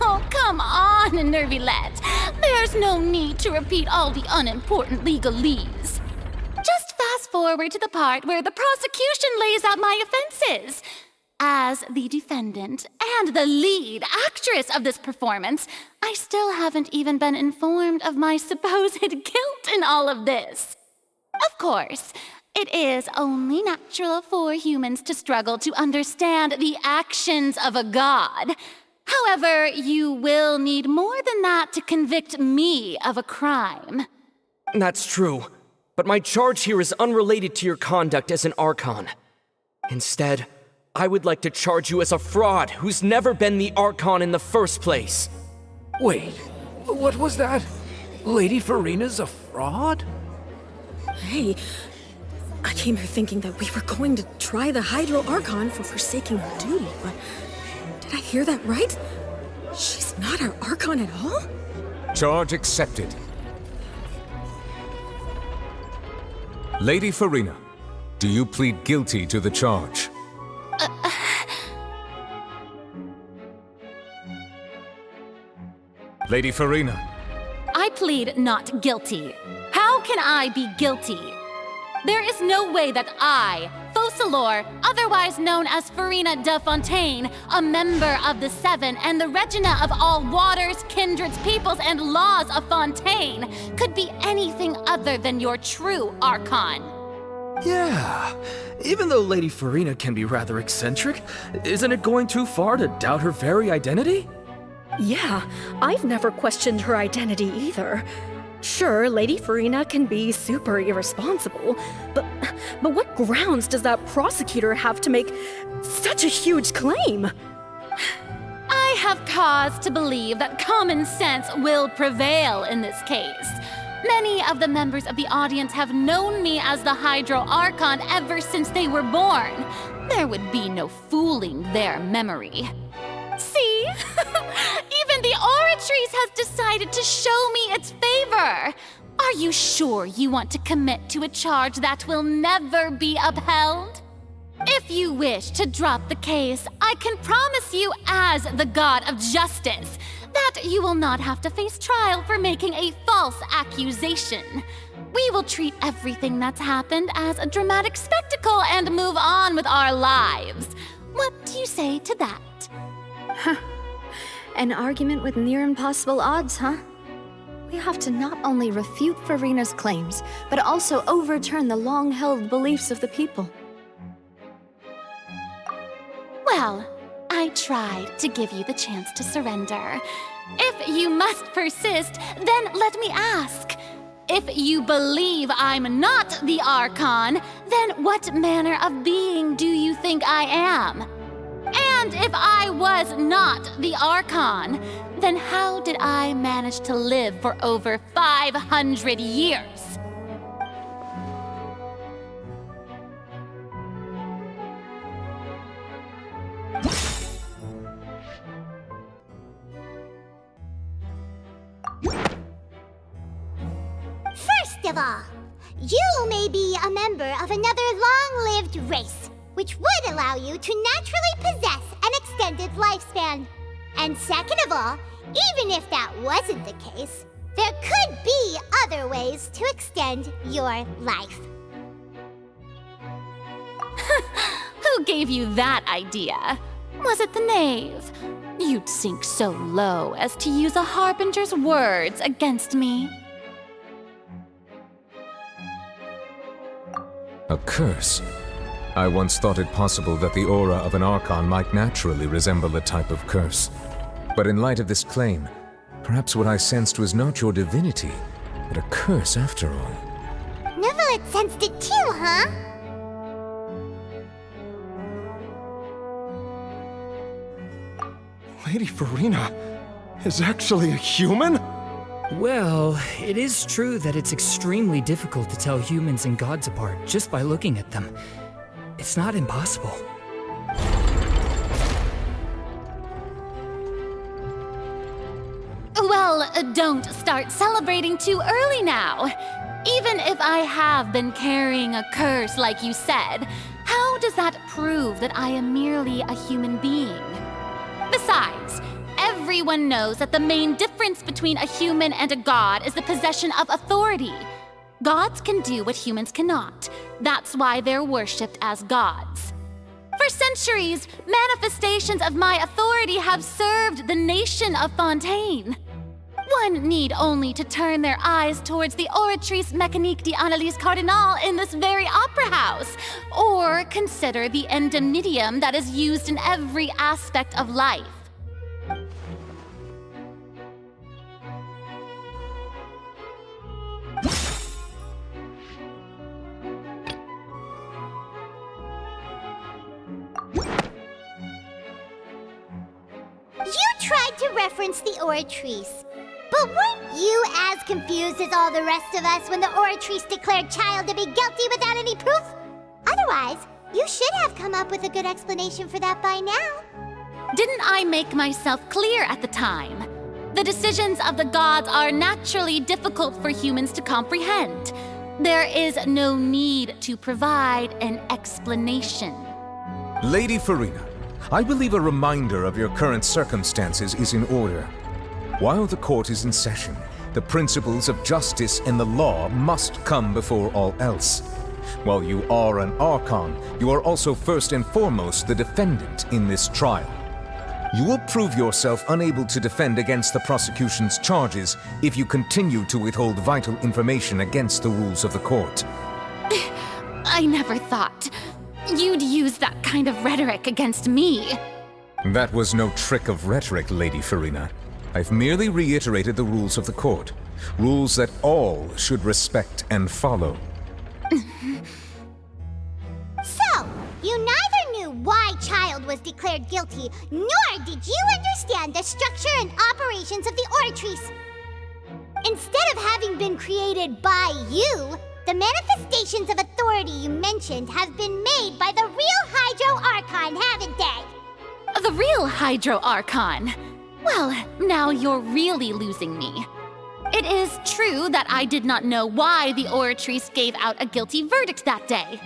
Oh, come on, Nervylette. There's no need to repeat all the unimportant legalese. Just fast forward to the part where the prosecution lays out my offenses. As the defendant and the lead actress of this performance, I still haven't even been informed of my supposed guilt in all of this. Of course, it is only natural for humans to struggle to understand the actions of a god. However, you will need more than that to convict me of a crime. That's true, but my charge here is unrelated to your conduct as an Archon. Instead, I would like to charge you as a fraud who's never been the Archon in the first place. Wait, what was that? Lady Farina's a fraud? Hey, I came here thinking that we were going to try the Hydro Archon for forsaking her duty, but did I hear that right? She's not our Archon at all? Charge accepted. Lady Farina, do you plead guilty to the charge? Lady Farina. I plead not guilty. How can I be guilty? There is no way that I, Focalor, otherwise known as Farina de Fontaine, a member of the Seven and the Regina of all waters, kindreds, peoples, and laws of Fontaine, could be anything other than your true Archon. Yeah, even though Lady Farina can be rather eccentric, isn't it going too far to doubt her very identity? Yeah, I've never questioned her identity either. Sure, Lady Farina can be super irresponsible, but what grounds does that prosecutor have to make such a huge claim? I have cause to believe that common sense will prevail in this case. Many of the members of the audience have known me as the Hydro Archon ever since they were born. There would be no fooling their memory. See? Even the Oratrice has decided to show me its favor. Are you sure you want to commit to a charge that will never be upheld? If you wish to drop the case, I can promise you as the God of Justice that you will not have to face trial for making a false accusation. We will treat everything that's happened as a dramatic spectacle and move on with our lives. What do you say to that? Huh. An argument with near impossible odds, huh? We have to not only refute Farina's claims, but also overturn the long-held beliefs of the people. Well, I tried to give you the chance to surrender. If you must persist, then let me ask. If you believe I'm not the Archon, then what manner of being do you think I am? And if I was not the Archon, then how did I manage to live for over 500 years? First of all, you may be a member of another long-lived race, which would allow you to naturally possess an extended lifespan. And second of all, even if that wasn't the case, there could be other ways to extend your life. Who gave you that idea? Was it the knave? You'd sink so low as to use a harbinger's words against me. A curse? I once thought it possible that the aura of an Archon might naturally resemble a type of curse. But in light of this claim, perhaps what I sensed was not your divinity, but a curse after all. Nervylette sensed it too, huh? Lady Farina is actually a human? Well, it is true that it's extremely difficult to tell humans and gods apart just by looking at them. It's not impossible. Well, don't start celebrating too early now. Even if I have been carrying a curse like you said, does that prove that I am merely a human being? Besides, everyone knows that the main difference between a human and a god is the possession of authority. Gods can do what humans cannot. That's why they're worshipped as gods. For centuries, manifestations of my authority have served the nation of Fontaine. One need only to turn their eyes towards the Oratrice Mécanique d'Analyse Cardinal in this very opera house, or consider the indemnitium that is used in every aspect of life. You tried to reference the Oratrice. But weren't you as confused as all the rest of us when the Oratrice declared Child to be guilty without any proof? Otherwise, you should have come up with a good explanation for that by now. Didn't I make myself clear at the time? The decisions of the gods are naturally difficult for humans to comprehend. There is no need to provide an explanation. Lady Farina, I believe a reminder of your current circumstances is in order. While the court is in session, the principles of justice and the law must come before all else. While you are an Archon, you are also first and foremost the defendant in this trial. You will prove yourself unable to defend against the prosecution's charges if you continue to withhold vital information against the rules of the court. I never thought you'd use that kind of rhetoric against me. That was no trick of rhetoric, Lady Farina. I've merely reiterated the rules of the court. Rules that all should respect and follow. So, you neither knew why Child was declared guilty, nor did you understand the structure and operations of the Oratrice. Instead of having been created by you, the manifestations of authority you mentioned have been made by the real Hydro Archon, haven't they? The real Hydro Archon? Well, now you're really losing me. It is true that I did not know why the Oratrice gave out a guilty verdict that day.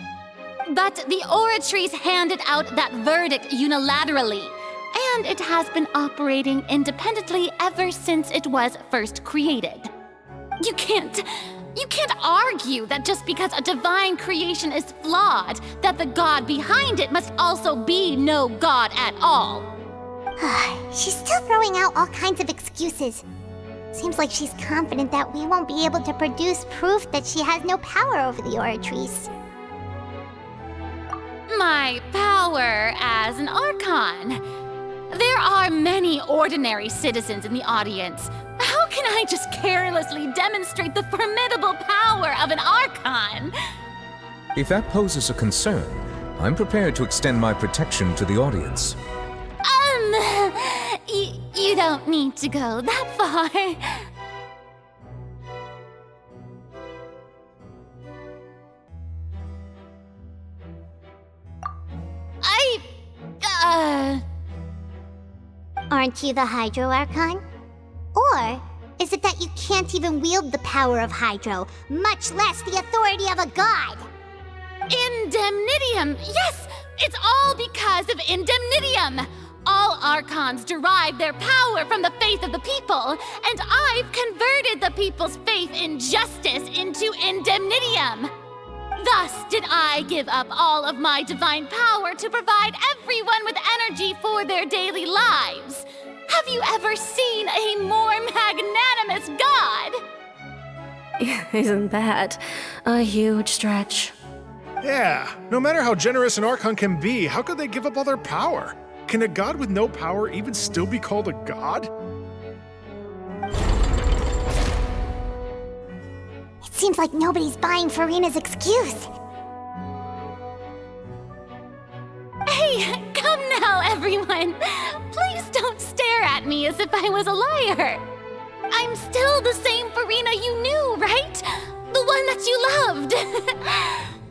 But the Oratrice handed out that verdict unilaterally, and it has been operating independently ever since it was first created. You can't argue that just because a divine creation is flawed, that the god behind it must also be no god at all. She's still throwing out all kinds of excuses. Seems like she's confident that we won't be able to produce proof that she has no power over the Oratrice. My power as an Archon. There are many ordinary citizens in the audience. How can I just carelessly demonstrate the formidable power of an Archon? If that poses a concern, I'm prepared to extend my protection to the audience. You don't need to go that far. Aren't you the Hydro Archon? Or is it that you can't even wield the power of Hydro, much less the authority of a god? Indemnitium! Yes! It's all because of Indemnitium! All Archons derive their power from the faith of the people, and I've converted the people's faith in justice into Indemnitium. Thus did I give up all of my divine power to provide everyone with energy for their daily lives. Have you ever seen a more magnanimous god? Isn't that a huge stretch? Yeah, no matter how generous an Archon can be, how could they give up all their power? Can a god with no power even still be called a god? It seems like nobody's buying Farina's excuse. Hey, come now, everyone! Please don't stare at me as if I was a liar! I'm still the same Farina you knew, right? The one that you loved!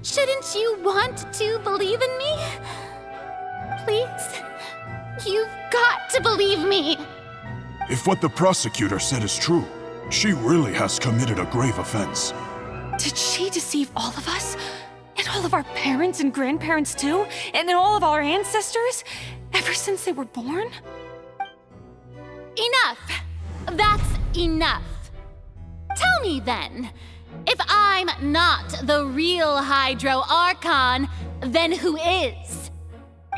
Shouldn't you want to believe in me? Please? You've got to believe me! If what the prosecutor said is true, she really has committed a grave offense. Did she deceive all of us? In And all of our parents and grandparents too? And then all of our ancestors? Ever since they were born? Enough! That's enough. Tell me then, if I'm not the real Hydro Archon, then who is?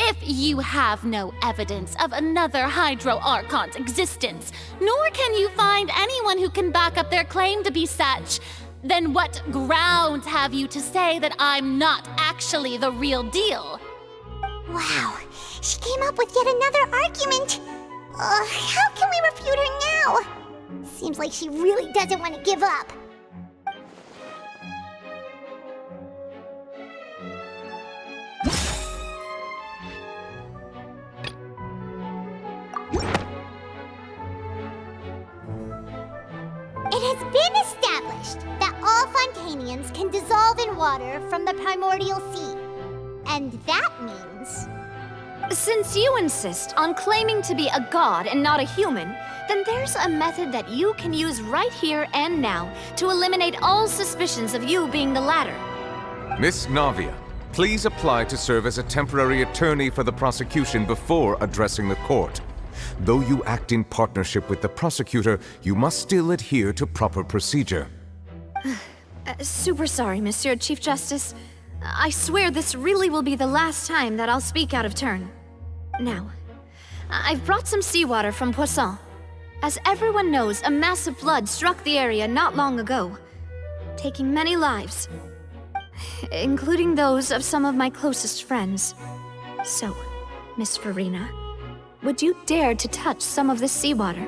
If you have no evidence of another Hydro Archon's existence, nor can you find anyone who can back up their claim to be such, then what grounds have you to say that I'm not actually the real deal? Wow, she came up with yet another argument. How can we refute her now? Seems like she really doesn't want to give up. It has been established that all Fontainians can dissolve in water from the primordial sea. And that means... Since you insist on claiming to be a god and not a human, then there's a method that you can use right here and now to eliminate all suspicions of you being the latter. Miss Navia, please apply to serve as a temporary attorney for the prosecution before addressing the court. Though you act in partnership with the prosecutor, you must still adhere to proper procedure. Super sorry, Monsieur Chief Justice. I swear this really will be the last time that I'll speak out of turn. Now, I've brought some seawater from Poisson. As everyone knows, a massive flood struck the area not long ago, taking many lives, including those of some of my closest friends. So, Miss Farina, would you dare to touch some of this seawater?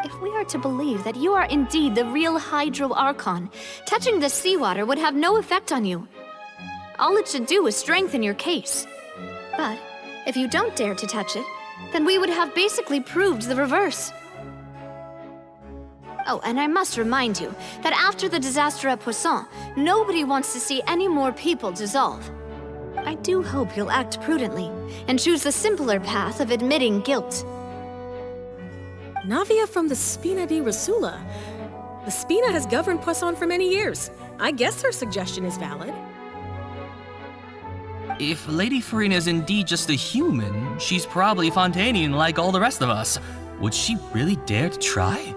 If we are to believe that you are indeed the real Hydro Archon, touching this seawater would have no effect on you. All it should do is strengthen your case. But if you don't dare to touch it, then we would have basically proved the reverse. Oh, and I must remind you that after the disaster at Poisson, nobody wants to see any more people dissolve. I do hope you'll act prudently and choose the simpler path of admitting guilt. Navia from the Spina di Rasula. The Spina has governed Poisson for many years. I guess her suggestion is valid. If Lady Farina is indeed just a human, she's probably Fontainian like all the rest of us. Would she really dare to try?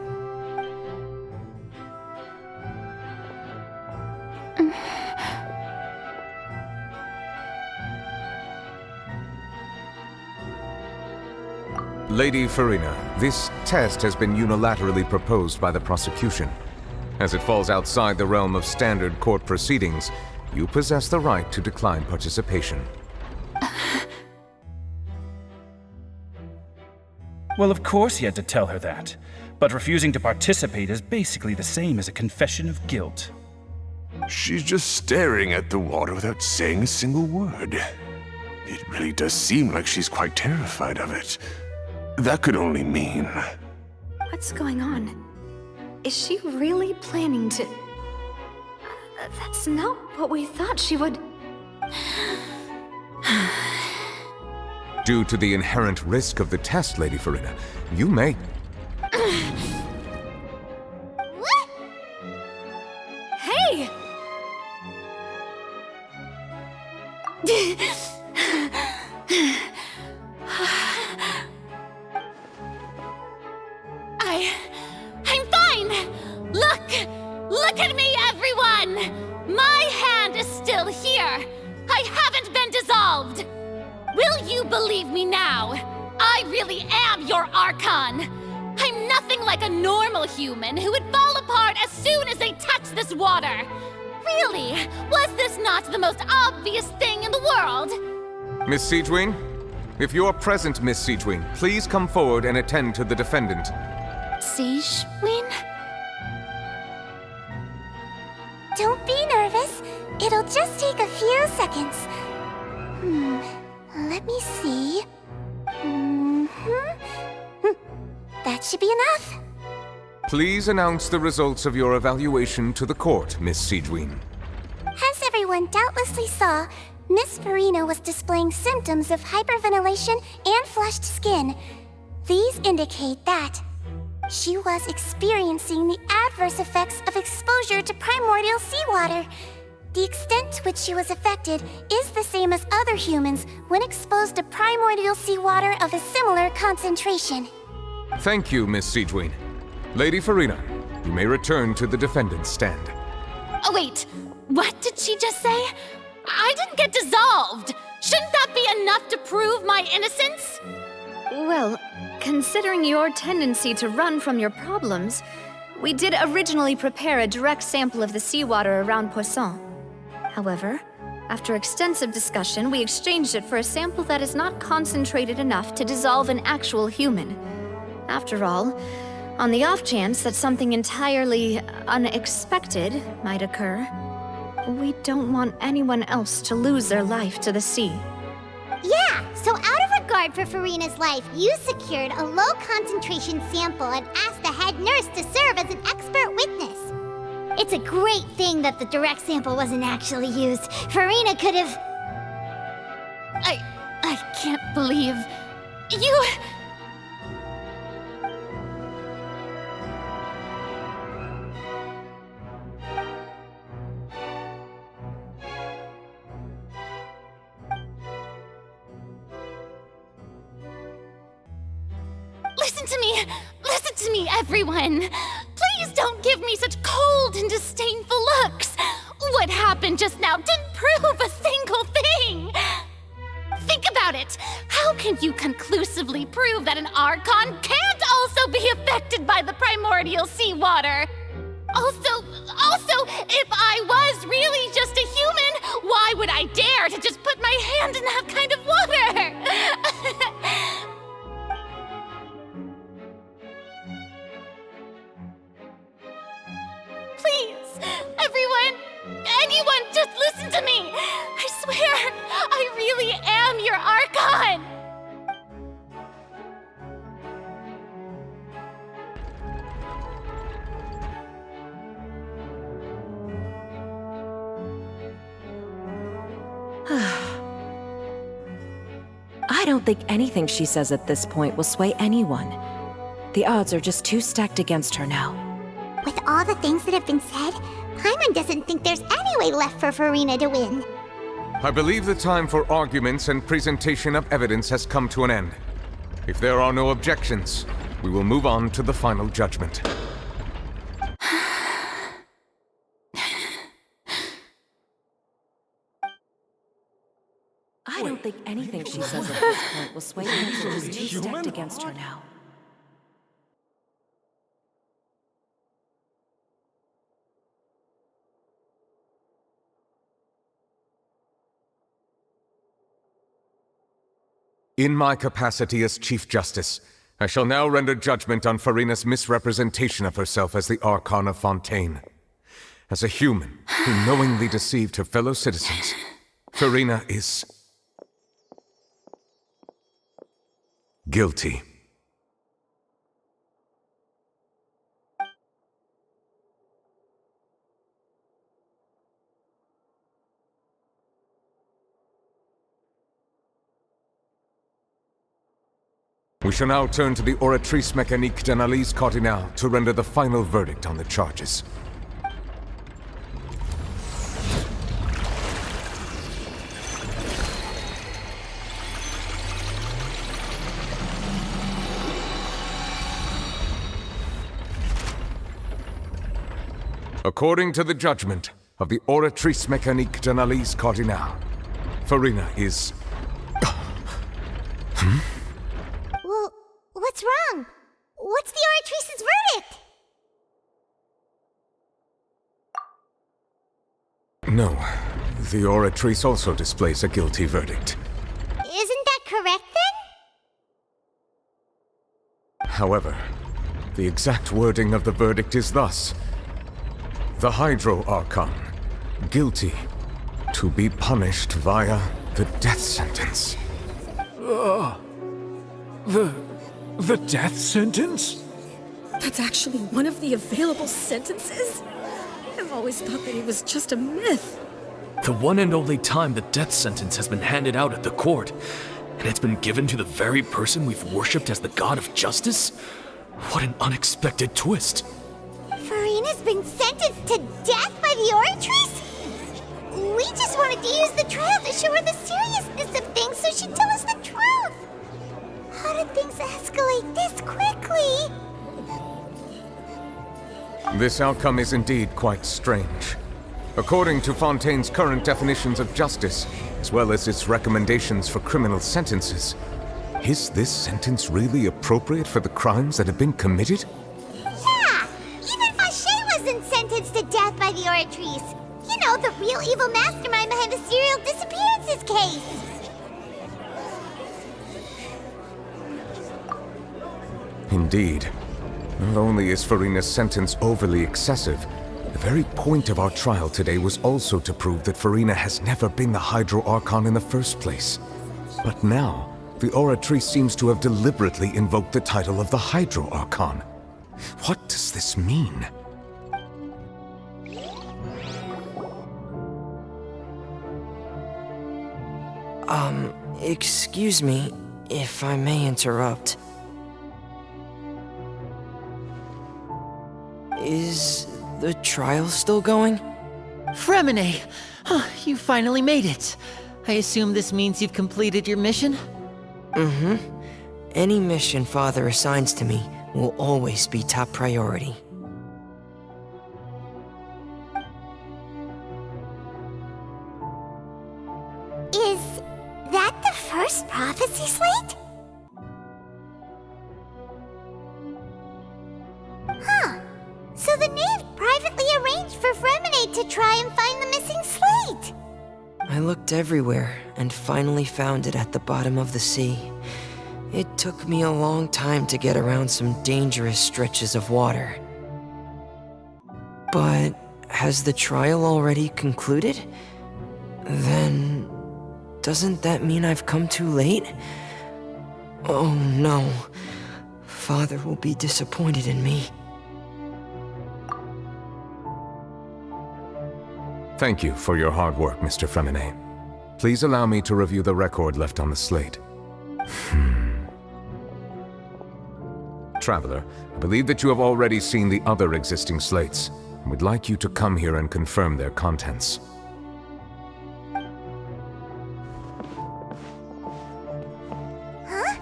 Lady Farina, this test has been unilaterally proposed by the prosecution. As it falls outside the realm of standard court proceedings, you possess the right to decline participation. Well, of course he had to tell her that. But refusing to participate is basically the same as a confession of guilt. She's just staring at the water without saying a single word. It really does seem like she's quite terrified of it. That could only mean... What's going on? Is she really planning to... That's not what we thought she would... Due to the inherent risk of the test, Lady Farina, you may... What? Hey! I'm fine! Look at me, everyone! My hand is still here! I haven't been dissolved! Will you believe me now? I really am your Archon! I'm nothing like a normal human who would fall apart as soon as they touch this water! Really, was this not the most obvious thing in the world? Miss Siegewien? If you are present, Miss Siegewien, please come forward and attend to the defendant. Siegewien? Don't be nervous. It'll just take a few seconds. Let me see. That should be enough. Please announce the results of your evaluation to the court, Miss Siegewien. As everyone doubtlessly saw, Miss Farina was displaying symptoms of hyperventilation and flushed skin. These indicate that she was experiencing the adverse effects of exposure to primordial seawater. The extent to which she was affected is the same as other humans when exposed to primordial seawater of a similar concentration. Thank you, Miss Siegeween. Lady Farina, you may return to the defendant's stand. Oh, wait. What did she just say? I didn't get dissolved. Shouldn't that be enough to prove my innocence? Well, considering your tendency to run from your problems, we did originally prepare a direct sample of the seawater around Poisson. However, after extensive discussion, we exchanged it for a sample that is not concentrated enough to dissolve an actual human. After all, on the off chance that something entirely unexpected might occur, we don't want anyone else to lose their life to the sea. Yeah, so out of regard for Farina's life, you secured a low-concentration sample and asked the head nurse to serve as an expert witness. It's a great thing that the direct sample wasn't actually used. Farina could have... I can't believe... You... Listen to me, everyone! Please don't give me such cold and disdainful looks! What happened just now didn't prove a single thing! Think about it! How can you conclusively prove that an Archon can't also be affected by the primordial seawater? Also, if I was really just a human, why would I dare to just put my hand in that kind of water? Please, everyone, anyone, just listen to me! I swear, I really am your Archon! I don't think anything she says at this point will sway anyone. The odds are just too stacked against her now. With all the things that have been said, Paimon doesn't think there's any way left for Farina to win. I believe the time for arguments and presentation of evidence has come to an end. If there are no objections, we will move on to the final judgment. I don't think anything she says at this point will sway anyone. She's too stacked against her now. In my capacity as Chief Justice, I shall now render judgment on Farina's misrepresentation of herself as the Archon of Fontaine. As a human who knowingly deceived her fellow citizens, Farina is... guilty. We shall now turn to the Oratrice Mécanique d'Analyse Cardinale to render the final verdict on the charges. According to the judgment of the Oratrice Mécanique d'Analyse Cardinale, Farina is... Well, what's wrong? What's the Oratrice's verdict? No, the Oratrice also displays a guilty verdict. Isn't that correct then? However, the exact wording of the verdict is thus. The Hydro Archon, guilty, to be punished via the death sentence. The death sentence? That's actually one of the available sentences? I've always thought that it was just a myth. The one and only time the death sentence has been handed out at the court, and it's been given to the very person we've worshipped as the god of justice? What an unexpected twist. Farina's been sentenced to death by the Oratrice? We just wanted to use the trial to show her the seriousness of things so she'd tell us the truth. How did things escalate this quickly? This outcome is indeed quite strange. According to Fontaine's current definitions of justice, as well as its recommendations for criminal sentences, is this sentence really appropriate for the crimes that have been committed? Yeah! Even Fauché wasn't sentenced to death by the Oratrice. You know, the real evil mastermind behind the serial disappearances case. Indeed. Not only is Furina's sentence overly excessive, the very point of our trial today was also to prove that Furina has never been the Hydro Archon in the first place. But now, the Oratrice seems to have deliberately invoked the title of the Hydro Archon. What does this mean? Excuse me, if I may interrupt. Is the trial still going? Fremine! You finally made it. I assume this means you've completed your mission? Mm-hmm. Any mission Father assigns to me will always be top priority. Is that the first prophecy slate? Huh. So the knave privately arranged for Fremine to try and find the missing slate. I looked everywhere and finally found it at the bottom of the sea. It took me a long time to get around some dangerous stretches of water. But has the trial already concluded? Then doesn't that mean I've come too late? Oh no. Father will be disappointed in me. Thank you for your hard work, Mr. Fremine. Please allow me to review the record left on the slate. Traveler, I believe that you have already seen the other existing slates, and would like you to come here and confirm their contents. Huh?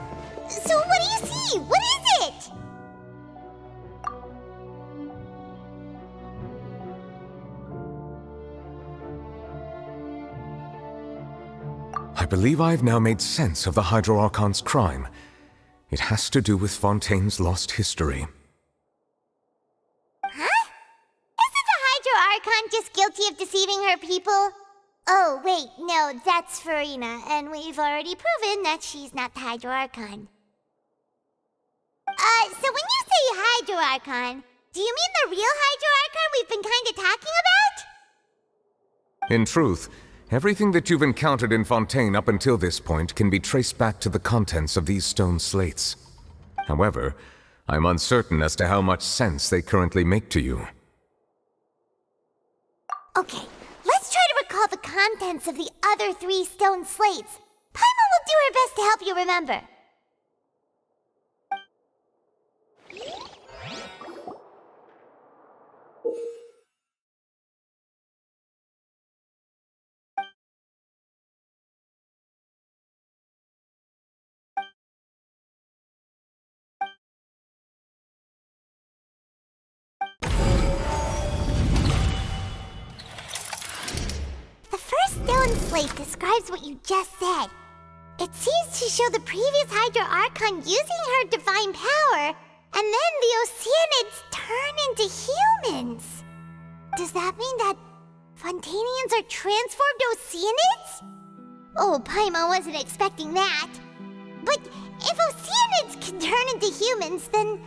So what do you see? What is it? I believe I have now made sense of the Hydro Archon's crime. It has to do with Fontaine's lost history. Huh? Isn't the Hydro Archon just guilty of deceiving her people? Oh, wait, no, that's Furina, and we've already proven that she's not the Hydro Archon. So when you say Hydro Archon, do you mean the real Hydro Archon we've been kinda talking about? In truth, everything that you've encountered in Fontaine up until this point can be traced back to the contents of these stone slates. However, I'm uncertain as to how much sense they currently make to you. Okay, let's try to recall the contents of the other 3 stone slates. Paimon will do her best to help you remember. The first stone slate describes what you just said. It seems to show the previous Hydro Archon using her divine power, and then the Oceanids turn into humans. Does that mean that Fontainians are transformed Oceanids? Oh, Paimon wasn't expecting that. But if Oceanids can turn into humans, then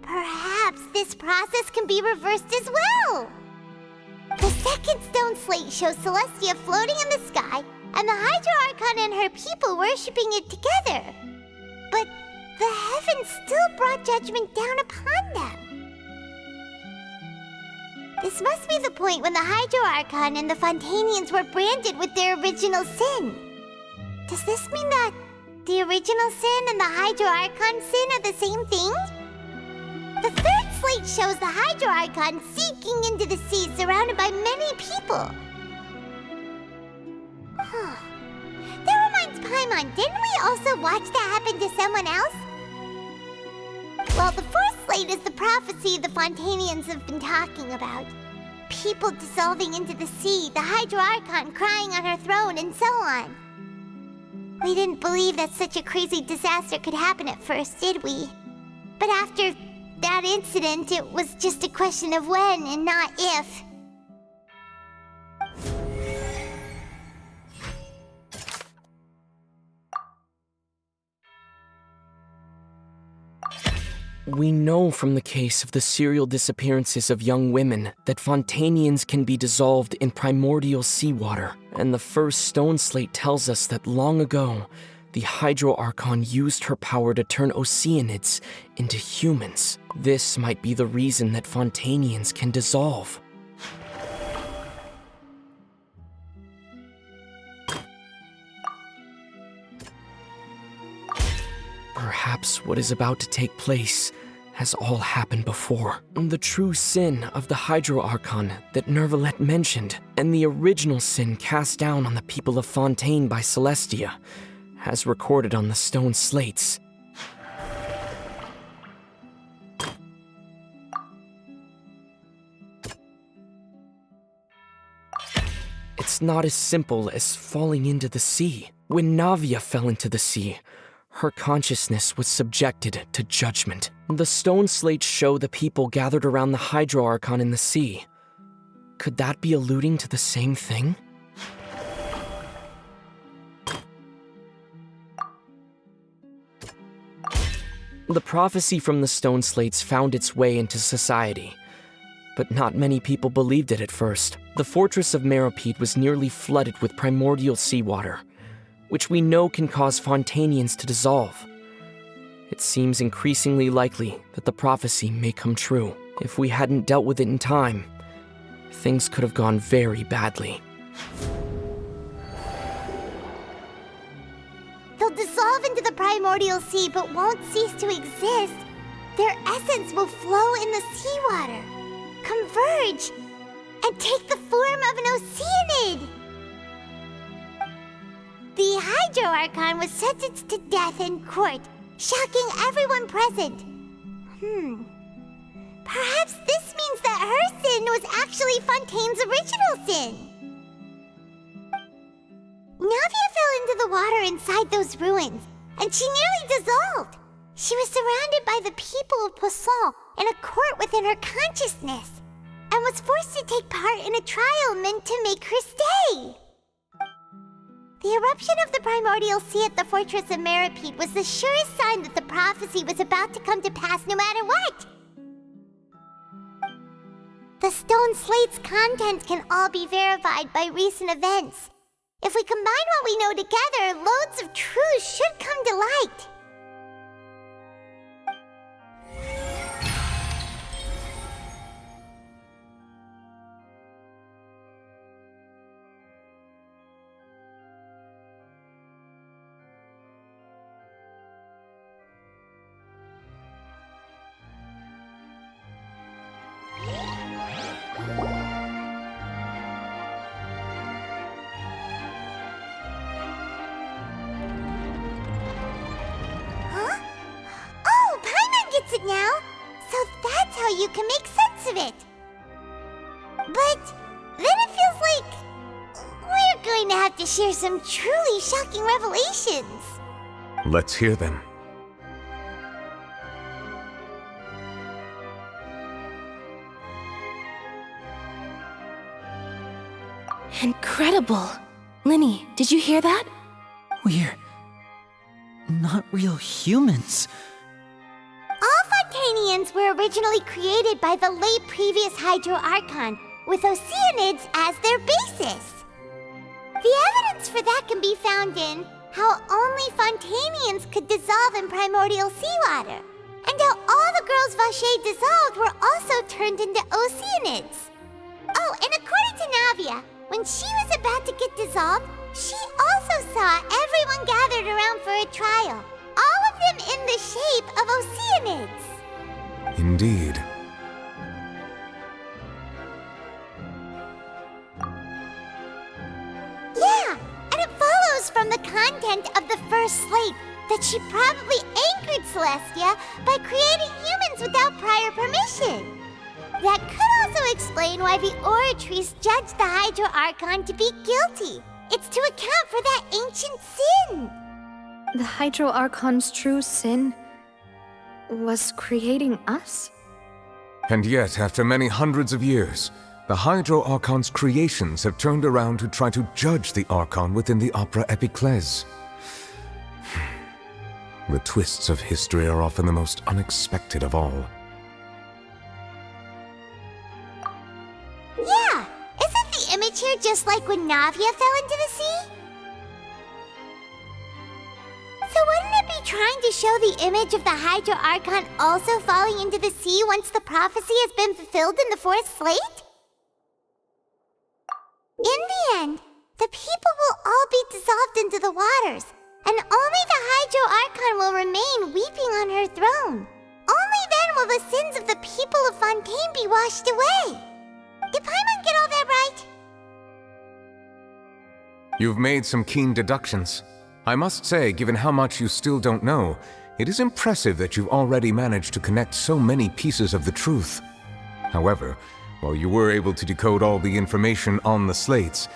perhaps this process can be reversed as well. The second stone slate shows Celestia floating in the sky, and the Hydro Archon and her people worshipping it together. But the heavens still brought judgment down upon them. This must be the point when the Hydro Archon and the Fontainians were branded with their original sin. Does this mean that the original sin and the Hydro Archon sin are the same thing? The third slate shows the Hydro Archon sinking into the sea surrounded by many people. Paimon, didn't we also watch that happen to someone else? Well, the fourth slate is the prophecy the Fontanians have been talking about. People dissolving into the sea, the Hydro Archon crying on her throne, and so on. We didn't believe that such a crazy disaster could happen at first, did we? But after that incident, it was just a question of when and not if. We know from the case of the serial disappearances of young women that Fontanians can be dissolved in primordial seawater, and the first stone slate tells us that long ago, the Hydro Archon used her power to turn Oceanids into humans. This might be the reason that Fontanians can dissolve. Perhaps what is about to take place has all happened before. The true sin of the Hydro Archon that Nervalette mentioned, and the original sin cast down on the people of Fontaine by Celestia, as recorded on the stone slates. It's not as simple as falling into the sea. When Navia fell into the sea, her consciousness was subjected to judgment. The stone slates show the people gathered around the Hydro Archon in the sea. Could that be alluding to the same thing? The prophecy from the stone slates found its way into society, but not many people believed it at first. The fortress of Meropide was nearly flooded with primordial seawater, which we know can cause Fontanians to dissolve. It seems increasingly likely that the prophecy may come true. If we hadn't dealt with it in time, things could have gone very badly. They'll dissolve into the primordial sea but won't cease to exist. Their essence will flow in the seawater, converge, and take the form of an Oceanid. The Hydro Archon was sentenced to death in court, shocking everyone present. Perhaps this means that her sin was actually Fontaine's original sin. Navia fell into the water inside those ruins, and she nearly dissolved. She was surrounded by the people of Poisson in a court within her consciousness, and was forced to take part in a trial meant to make her stay. The eruption of the primordial sea at the fortress of Meropide was the surest sign that the prophecy was about to come to pass no matter what. The stone slate's contents can all be verified by recent events. If we combine what we know together, loads of truth should come to light. It now, so that's how you can make sense of it. But then it feels like we're going to have to share some truly shocking revelations. Let's hear them. Incredible. Linny, did you hear that? We're not real humans. All Fontanians were originally created by the late previous Hydro Archon, with Oceanids as their basis. The evidence for that can be found in how only Fontanians could dissolve in primordial seawater, and how all the girls Vacher dissolved were also turned into Oceanids. Oh, and according to Navia, when she was about to get dissolved, she also saw everyone gathered around for a trial. All of them in the shape of Oceanids. Indeed. Yeah, and it follows from the content of the that she probably angered Celestia by creating humans without prior permission. That could also explain why the Oratrice judged the Hydro Archon to be guilty. It's to account for that ancient sin. The Hydro Archon's true sin was creating us? And yet, after many hundreds of years, the Hydro Archon's creations have turned around to try to judge the Archon within the Opera Epiclese. The twists of history are often the most unexpected of all. Yeah, isn't the image here just like when Navia fell into the sea? So wouldn't it be trying to show the image of the Hydro Archon also falling into the sea once the prophecy has been fulfilled in the fourth slate? In the end, the people will all be dissolved into the waters, and only the Hydro Archon will remain weeping on her throne. Only then will the sins of the people of Fontaine be washed away. Did Paimon get all that right? You've made some keen deductions. I must say, given how much you still don't know, it is impressive that you've already managed to connect so many pieces of the truth. However, while you were able to decode all the information on the slates,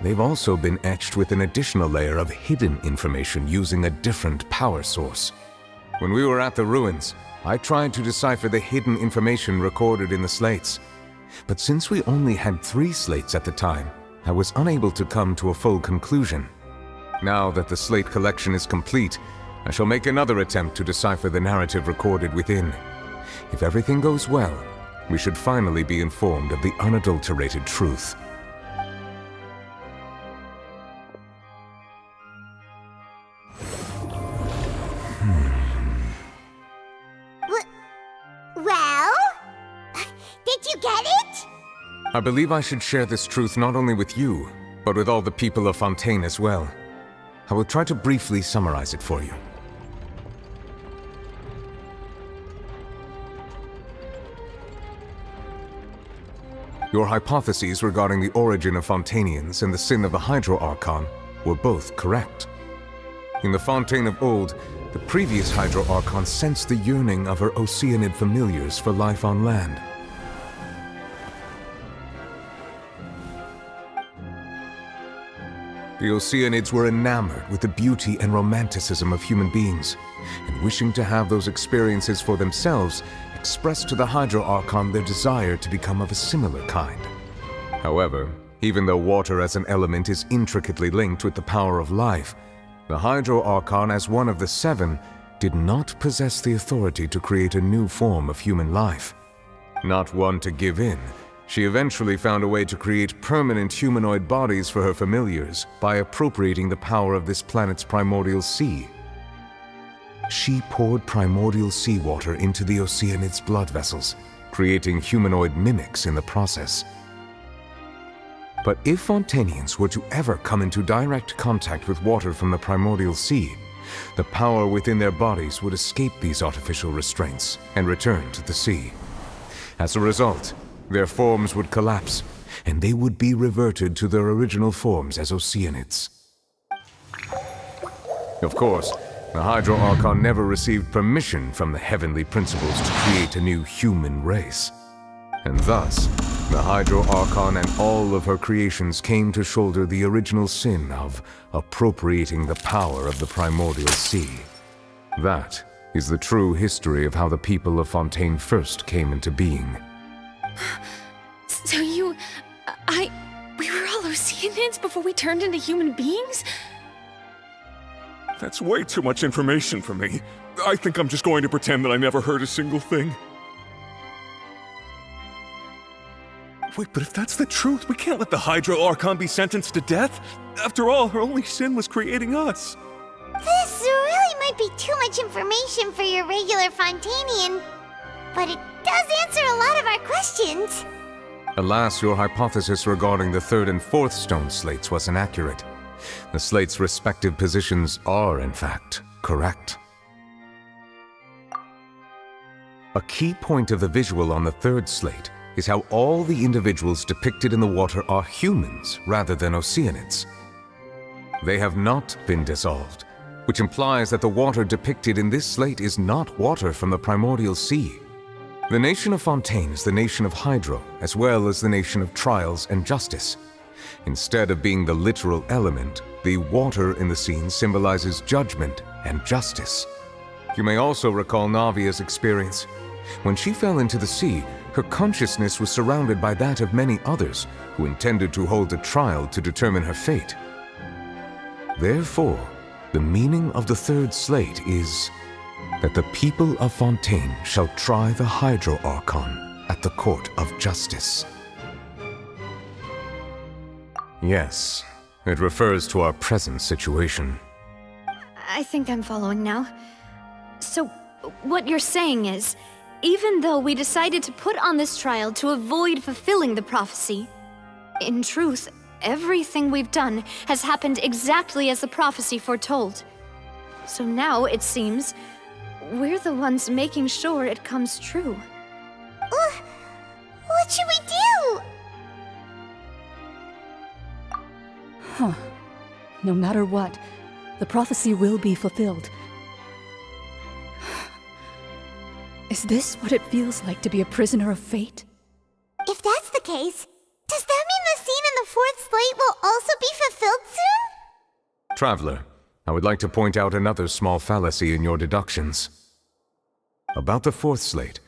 they've also been etched with an additional layer of hidden information using a different power source. When we were at the ruins, I tried to decipher the hidden information recorded in the slates. But since we only had 3 slates at the time, I was unable to come to a full conclusion. Now that the slate collection is complete, I shall make another attempt to decipher the narrative recorded within. If everything goes well, we should finally be informed of the unadulterated truth. Well? Did you get it? I believe I should share this truth not only with you, but with all the people of Fontaine as well. I will try to briefly summarize it for you. Your hypotheses regarding the origin of Fontainians and the sin of the Hydro Archon were both correct. In the Fontaine of old, the previous Hydro Archon sensed the yearning of her Oceanid familiars for life on land. The Oceanids were enamored with the beauty and romanticism of human beings, and wishing to have those experiences for themselves, expressed to the Hydro Archon their desire to become of a similar kind. However, even though water as an element is intricately linked with the power of life, the Hydro Archon, as one of the 7, did not possess the authority to create a new form of human life. Not one to give in, she eventually found a way to create permanent humanoid bodies for her familiars by appropriating the power of this planet's primordial sea. She poured primordial seawater into the Oceanids' blood vessels, creating humanoid mimics in the process. But if Fontainians were to ever come into direct contact with water from the primordial sea, the power within their bodies would escape these artificial restraints and return to the sea. As a result, their forms would collapse, and they would be reverted to their original forms as Oceanids. Of course, the Hydro Archon never received permission from the heavenly principles to create a new human race. And thus, the Hydro Archon and all of her creations came to shoulder the original sin of appropriating the power of the primordial sea. That is the true history of how the people of Fontaine first came into being. So we were all Oceanids before we turned into human beings? That's way too much information for me. I think I'm just going to pretend that I never heard a single thing. Wait, but if that's the truth, we can't let the Hydro Archon be sentenced to death. After all, her only sin was creating us. This really might be too much information for your regular Fontainian, but it does answer a lot of our questions. Alas, your hypothesis regarding the 3rd and 4th stone slates was inaccurate. The slates' respective positions are, in fact, correct. A key point of the visual on the 3rd slate is how all the individuals depicted in the water are humans rather than Oceanids. They have not been dissolved, which implies that the water depicted in this slate is not water from the primordial sea. The nation of Fontaine is the nation of Hydro, as well as the nation of trials and justice. Instead of being the literal element, the water in the scene symbolizes judgment and justice. You may also recall Navia's experience. When she fell into the sea, her consciousness was surrounded by that of many others who intended to hold a trial to determine her fate. Therefore, the meaning of the third slate is that the people of Fontaine shall try the Hydro Archon at the court of justice. Yes, it refers to our present situation. I think I'm following now. So, what you're saying is, even though we decided to put on this trial to avoid fulfilling the prophecy, in truth, everything we've done has happened exactly as the prophecy foretold. So now, it seems, we're the ones making sure it comes true. What should we do? Huh. No matter what, the prophecy will be fulfilled. Is this what it feels like to be a prisoner of fate? If that's the case, does that mean the scene in the fourth slate will also be fulfilled soon? Traveler, I would like to point out another small fallacy in your deductions. About the fourth slate,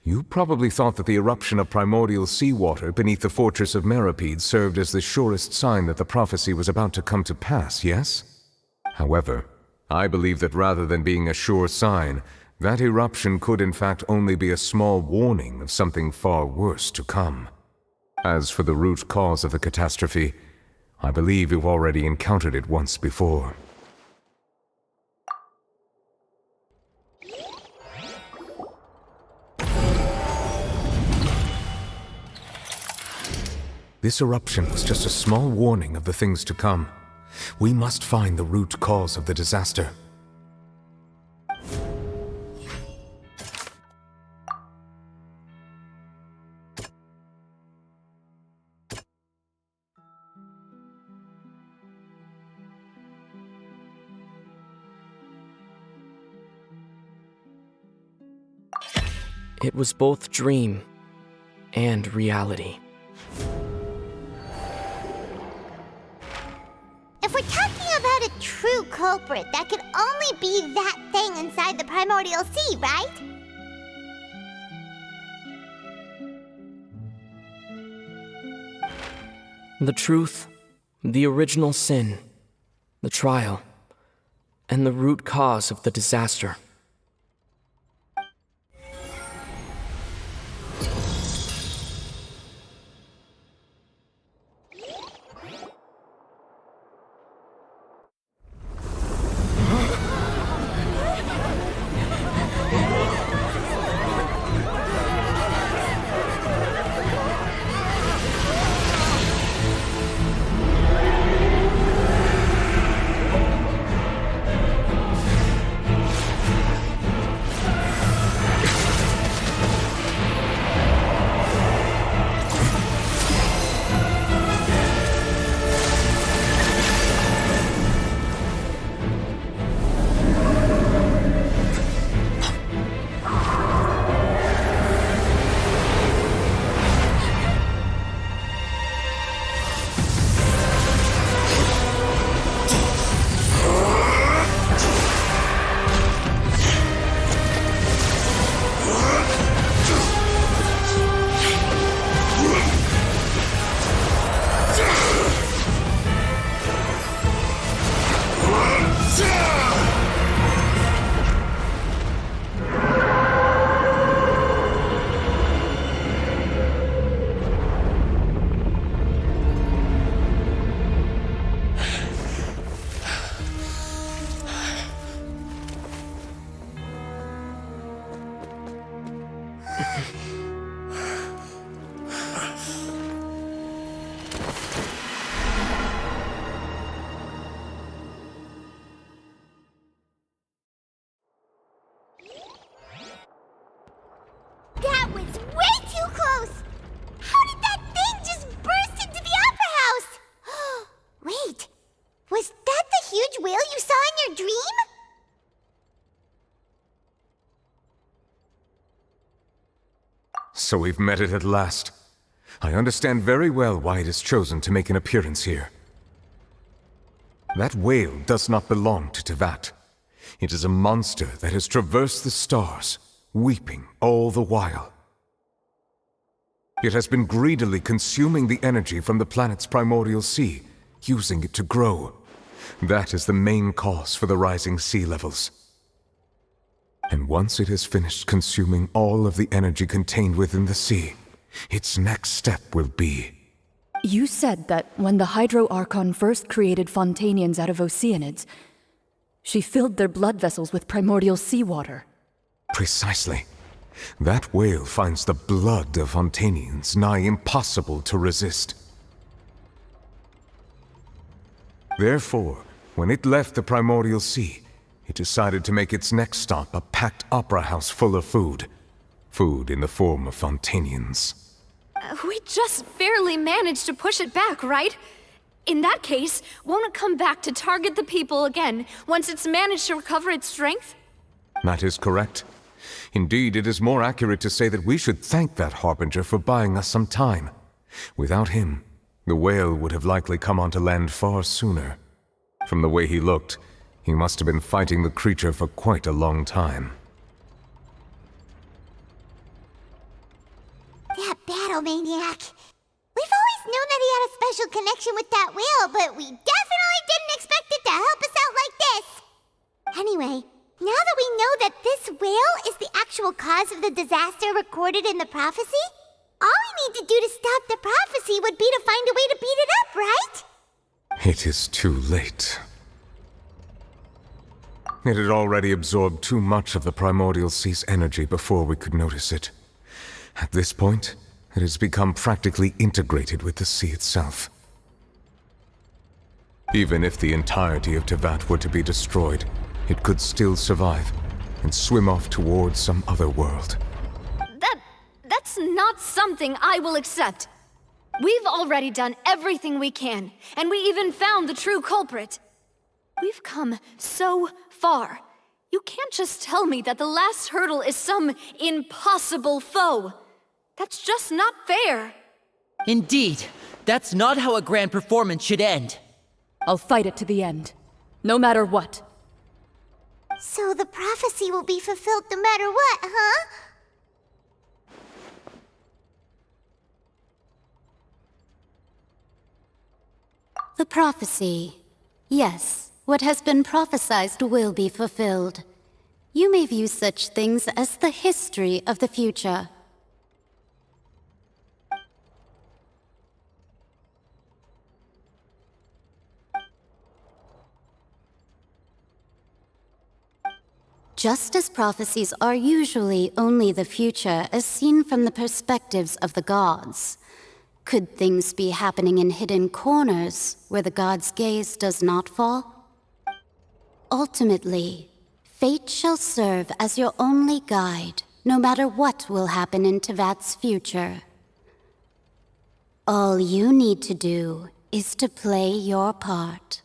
you probably thought that the eruption of primordial seawater beneath the fortress of Meripede served as the surest sign that the prophecy was about to come to pass, yes? However, I believe that rather than being a sure sign, that eruption could in fact only be a small warning of something far worse to come. As for the root cause of the catastrophe, I believe you've already encountered it once before. This eruption was just a small warning of the things to come. We must find the root cause of the disaster. It was both dream and reality. If we're talking about a true culprit, that could only be that thing inside the primordial sea, right? The truth, the original sin, the trial, and the root cause of the disaster. That was way too close! How did that thing just burst into the opera house? Wait, was that the huge whale you saw in your dream? So we've met it at last. I understand very well why it has chosen to make an appearance here. That whale does not belong to Teyvat. It is a monster that has traversed the stars, weeping all the while. It has been greedily consuming the energy from the planet's primordial sea, using it to grow. That is the main cause for the rising sea levels. And once it has finished consuming all of the energy contained within the sea, its next step will be... You said that when the Hydro Archon first created Fontainians out of Oceanids, she filled their blood vessels with primordial seawater. Precisely. That whale finds the blood of Fontainians nigh impossible to resist. Therefore, when it left the primordial sea, it decided to make its next stop a packed opera house full of food. Food in the form of Fontainians. We just barely managed to push it back, right? In that case, won't it come back to target the people again, once it's managed to recover its strength? That is correct. Indeed, it is more accurate to say that we should thank that Harbinger for buying us some time. Without him, the whale would have likely come onto land far sooner. From the way he looked, he must have been fighting the creature for quite a long time. That battle maniac. We've always known that he had a special connection with that whale, but we definitely didn't expect it to help us out like this. Anyway, now that we know that this whale is the actual cause of the disaster recorded in the prophecy, all we need to do to stop the prophecy would be to find a way to beat it up, right? It is too late. It had already absorbed too much of the primordial sea's energy before we could notice it. At this point, it has become practically integrated with the sea itself. Even if the entirety of Teyvat were to be destroyed, it could still survive and swim off towards some other world. That's not something I will accept. We've already done everything we can, and we even found the true culprit. We've come so far. You can't just tell me that the last hurdle is some impossible foe. That's just not fair. Indeed, that's not how a grand performance should end. I'll fight it to the end, no matter what. So the prophecy will be fulfilled no matter what, huh? The prophecy. Yes, what has been prophesied will be fulfilled. You may view such things as the history of the future. Just as prophecies are usually only the future as seen from the perspectives of the gods, could things be happening in hidden corners where the gods' gaze does not fall? Ultimately, fate shall serve as your only guide, no matter what will happen in Teyvat's future. All you need to do is to play your part.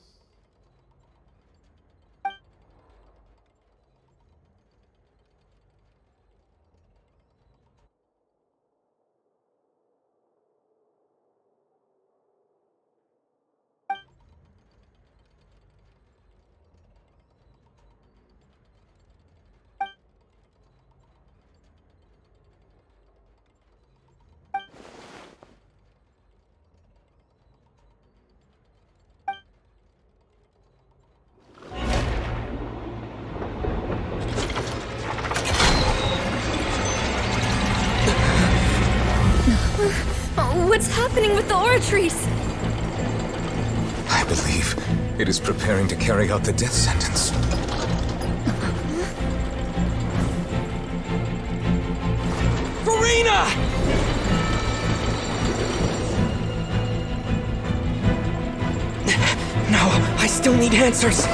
What's happening with the oratories? I believe it is preparing to carry out the death sentence. Farina! No, I still need answers.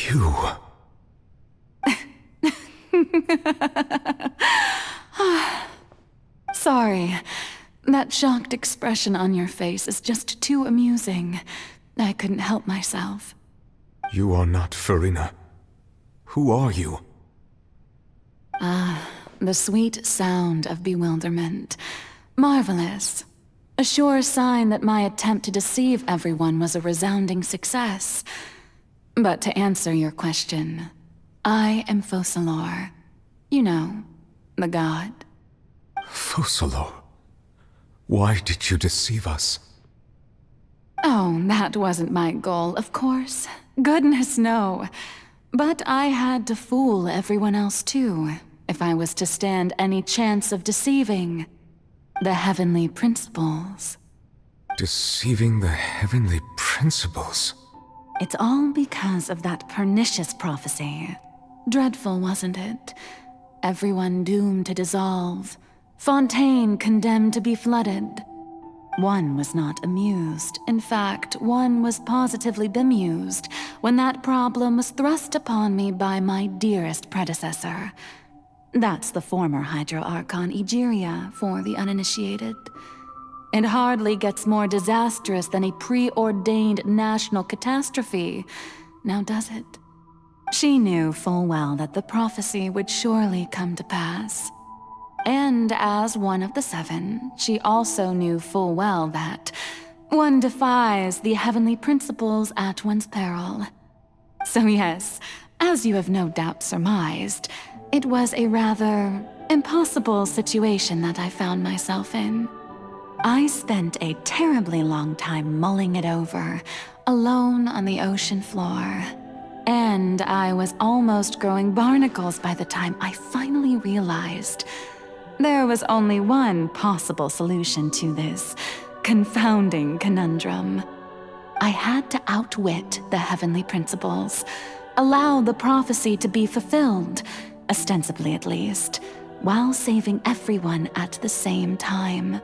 You. Sorry. That shocked expression on your face is just too amusing. I couldn't help myself. You are not Farina. Who are you? The sweet sound of bewilderment. Marvelous. A sure sign that my attempt to deceive everyone was a resounding success. But to answer your question, I am Focalor. You know, the god. Focalor? Why did you deceive us? Oh, that wasn't my goal, of course. Goodness, no. But I had to fool everyone else too, if I was to stand any chance of deceiving the heavenly principles. Deceiving the heavenly principles? It's all because of that pernicious prophecy. Dreadful, wasn't it? Everyone doomed to dissolve. Fontaine condemned to be flooded. One was not amused. In fact, one was positively bemused when that problem was thrust upon me by my dearest predecessor. That's the former Hydro Archon Egeria for the uninitiated. It hardly gets more disastrous than a preordained national catastrophe, now does it? She knew full well that the prophecy would surely come to pass. And as one of the seven, she also knew full well that one defies the heavenly principles at one's peril. So yes, as you have no doubt surmised, it was a rather impossible situation that I found myself in. I spent a terribly long time mulling it over, alone on the ocean floor. And I was almost growing barnacles by the time I finally realized there was only one possible solution to this confounding conundrum. I had to outwit the heavenly principles, allow the prophecy to be fulfilled, ostensibly at least, while saving everyone at the same time.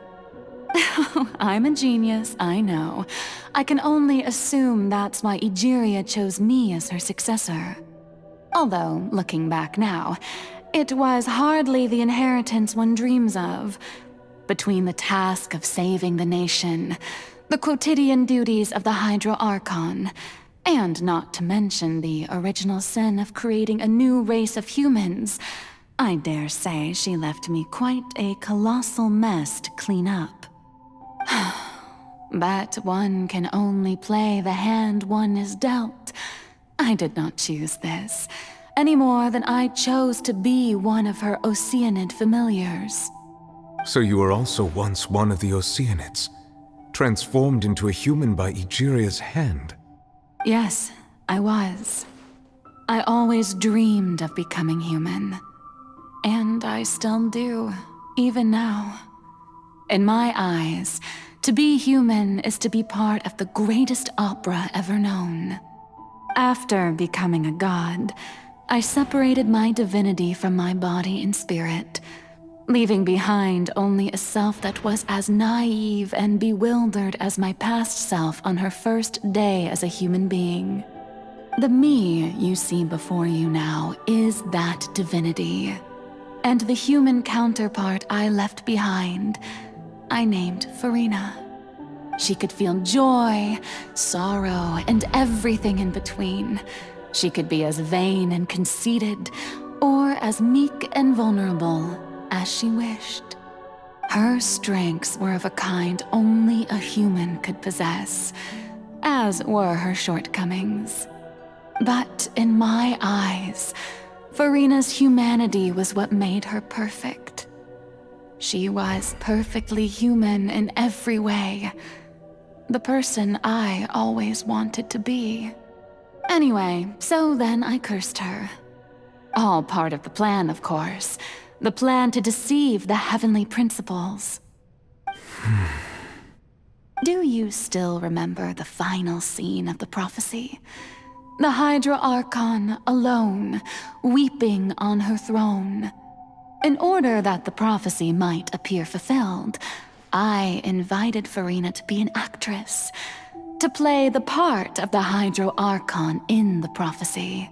I'm a genius, I know. I can only assume that's why Egeria chose me as her successor. Although, looking back now, it was hardly the inheritance one dreams of. Between the task of saving the nation, the quotidian duties of the Hydro Archon, and not to mention the original sin of creating a new race of humans, I dare say she left me quite a colossal mess to clean up. But one can only play the hand one is dealt. I did not choose this, any more than I chose to be one of her Oceanid familiars. So you were also once one of the Oceanids, transformed into a human by Egeria's hand? Yes, I was. I always dreamed of becoming human. And I still do, even now. In my eyes, to be human is to be part of the greatest opera ever known. After becoming a god, I separated my divinity from my body and spirit, leaving behind only a self that was as naive and bewildered as my past self on her first day as a human being. The me you see before you now is that divinity, and the human counterpart I left behind, I named Farina. She could feel joy, sorrow, and everything in between. She could be as vain and conceited, or as meek and vulnerable as she wished. Her strengths were of a kind only a human could possess, as were her shortcomings. But in my eyes, Farina's humanity was what made her perfect. She was perfectly human in every way. The person I always wanted to be. Anyway, so then I cursed her. All part of the plan, of course. The plan to deceive the heavenly principles. Do you still remember the final scene of the prophecy? The Hydro Archon alone, weeping on her throne. In order that the prophecy might appear fulfilled, I invited Farina to be an actress, to play the part of the Hydro Archon in the prophecy.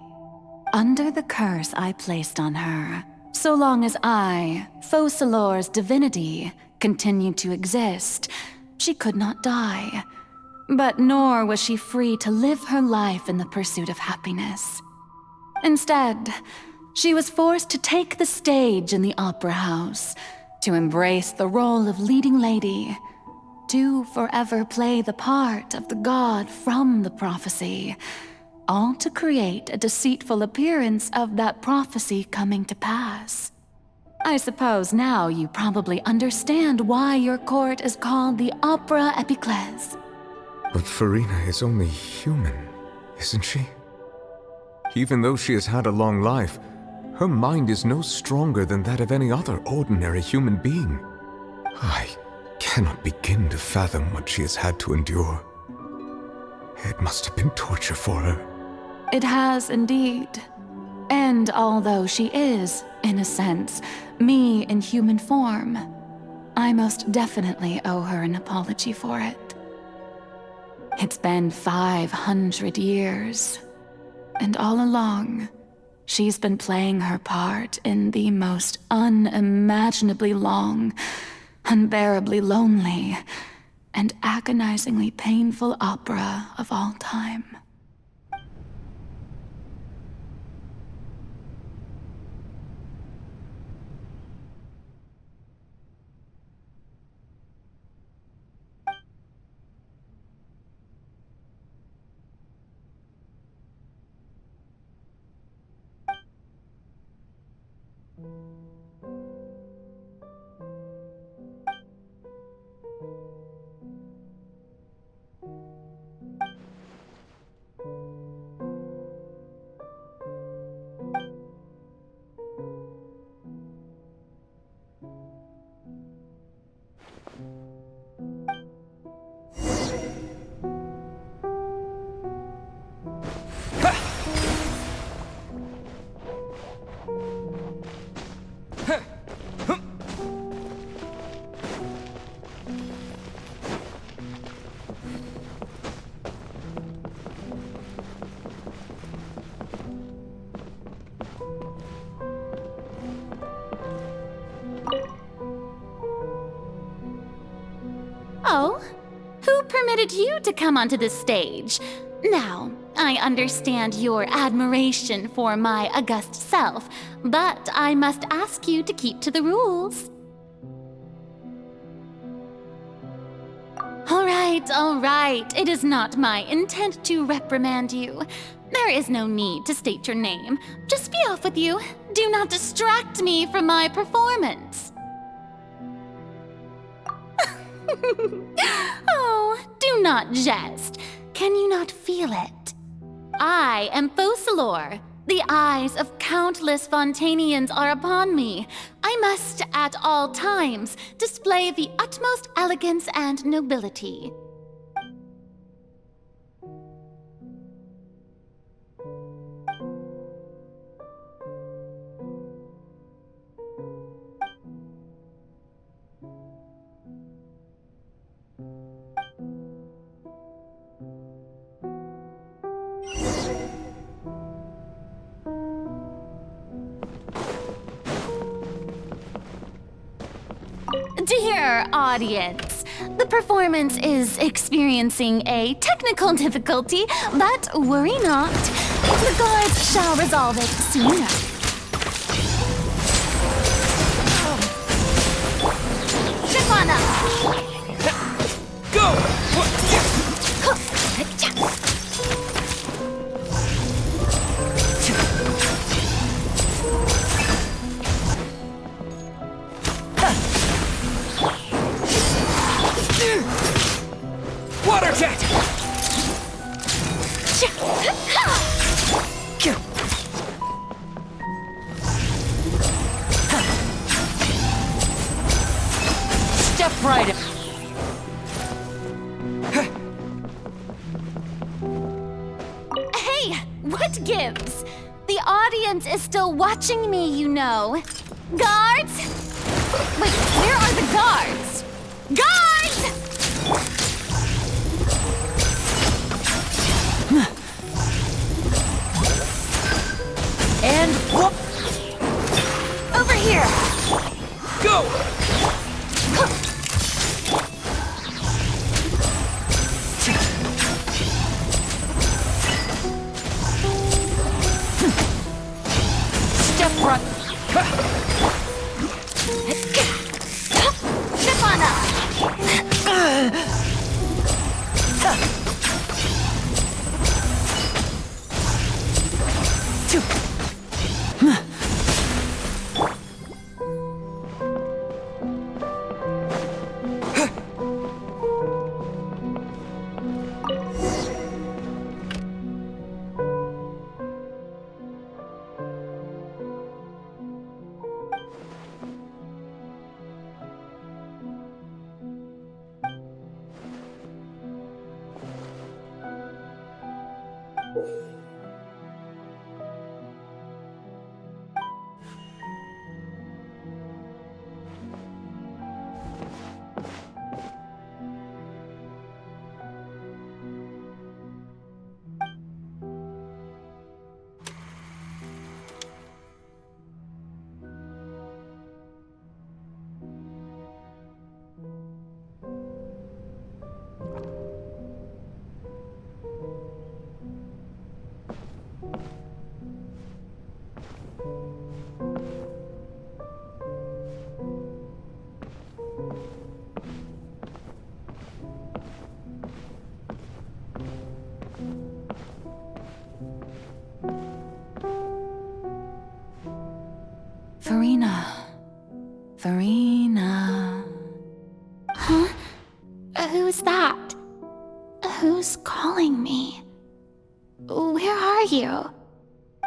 Under the curse I placed on her, so long as I, Focalor's divinity, continued to exist, she could not die. But nor was she free to live her life in the pursuit of happiness. Instead, she was forced to take the stage in the opera house, to embrace the role of leading lady, to forever play the part of the god from the prophecy, all to create a deceitful appearance of that prophecy coming to pass. I suppose now you probably understand why your court is called the Opera Epiclese. But Farina is only human, isn't she? Even though she has had a long life, her mind is no stronger than that of any other ordinary human being. I cannot begin to fathom what she has had to endure. It must have been torture for her. It has indeed. And although she is, in a sense, me in human form, I most definitely owe her an apology for it. It's been 500 years, and all along, she's been playing her part in the most unimaginably long, unbearably lonely, and agonizingly painful opera of all time. Oh, who permitted you to come onto the stage? Now, I understand your admiration for my august self, but I must ask you to keep to the rules. All right. It is not my intent to reprimand you. There is no need to state your name. Just be off with you. Do not distract me from my performance. Oh, do not jest. Can you not feel it? I am Focalor. The eyes of countless Fontainians are upon me. I must, at all times, display the utmost elegance and nobility. Dear audience, the performance is experiencing a technical difficulty, but worry not. The gods shall resolve it soon enough. Step on up. Go! Water jet! Step right in. Hey, what gives? The audience is still watching me, you know. Guards? Wait, where are the guards? Guards! Farina. Huh? Who's that? Who's calling me? Where are you?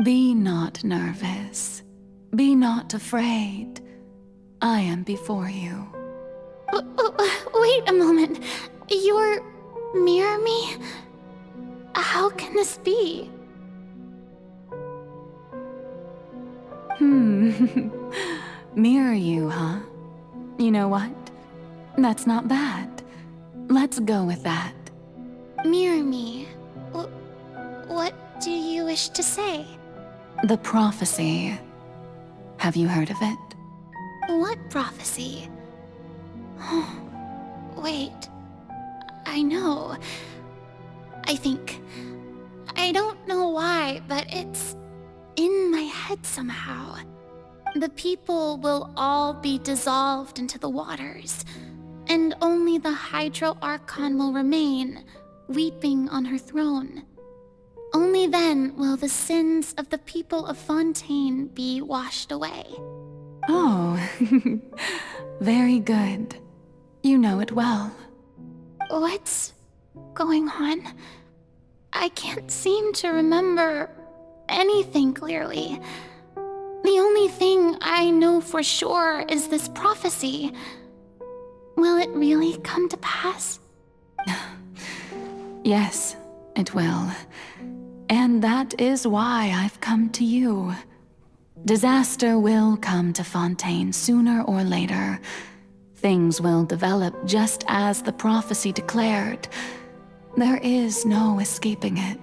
Be not nervous. Be not afraid. I am before you. Wait a moment. You're mirror me? How can this be? Mirror you, huh? You know what? That's not bad. Let's go with that. Mirror me? What do you wish to say? The prophecy. Have you heard of it? What prophecy? Wait. I know. I think. I don't know why, but it's in my head somehow. The people will all be dissolved into the waters, and only the Hydro Archon will remain, weeping on her throne. Only then will the sins of the people of Fontaine be washed away. Oh, very good. You know it well. What's going on? I can't seem to remember anything clearly. The only thing I know for sure is this prophecy. Will it really come to pass? Yes, it will. And that is why I've come to you. Disaster will come to Fontaine sooner or later. Things will develop just as the prophecy declared. There is no escaping it.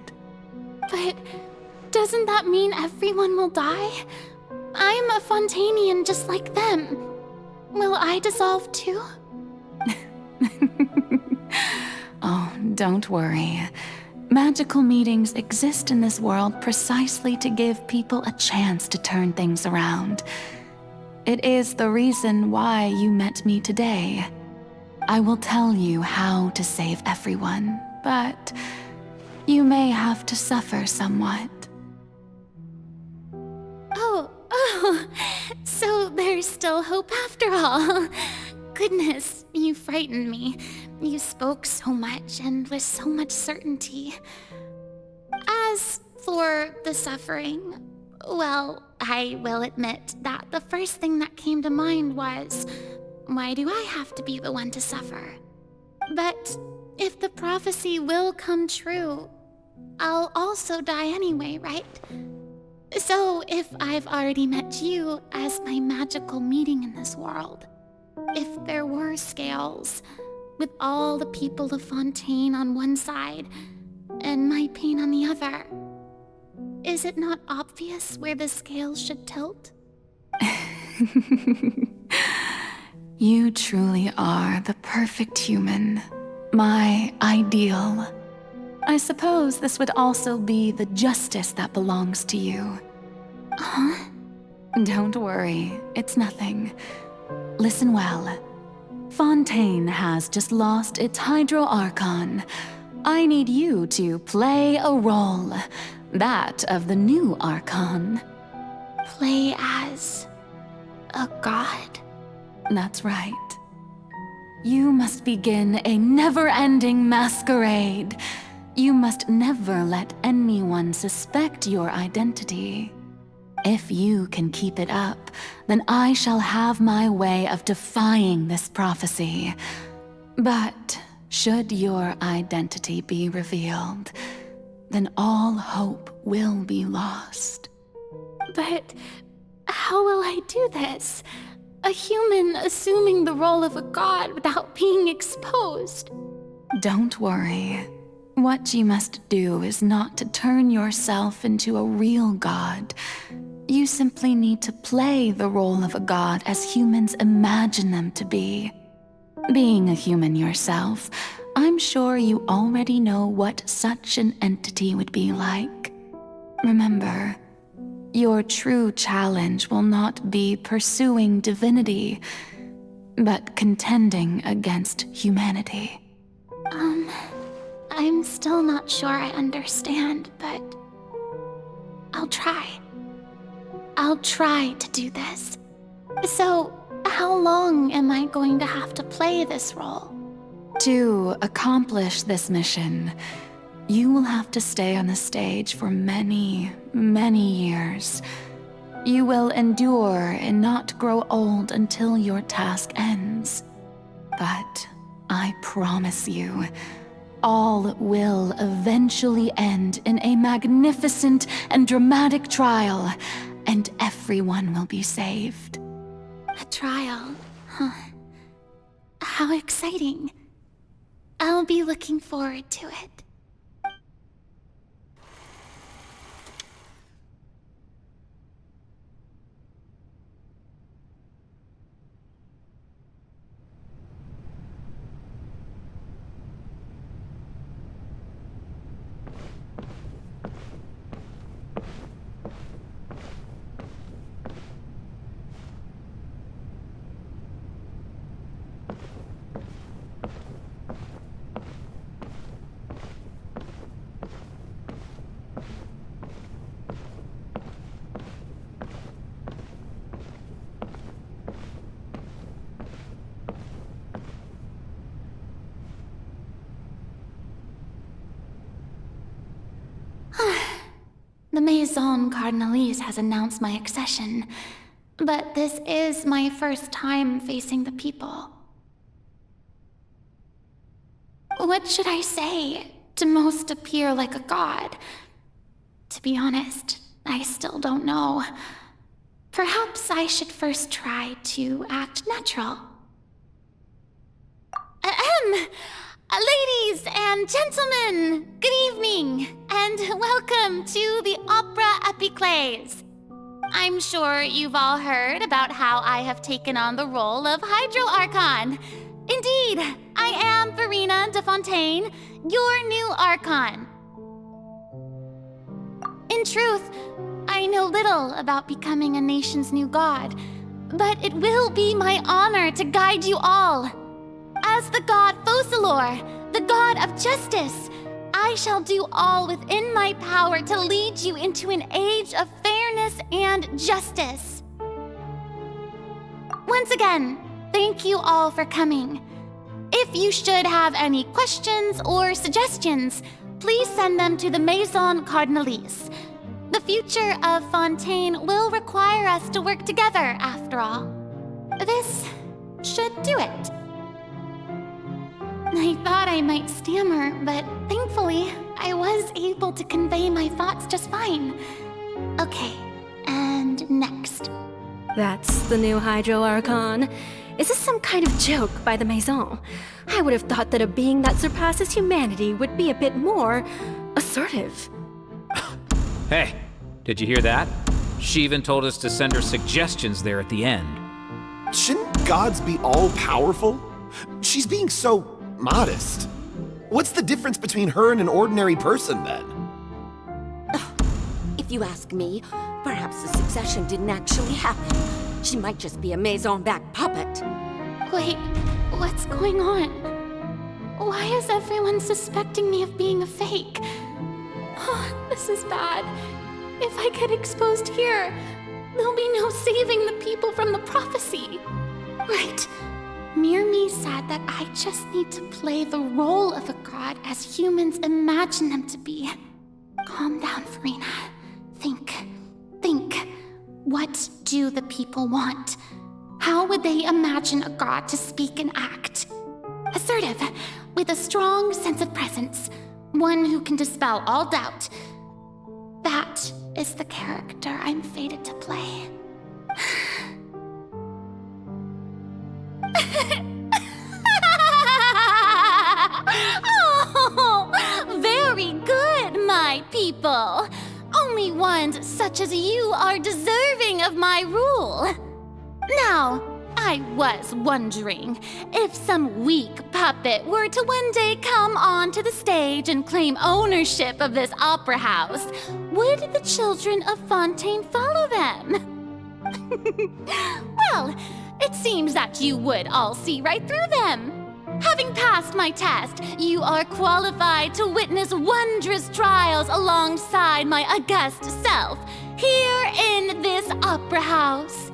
But doesn't that mean everyone will die? I'm a Fontainian just like them. Will I dissolve too? Oh, don't worry. Magical meetings exist in this world precisely to give people a chance to turn things around. It is the reason why you met me today. I will tell you how to save everyone, but you may have to suffer somewhat. Oh, so there's still hope after all. Goodness, you frightened me. You spoke so much and with so much certainty. As for the suffering, well, I will admit that the first thing that came to mind was, why do I have to be the one to suffer? But if the prophecy will come true, I'll also die anyway, right? So if I've already met you as my magical meeting in this world, if there were scales, with all the people of Fontaine on one side and my pain on the other, is it not obvious where the scales should tilt? You truly are the perfect human, my ideal. I suppose this would also be the justice that belongs to you. Huh? Don't worry, it's nothing. Listen well. Fontaine has just lost its Hydro Archon. I need you to play a role. That of the new Archon. Play as a god? That's right. You must begin a never-ending masquerade. You must never let anyone suspect your identity. If you can keep it up, then I shall have my way of defying this prophecy. But should your identity be revealed, then all hope will be lost. But how will I do this? A human assuming the role of a god without being exposed. Don't worry. What you must do is not to turn yourself into a real god. You simply need to play the role of a god as humans imagine them to be. Being a human yourself, I'm sure you already know what such an entity would be like. Remember, your true challenge will not be pursuing divinity, but contending against humanity. I'm still not sure I understand, but I'll try. I'll try to do this. So, how long am I going to have to play this role? To accomplish this mission, you will have to stay on the stage for many, many years. You will endure and not grow old until your task ends. But I promise you, all will eventually end in a magnificent and dramatic trial, and everyone will be saved. A trial, huh? How exciting. I'll be looking forward to it. The Maison Cardinalise has announced my accession, but this is my first time facing the people. What should I say to most appear like a god? To be honest, I still don't know. Perhaps I should first try to act natural. Ladies and gentlemen, good evening, and welcome to the Opera Epiclese. I'm sure you've all heard about how I have taken on the role of Hydro Archon. Indeed, I am Verena de Fontaine, your new Archon. In truth, I know little about becoming a nation's new god, but it will be my honor to guide you all. As the god Focalor, the god of justice, I shall do all within my power to lead you into an age of fairness and justice. Once again, thank you all for coming. If you should have any questions or suggestions, please send them to the Maison Cardinalise. The future of Fontaine will require us to work together, after all. This should do it. I thought I might stammer, but thankfully, I was able to convey my thoughts just fine. Okay, and next. That's the new Hydro Archon. Is this some kind of joke by the Maison? I would have thought that a being that surpasses humanity would be a bit more assertive. Hey, did you hear that? She even told us to send her suggestions there at the end. Shouldn't gods be all-powerful? She's being so modest. What's the difference between her and an ordinary person, then? If you ask me, perhaps the succession didn't actually happen. She might just be a Maison back puppet. Wait, what's going on? Why is everyone suspecting me of being a fake? Oh, this is bad. If I get exposed here, there'll be no saving the people from the prophecy. Right. Mirmi said that I just need to play the role of a god as humans imagine them to be. Calm down, Farina. Think. What do the people want? How would they imagine a god to speak and act? Assertive, with a strong sense of presence. One who can dispel all doubt. That is the character I'm fated to play. Oh, very good, my people. Only ones such as you are deserving of my rule. Now, I was wondering if some weak puppet were to one day come onto the stage and claim ownership of this opera house, would the children of Fontaine follow them? Well, it seems that you would all see right through them. Having passed my test, you are qualified to witness wondrous trials alongside my august self, here in this opera house.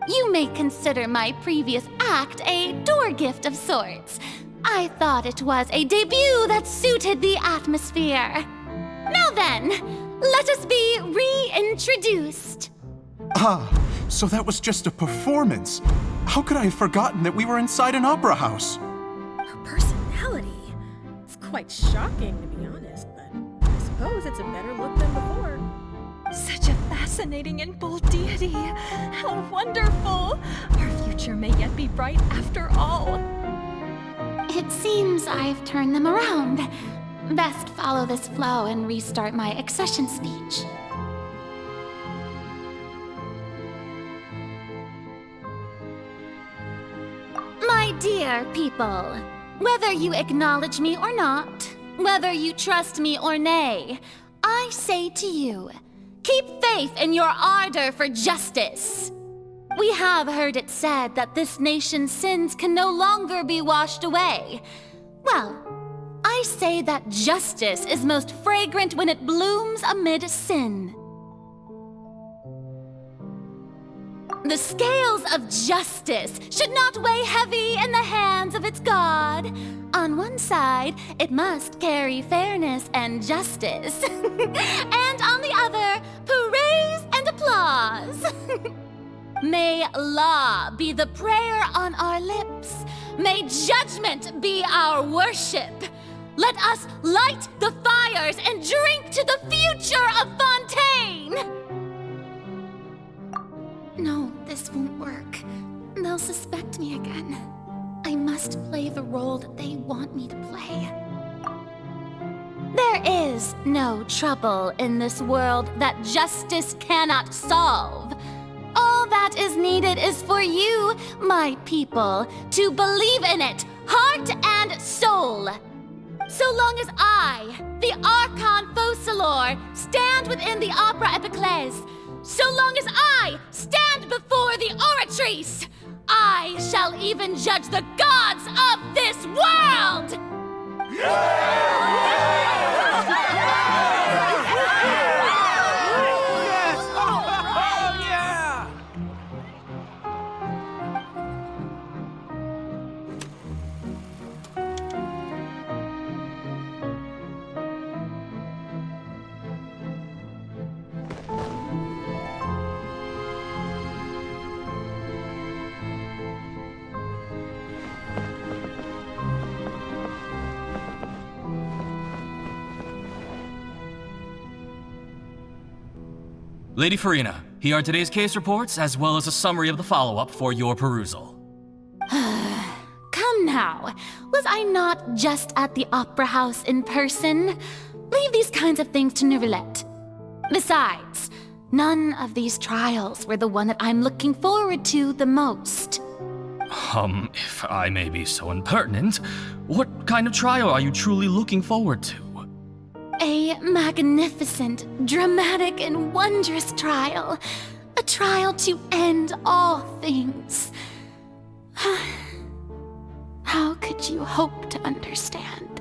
You may consider my previous act a door gift of sorts. I thought it was a debut that suited the atmosphere. Now then, let us be reintroduced. Ah, so that was just a performance. How could I have forgotten that we were inside an opera house? Her personality. It's quite shocking, to be honest, but I suppose it's a better look than before. Such a fascinating and bold deity. How wonderful! Our future may yet be bright after all. It seems I've turned them around. Best follow this flow and restart my accession speech. My dear people, whether you acknowledge me or not, whether you trust me or nay, I say to you, keep faith in your ardor for justice. We have heard it said that this nation's sins can no longer be washed away. Well, I say that justice is most fragrant when it blooms amid sin. The scales of justice should not weigh heavy in the hands of its God. On one side, it must carry fairness and justice. And on the other, praise and applause. May law be the prayer on our lips. May judgment be our worship. Let us light the fires and drink to the future of Fontaine! No, this won't work. They'll suspect me again. I must play the role that they want me to play. There is no trouble in this world that justice cannot solve. All that is needed is for you, my people, to believe in it, heart and soul. So long as I, the Archon Focalor, stand within the Opera Epiclese, so long as I stand before the Oratrice, I shall even judge the gods of this world! Lady Farina, here are today's case reports, as well as a summary of the follow-up for your perusal. Come now, was I not just at the Opera House in person? Leave these kinds of things to Neuvillette. Besides, none of these trials were the one that I'm looking forward to the most. If I may be so impertinent, what kind of trial are you truly looking forward to? A magnificent, dramatic, and wondrous trial. A trial to end all things. How could you hope to understand?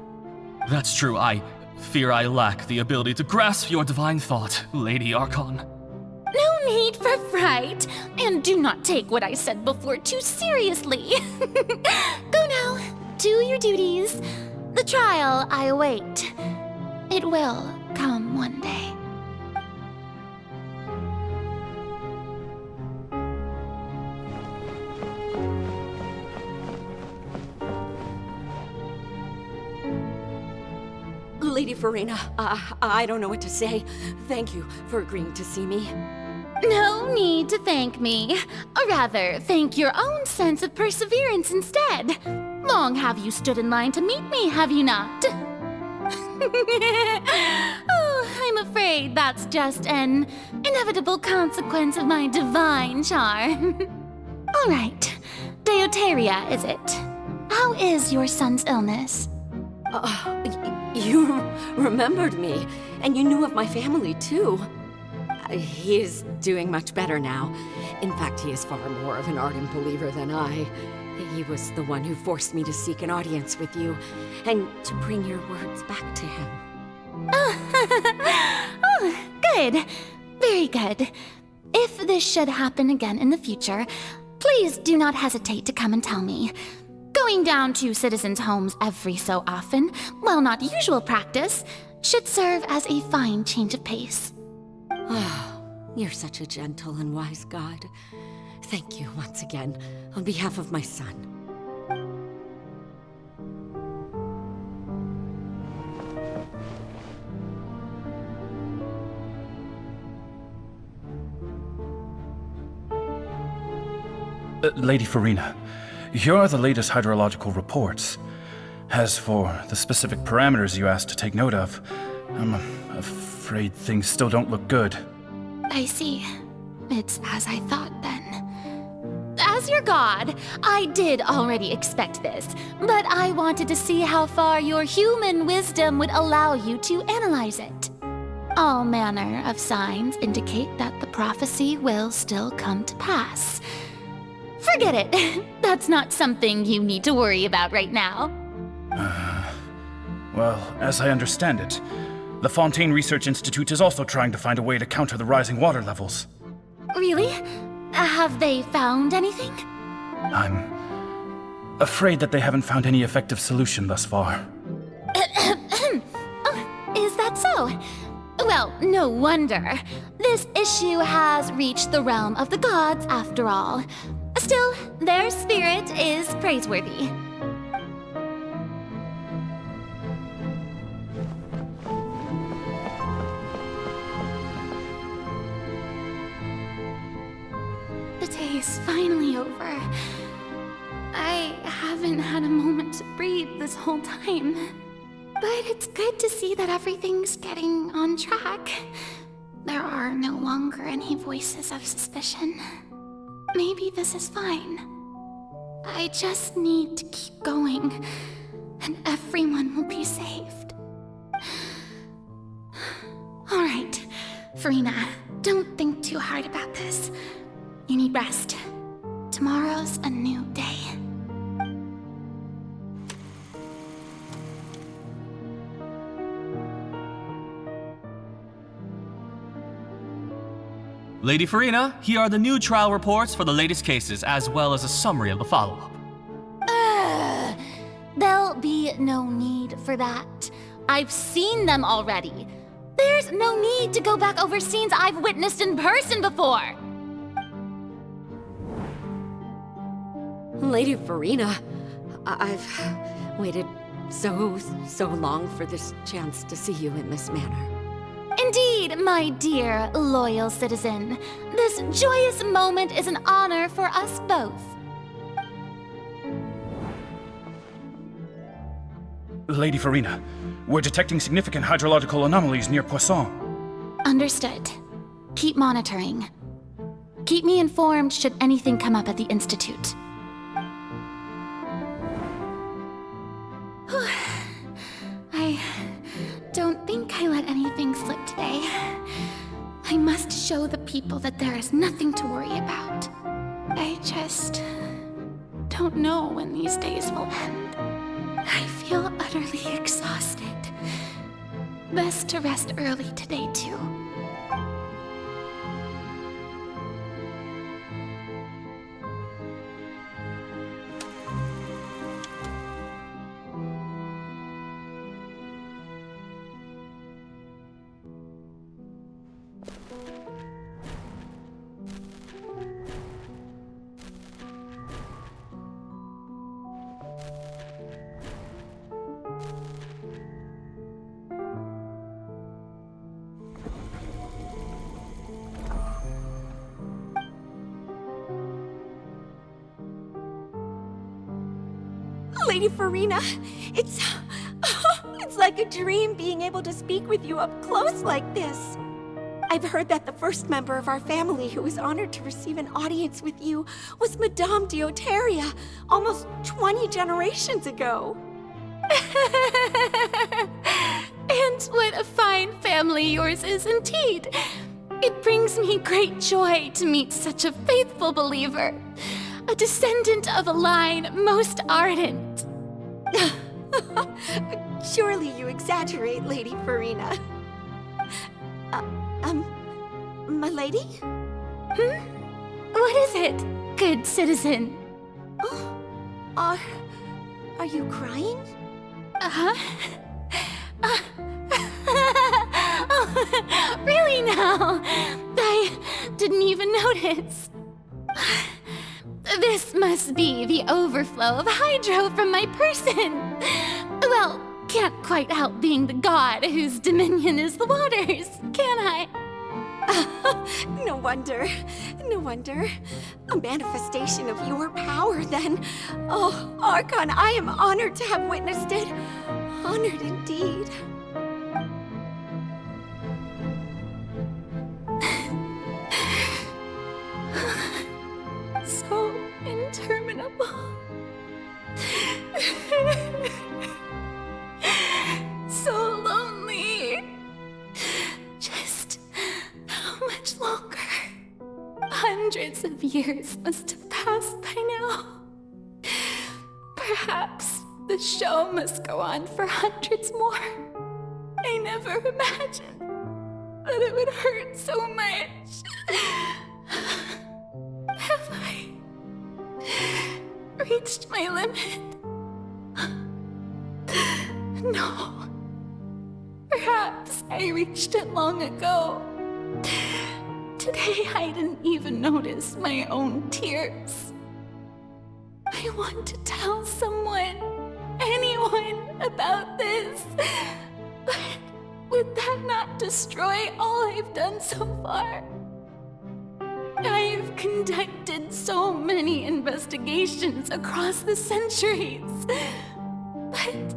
That's true. I fear I lack the ability to grasp your divine thought, Lady Archon. No need for fright, and do not take what I said before too seriously. Go now, do your duties. The trial I await. It will come one day. Lady Verena, I don't know what to say. Thank you for agreeing to see me. No need to thank me. Or rather, thank your own sense of perseverance instead. Long have you stood in line to meet me, have you not? Oh, I'm afraid that's just an inevitable consequence of my divine charm. All right, Deoteria, is it? How is your son's illness? You remembered me, and you knew of my family, too. He is doing much better now. In fact, he is far more of an ardent believer than I. He was the one who forced me to seek an audience with you, and to bring your words back to him. Oh, good. Very good. If this should happen again in the future, please do not hesitate to come and tell me. Going down to citizens' homes every so often, while not usual practice, should serve as a fine change of pace. Oh, you're such a gentle and wise god. Thank you once again, on behalf of my son. Lady Farina, here are the latest hydrological reports. As for the specific parameters you asked to take note of, I'm afraid things still don't look good. I see. It's as I thought then. As your god, I did already expect this, but I wanted to see how far your human wisdom would allow you to analyze it. All manner of signs indicate that the prophecy will still come to pass. Forget it. That's not something you need to worry about right now. Well, as I understand it, the Fontaine Research Institute is also trying to find a way to counter the rising water levels. Really? Have they found anything? I'm afraid that they haven't found any effective solution thus far. Oh, is that so? Well, no wonder. This issue has reached the realm of the gods, after all. Still, their spirit is praiseworthy. The day is finally over. I haven't had a moment to breathe this whole time. But it's good to see that everything's getting on track. There are no longer any voices of suspicion. Maybe this is fine. I just need to keep going, and everyone will be saved. All right, Farina, don't think too hard about this. You need rest. Tomorrow's a new day. Lady Farina, here are the new trial reports for the latest cases, as well as a summary of the follow-up. There'll be no need for that. I've seen them already. There's no need to go back over scenes I've witnessed in person before. Lady Farina, I've waited so long for this chance to see you in this manner. Indeed, my dear, loyal citizen. This joyous moment is an honor for us both. Lady Farina, we're detecting significant hydrological anomalies near Poisson. Understood. Keep monitoring. Keep me informed should anything come up at the Institute. I don't think I let anything slip today. I must show the people that there is nothing to worry about. I just don't know when these days will end. I feel utterly exhausted. Best to rest early today, too. Lady Farina, it's like a dream being able to speak with you up close like this. I've heard that the first member of our family who was honored to receive an audience with you was Madame Deoteria, almost 20 generations ago. And what a fine family yours is indeed. It brings me great joy to meet such a faithful believer. A descendant of a line most ardent. Surely you exaggerate, Lady Farina. My lady? What is it, good citizen? Oh, are you crying? Really now? I didn't even notice. This must be the overflow of hydro from my person. Well, can't quite help being the god whose dominion is the waters, can I? No wonder. No wonder. A manifestation of your power, then. Oh, Archon, I am honored to have witnessed it. Honored indeed. So interminable. So lonely. Just how much longer? Hundreds of years must have passed by now. Perhaps the show must go on for hundreds more. I never imagined that it would hurt so much. Have I reached my limit? No. Perhaps I reached it long ago. Today I didn't even notice my own tears. I want to tell someone, anyone, about this. But would that not destroy all I've done so far? I've conducted so many investigations across the centuries, but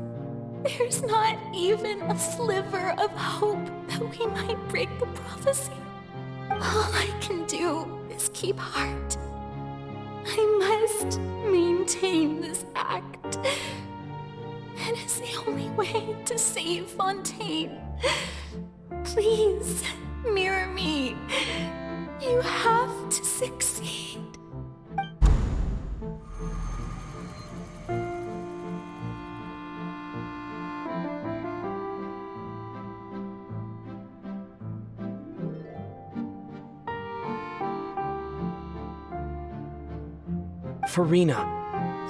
there's not even a sliver of hope that we might break the prophecy. All I can do is keep heart. I must maintain this act. It is the only way to save Fontaine. Please, mirror me. You have to succeed. Farina,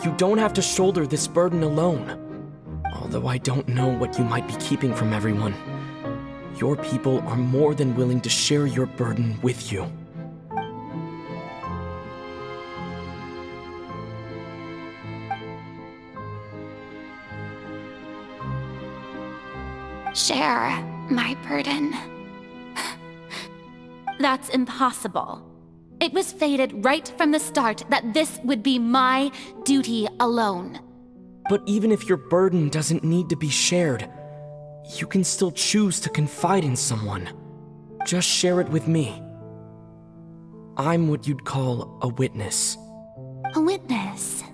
you don't have to shoulder this burden alone. Although I don't know what you might be keeping from everyone, your people are more than willing to share your burden with you. Share my burden. That's impossible. It was fated right from the start that this would be my duty alone. But even if your burden doesn't need to be shared, you can still choose to confide in someone. Just share it with me. I'm what you'd call a witness. A witness?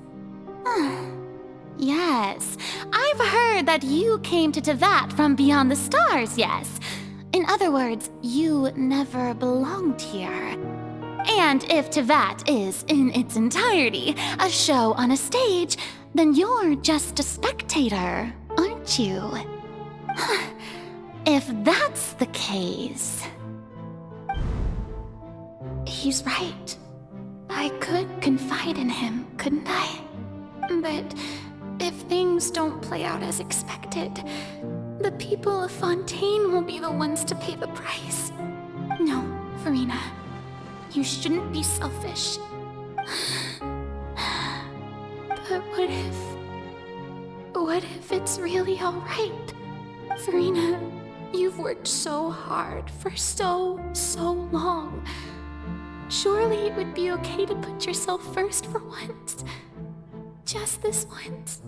Yes, I've heard that you came to Tevat from beyond the stars, yes. In other words, you never belonged here. And if Tevat is, in its entirety, a show on a stage, then you're just a spectator, aren't you? If that's the case... He's right. I could confide in him, couldn't I? But if things don't play out as expected, the people of Fontaine will be the ones to pay the price. No, Farina, you shouldn't be selfish. But what if it's really alright? Farina, you've worked so hard for so long. Surely it would be okay to put yourself first for once. Just this once.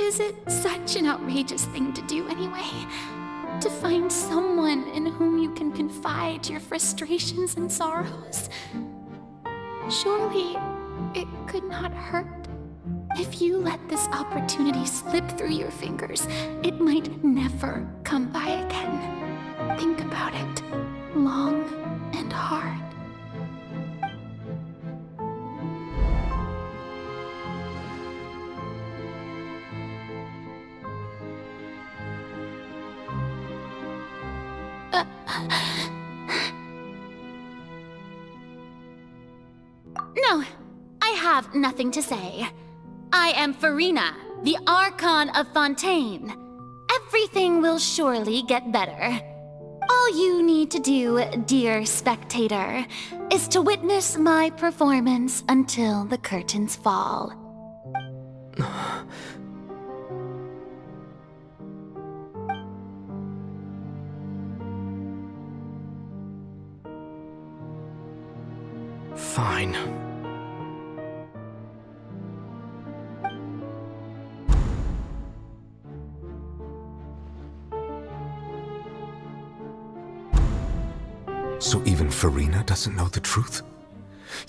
Is it such an outrageous thing to do anyway? To find someone in whom you can confide your frustrations and sorrows? Surely it could not hurt. If you let this opportunity slip through your fingers, it might never come by again. Think about it long and hard. No, I have nothing to say. I am Farina, the Archon of Fontaine. Everything will surely get better. All you need to do, dear spectator, is to witness my performance until the curtains fall. Fine. So even Farina doesn't know the truth?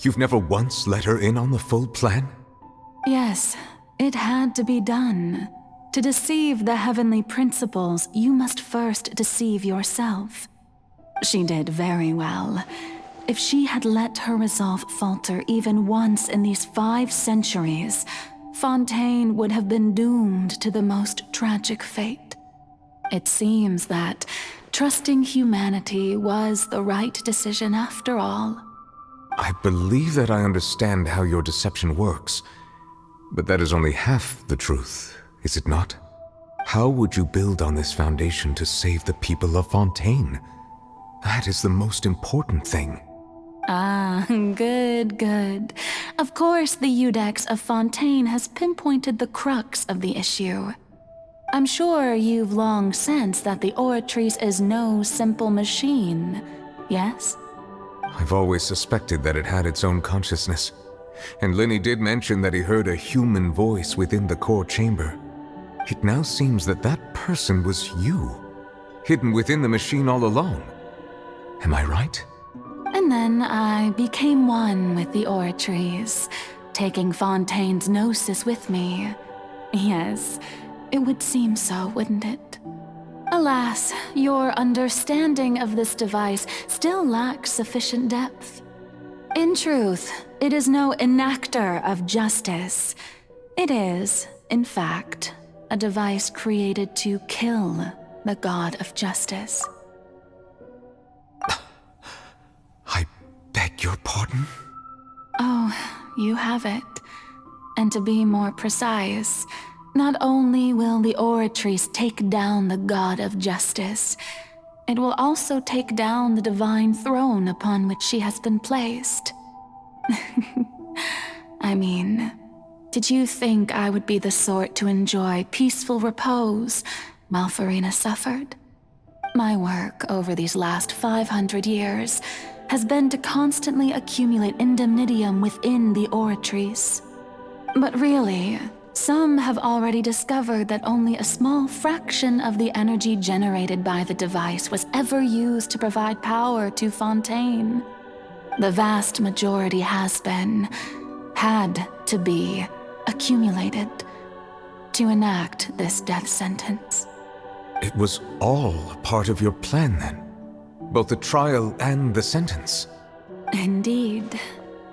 You've never once let her in on the full plan? Yes, it had to be done. To deceive the heavenly principles, you must first deceive yourself. She did very well. If she had let her resolve falter even once in these 5 centuries, Fontaine would have been doomed to the most tragic fate. It seems that trusting humanity was the right decision after all. I believe that I understand how your deception works, but that is only half the truth, is it not? How would you build on this foundation to save the people of Fontaine? That is the most important thing. Ah, good. Of course, the Iudex of Fontaine has pinpointed the crux of the issue. I'm sure you've long sensed that the Oratrice is no simple machine, yes? I've always suspected that it had its own consciousness, and Lenny did mention that he heard a human voice within the core chamber. It now seems that that person was you, hidden within the machine all along. Am I right? And then I became one with the Oratrice, taking Fontaine's gnosis with me. Yes, it would seem so, wouldn't it? Alas, your understanding of this device still lacks sufficient depth. In truth, it is no enactor of justice. It is, in fact, a device created to kill the god of justice. Beg your pardon? Oh, you have it. And to be more precise, not only will the Oratrice take down the god of justice, it will also take down the divine throne upon which she has been placed. I mean, did you think I would be the sort to enjoy peaceful repose while Farina suffered? My work over these last 500 years has been to constantly accumulate indemnitium within the Oratrice. But really, some have already discovered that only a small fraction of the energy generated by the device was ever used to provide power to Fontaine. The vast majority had to be, accumulated to enact this death sentence. It was all a part of your plan then? Both the trial and the sentence? Indeed.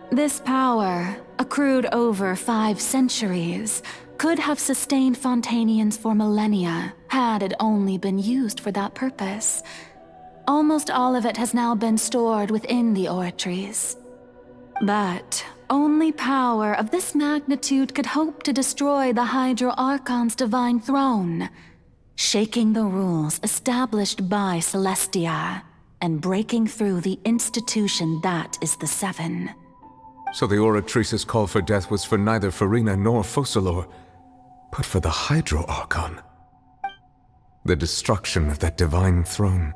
This power, accrued over 5 centuries, could have sustained Fontainians for millennia had it only been used for that purpose. Almost all of it has now been stored within the oratories. But only power of this magnitude could hope to destroy the Hydro Archon's divine throne, shaking the rules established by Celestia and breaking through the institution that is the Seven. So the Oratrice's call for death was for neither Farina nor Focalor, but for the Hydro Archon. The destruction of that divine throne.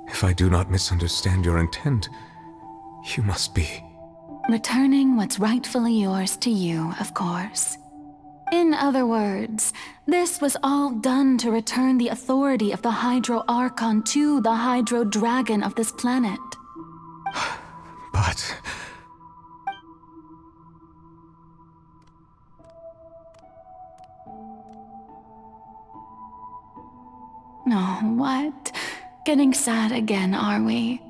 If I do not misunderstand your intent, you must be... Returning what's rightfully yours to you, of course. In other words, this was all done to return the authority of the Hydro Archon to the Hydro Dragon of this planet. But... Oh, what? Getting sad again, are we?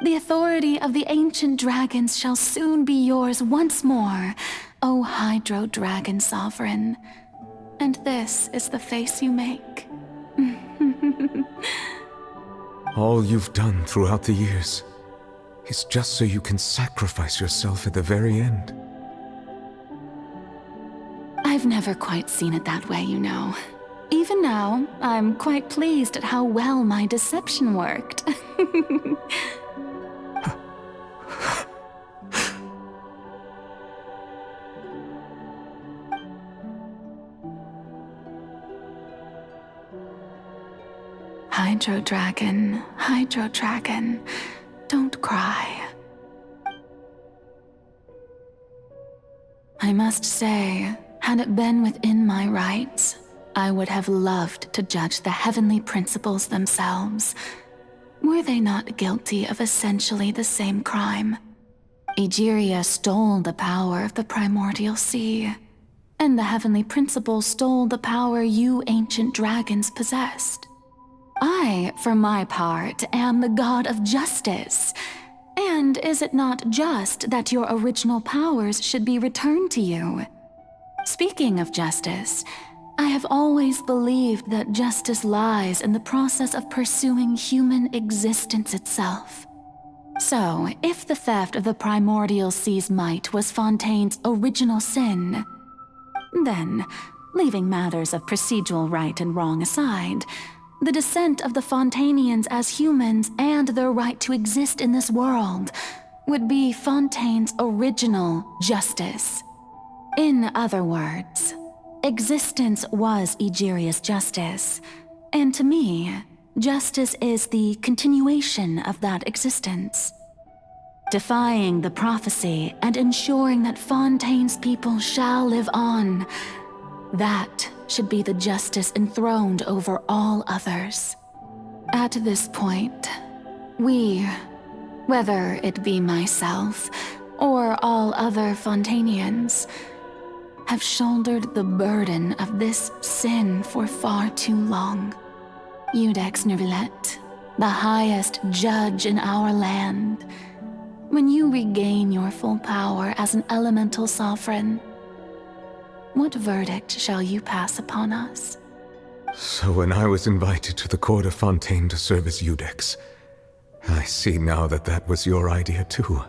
The authority of the ancient dragons shall soon be yours once more, O Hydro Dragon Sovereign. And this is the face you make. All you've done throughout the years is just so you can sacrifice yourself at the very end. I've never quite seen it that way, you know. Even now, I'm quite pleased at how well my deception worked. Hydro Dragon, don't cry. I must say, had it been within my rights, I would have loved to judge the heavenly principles themselves. Were they not guilty of essentially the same crime? Egeria stole the power of the primordial sea, and the heavenly principles stole the power you ancient dragons possessed. I, for my part, am the god of justice. And is it not just that your original powers should be returned to you? Speaking of justice, I have always believed that justice lies in the process of pursuing human existence itself. So, if the theft of the primordial sea's might was Fontaine's original sin, then, leaving matters of procedural right and wrong aside, the descent of the Fontainians as humans and their right to exist in this world would be Fontaine's original justice. In other words, existence was Egeria's justice, and to me, justice is the continuation of that existence. Defying the prophecy and ensuring that Fontaine's people shall live on, that should be the justice enthroned over all others. At this point, we, whether it be myself or all other Fontainians, have shouldered the burden of this sin for far too long. Iudex Nervillet, the highest judge in our land, when you regain your full power as an elemental sovereign, what verdict shall you pass upon us? So when I was invited to the court of Fontaine to serve as Iudex, I see now that that was your idea too.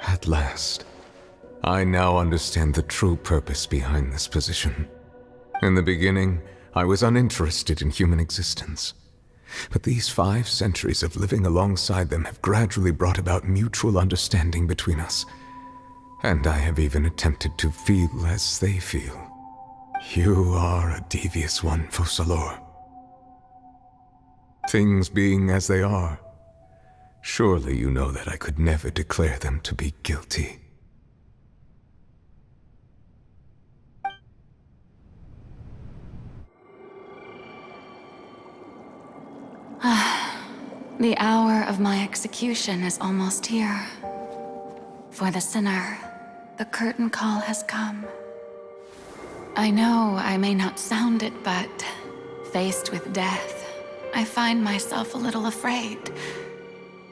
At last, I now understand the true purpose behind this position. In the beginning, I was uninterested in human existence. But these 5 centuries of living alongside them have gradually brought about mutual understanding between us. And I have even attempted to feel as they feel. You are a devious one, Focalor. Things being as they are, surely you know that I could never declare them to be guilty. The hour of my execution is almost here. For the sinner, the curtain call has come. I know I may not sound it, but faced with death, I find myself a little afraid.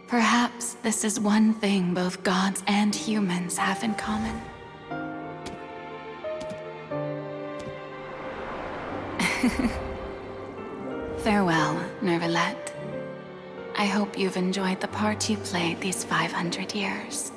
Perhaps this is one thing both gods and humans have in common. Farewell, Nervalette. I hope you've enjoyed the part you played these 500 years.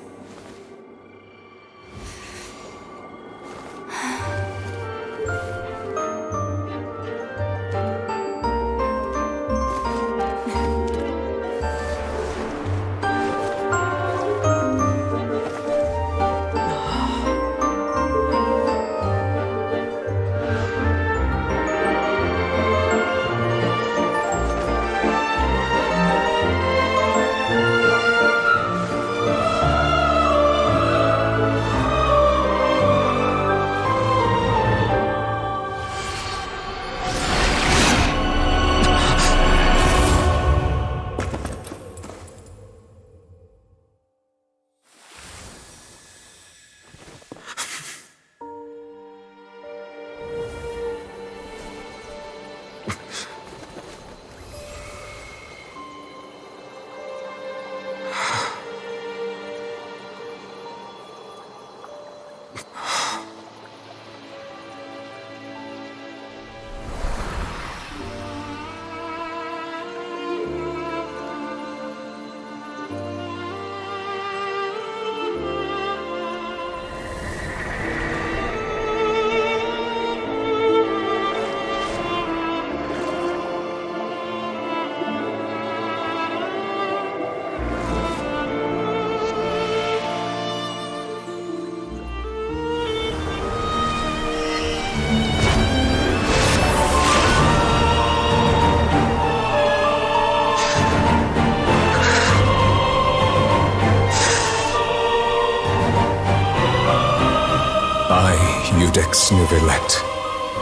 Ex Nervalette,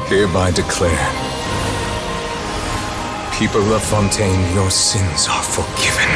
hereby declare, people of Fontaine, your sins are forgiven.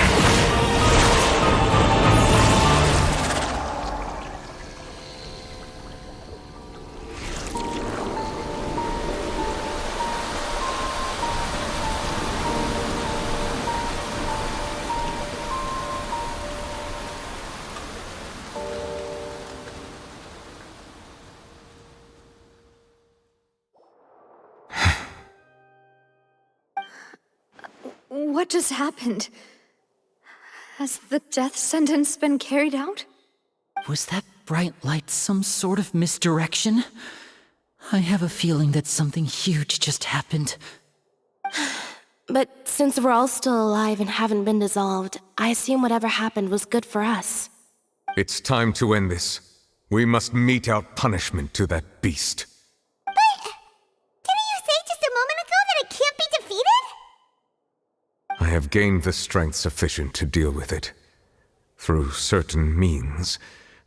What just happened? Has the death sentence been carried out? Was that bright light some sort of misdirection? I have a feeling that something huge just happened. But since we're all still alive and haven't been dissolved, I assume whatever happened was good for us. It's time to end this. We must mete out punishment to that beast. Didn't you say just a moment ago that it can't be defeated? I have gained the strength sufficient to deal with it. Through certain means,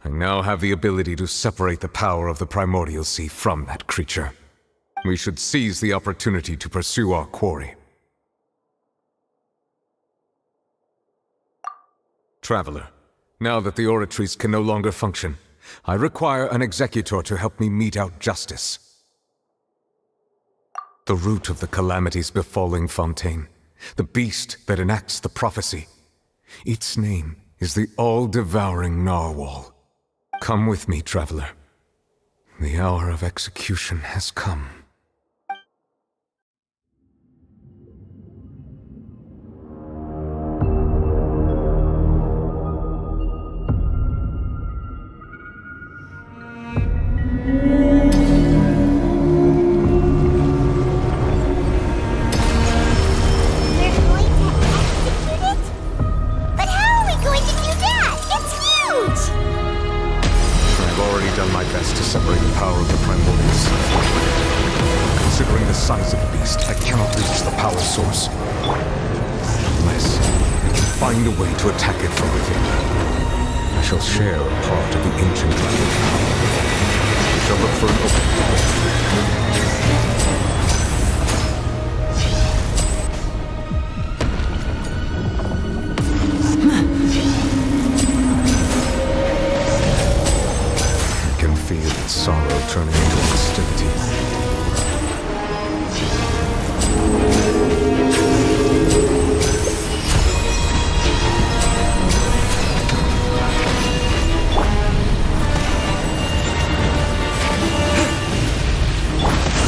I now have the ability to separate the power of the Primordial Sea from that creature. We should seize the opportunity to pursue our quarry. Traveler, now that the oratories can no longer function, I require an executor to help me mete out justice. The root of the calamities befalling Fontaine, the beast that enacts the prophecy. Its name is the all-devouring narwhal. Come with me, traveler. The hour of execution has come. Source. Unless we can find a way to attack it from within, I shall share a part of the ancient dragon power. We shall look for an opening. I can feel its sorrow turning into hostility.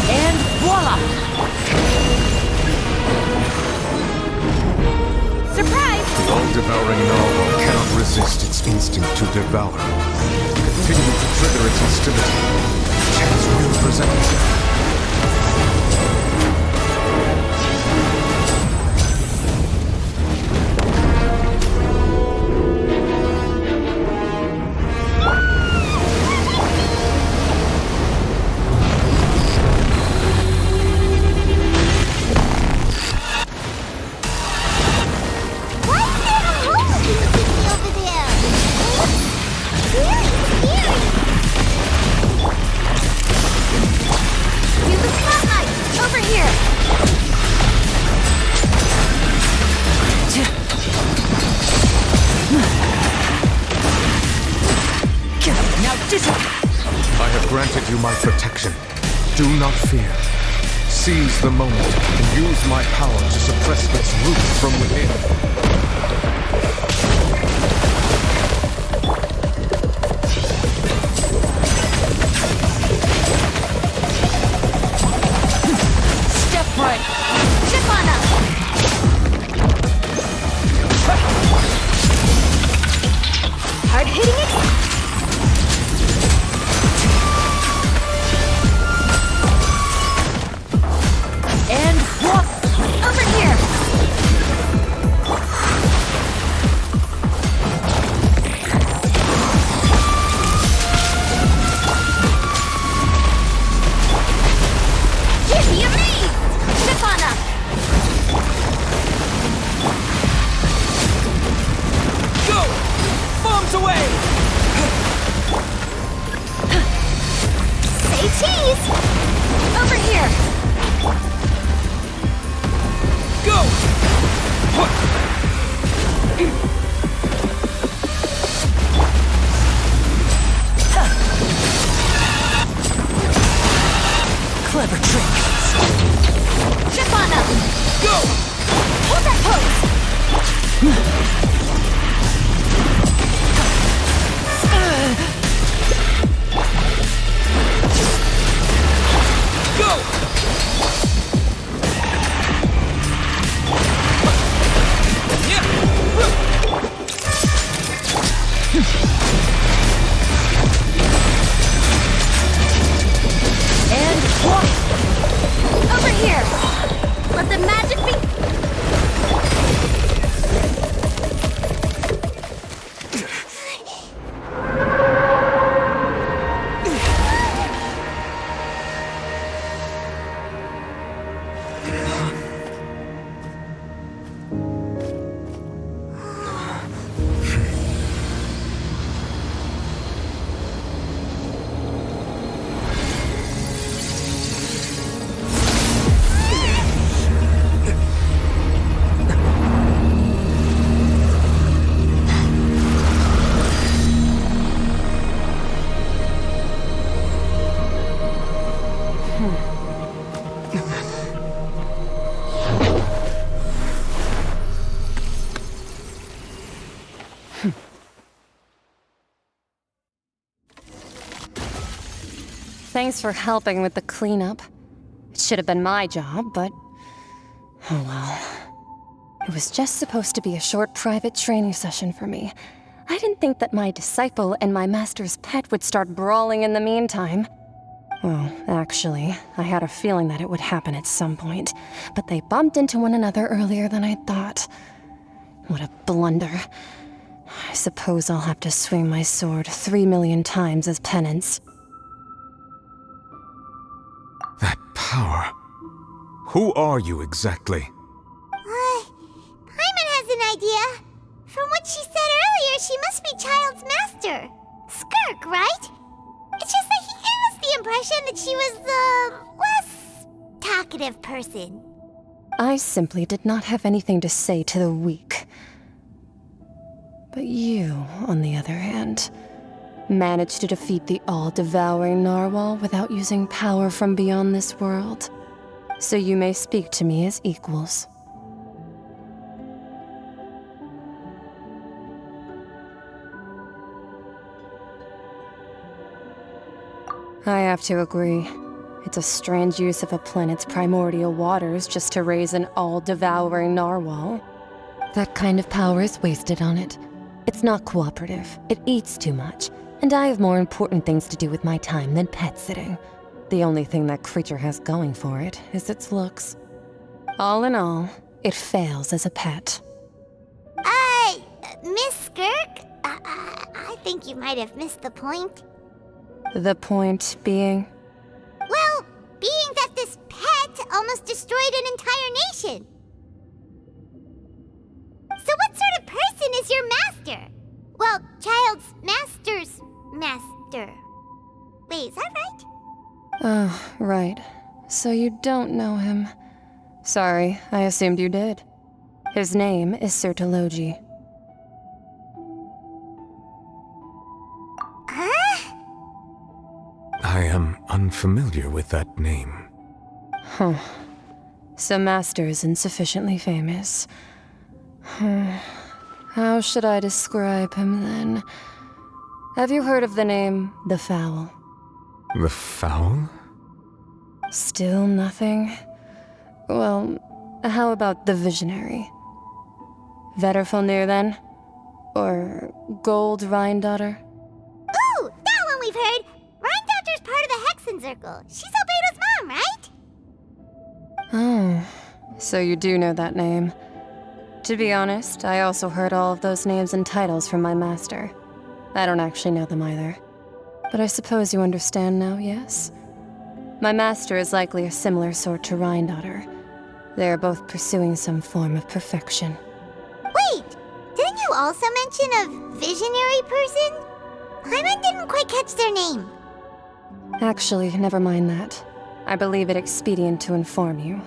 And voila! all-devouring narwhal cannot resist its instinct to devour. Continue to trigger its hostility. Chance will present itself. Granted you my protection. Do not fear. Seize the moment and use my power to suppress its roots from within. Step right. Chip on up. Hard hitting it. And woof! Over here! Give me a me! Chip on up! Go! Bombs away! Say cheese! Over here! Go! Clever trick. Chip on up. Go! Hold that pose. Go! And what? Over here! Let the magic be... Thanks for helping with the cleanup. It should have been my job, but... oh well. It was just supposed to be a short private training session for me. I didn't think that my disciple and my master's pet would start brawling in the meantime. Well, actually, I had a feeling that it would happen at some point, but they bumped into one another earlier than I thought. What a blunder. I suppose I'll have to swing my sword 3 million times as penance. That power. Who are you exactly? Paimon has an idea. From what she said earlier, she must be Child's master. Skirk, right? It's just that he gave us the impression that she was the less talkative person. I simply did not have anything to say to the weak. But you, on the other hand, managed to defeat the all-devouring narwhal without using power from beyond this world. So you may speak to me as equals. I have to agree. It's a strange use of a planet's primordial waters just to raise an all-devouring narwhal. That kind of power is wasted on it. It's not cooperative. It eats too much. And I have more important things to do with my time than pet sitting. The only thing that creature has going for it is its looks. All in all, it fails as a pet. Miss Skirk? I think you might have missed the point. The point being? Well, being that this pet almost destroyed an entire nation. So what sort of person is your master? Well, child's master's master. Wait, is that right? Oh, right. So you don't know him. Sorry, I assumed you did. His name is Sir Deluge. I am unfamiliar with that name. Huh. So Master isn't sufficiently famous. How should I describe him then? Have you heard of the name The Fowl? The Fowl? Still nothing? Well, how about the Visionary? Vetterfulnir then? Or Gold Rhindaughter? Ooh, that one we've heard! Rhindaughter's part of the Hexen Circle. She's Albedo's mom, right? Oh, so you do know that name. To be honest, I also heard all of those names and titles from my master. I don't actually know them either. But I suppose you understand now, yes? My master is likely a similar sort to Rhindaughter. They are both pursuing some form of perfection. Wait! Didn't you also mention a visionary person? Paimon didn't quite catch their name. Actually, never mind that. I believe it expedient to inform you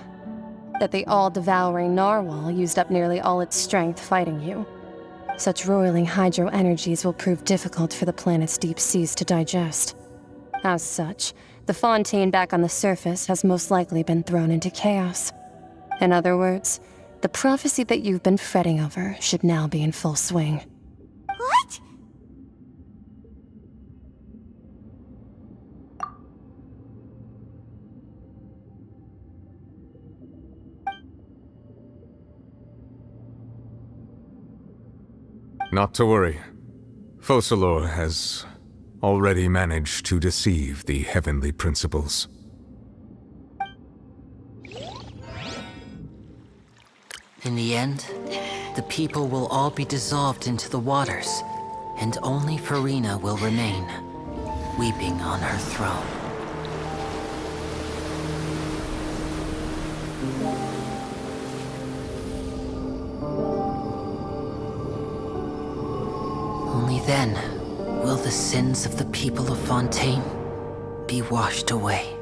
that the all-devouring narwhal used up nearly all its strength fighting you. Such roiling hydro energies will prove difficult for the planet's deep seas to digest. As such, the Fontaine back on the surface has most likely been thrown into chaos. In other words, the prophecy that you've been fretting over should now be in full swing. What? Not to worry. Focalor has already managed to deceive the heavenly principles. In the end, the people will all be dissolved into the waters, and only Farina will remain, weeping on her throne. Only then will the sins of the people of Fontaine be washed away.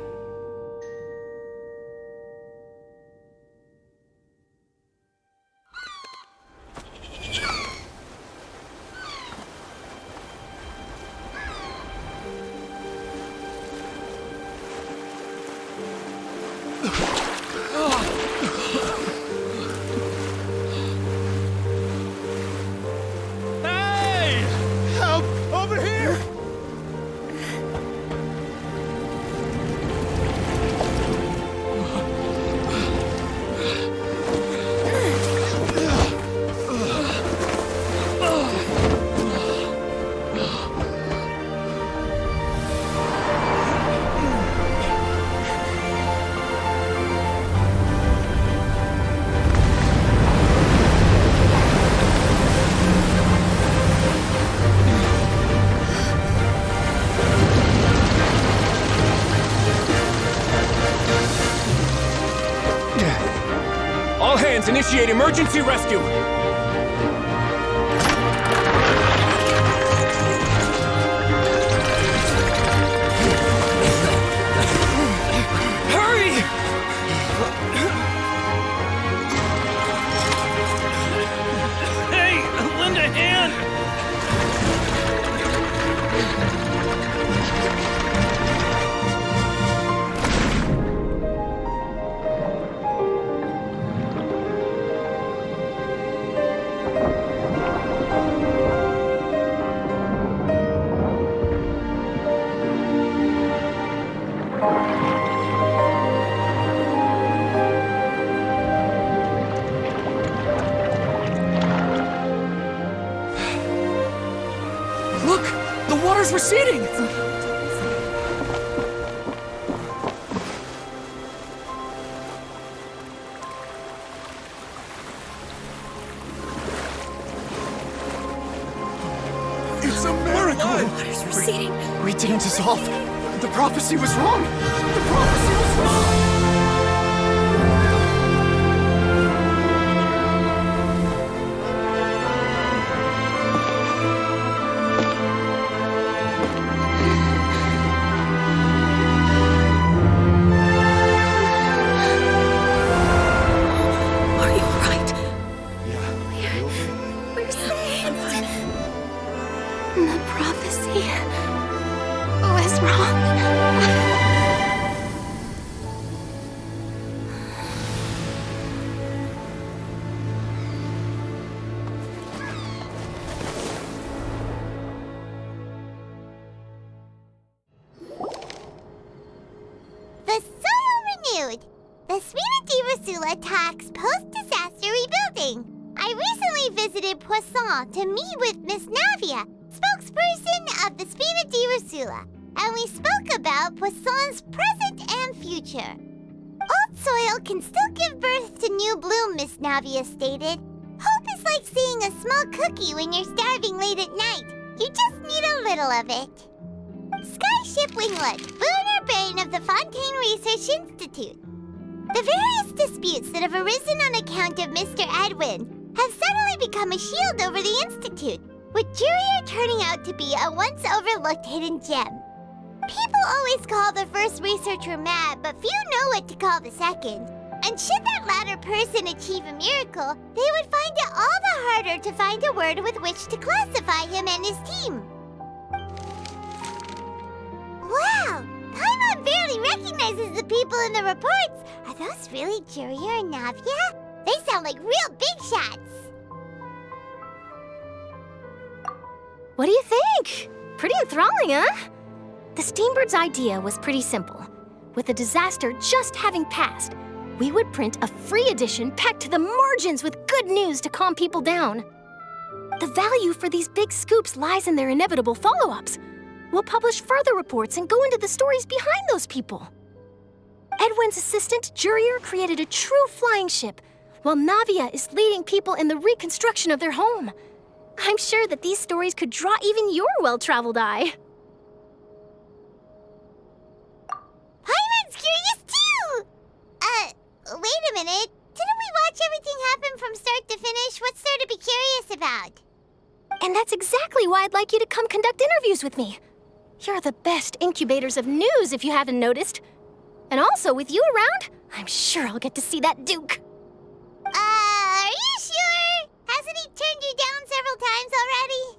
Initiate emergency rescue! Hurry! Hey, lend a hand! water's receding! It's a miracle! Water's receding. We didn't dissolve. The prophecy was wrong. The prophecy was wrong. Are you all right? We're saved. The prophecy was wrong. The soil renewed. The Spina di Rosula talks post-disaster rebuilding. I recently visited Poisson to meet with Miss Navia, spokesperson of the Spina di Rosula, and we spoke about Poisson's present and future. Old soil can still give birth to new bloom, Miss Navia stated. Hope is like seeing a small cookie when you're starving late at night. You just need a little of it. Skyship Winglet, Booner Brain of the Fontaine Research Institute. The various disputes that have arisen on account of Mr. Edwin have suddenly become a shield over the Institute, with Jurier turning out to be a once-overlooked hidden gem. People always call the first researcher mad, but few know what to call the second. And should that latter person achieve a miracle, they would find it all the harder to find a word with which to classify him and his team. Wow! Paimon barely recognizes the people in the reports. Are those really Jurier and Navia? They sound like real big shots. What do you think? Pretty enthralling, huh? The Steambird's idea was pretty simple. With the disaster just having passed, we would print a free edition packed to the margins with good news to calm people down. The value for these big scoops lies in their inevitable follow-ups. We'll publish further reports and go into the stories behind those people. Edwin's assistant, Jurier, created a true flying ship, while Navia is leading people in the reconstruction of their home. I'm sure that these stories could draw even your well-traveled eye. Paimon's curious too! Wait a minute. Didn't we watch everything happen from start to finish? What's there to be curious about? And that's exactly why I'd like you to come conduct interviews with me. You're the best incubators of news, if you haven't noticed. And also, with you around, I'm sure I'll get to see that Duke. Are you sure? Hasn't he turned you down several times already?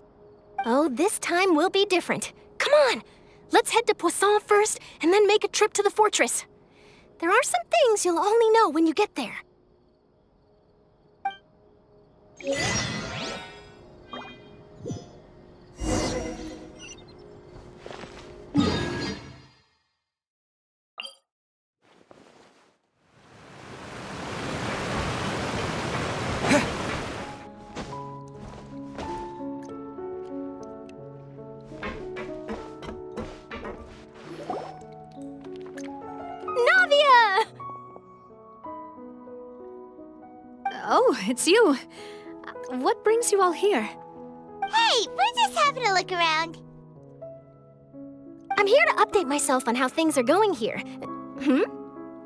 Oh, this time will be different. Come on, let's head to Poisson first, and then make a trip to the fortress. There are some things you'll only know when you get there. Navia! Oh, it's you. What brings you all here? Hey, we're just having a look around. I'm here to update myself on how things are going here.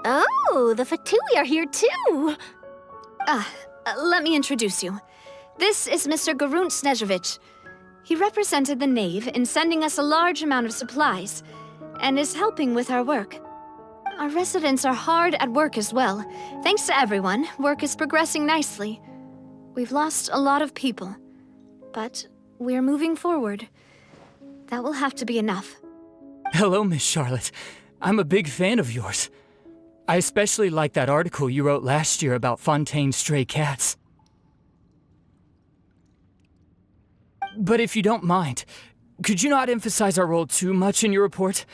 Oh, the Fatui are here too. Let me introduce you. This is Mr. Garunt Snežević. He represented the Knave in sending us a large amount of supplies, and is helping with our work. Our residents are hard at work as well. Thanks to everyone, work is progressing nicely. We've lost a lot of people, but we're moving forward. That will have to be enough. Hello, Miss Charlotte. I'm a big fan of yours. I especially like that article you wrote last year about Fontaine's stray cats. But if you don't mind, could you not emphasize our role too much in your report?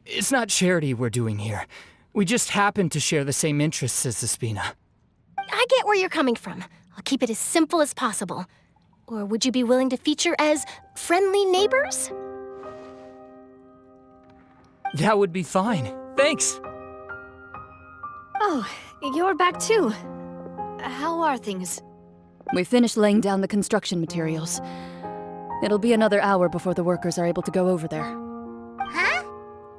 It's not charity we're doing here. We just happen to share the same interests as the Spina. I get where you're coming from. I'll keep it as simple as possible. Or would you be willing to feature as friendly neighbors? That would be fine. Thanks. Oh, you're back too. How are things? We finished laying down the construction materials. It'll be another hour before the workers are able to go over there. Huh?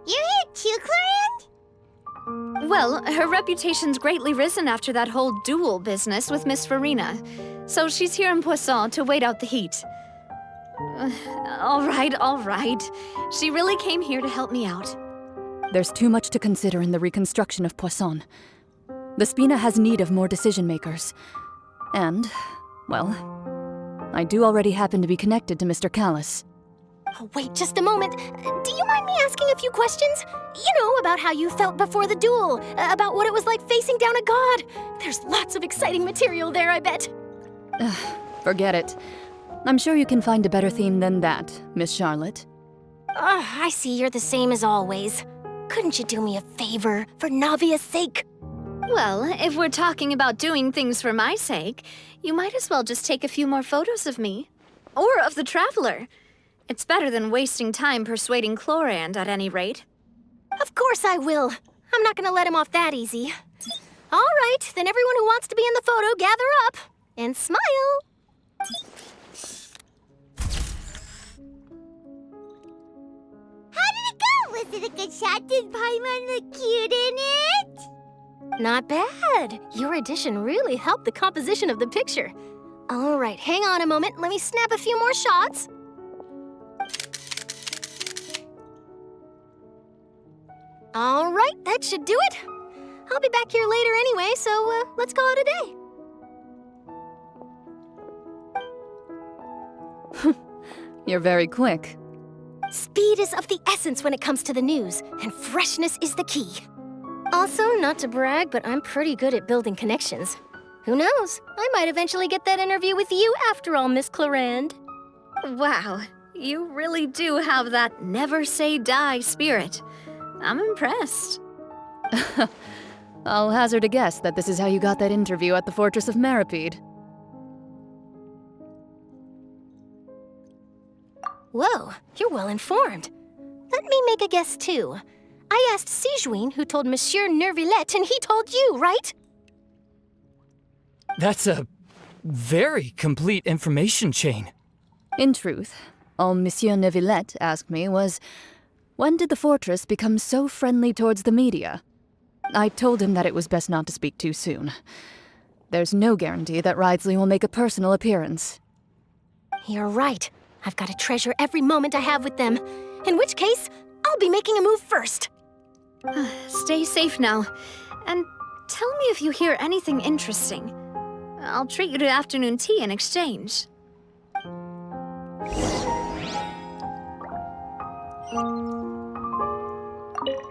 You're here too, Clorinde? Well, her reputation's greatly risen after that whole duel business with Miss Farina, so she's here in Poisson to wait out the heat. All right. She really came here to help me out. There's too much to consider in the reconstruction of Poisson. The Spina has need of more decision-makers. And, well, I do already happen to be connected to Mr. Callis. Oh, wait just a moment. Do you mind me asking a few questions? You know, about how you felt before the duel, about what it was like facing down a god. There's lots of exciting material there, I bet. Forget it. I'm sure you can find a better theme than that, Miss Charlotte. I see you're the same as always. Couldn't you do me a favor, for Navia's sake? Well, if we're talking about doing things for my sake, you might as well just take a few more photos of me. Or of the Traveler. It's better than wasting time persuading Clorinde, at any rate. Of course I will. I'm not gonna let him off that easy. All right, then everyone who wants to be in the photo, gather up. And smile. How did it go? Was it a good shot? Did Paimon look cute in it? Not bad. Your addition really helped the composition of the picture. All right, hang on a moment. Let me snap a few more shots. All right, that should do it. I'll be back here later anyway, so let's call it a day. You're very quick. Speed is of the essence when it comes to the news, and freshness is the key. Also, not to brag, but I'm pretty good at building connections. Who knows? I might eventually get that interview with you after all, Miss Clorinde. Wow, you really do have that never say die spirit. I'm impressed. I'll hazard a guess that this is how you got that interview at the Fortress of Meripede. Whoa, you're well informed. Let me make a guess too. I asked Sigewinne, who told Monsieur Neuvillette, and he told you, right? That's a very complete information chain. In truth, all Monsieur Neuvillette asked me was, when did the fortress become so friendly towards the media? I told him that it was best not to speak too soon. There's no guarantee that Wriothesley will make a personal appearance. You're right. I've got to treasure every moment I have with them. In which case, I'll be making a move first. Stay safe now. And tell me if you hear anything interesting. I'll treat you to afternoon tea in exchange.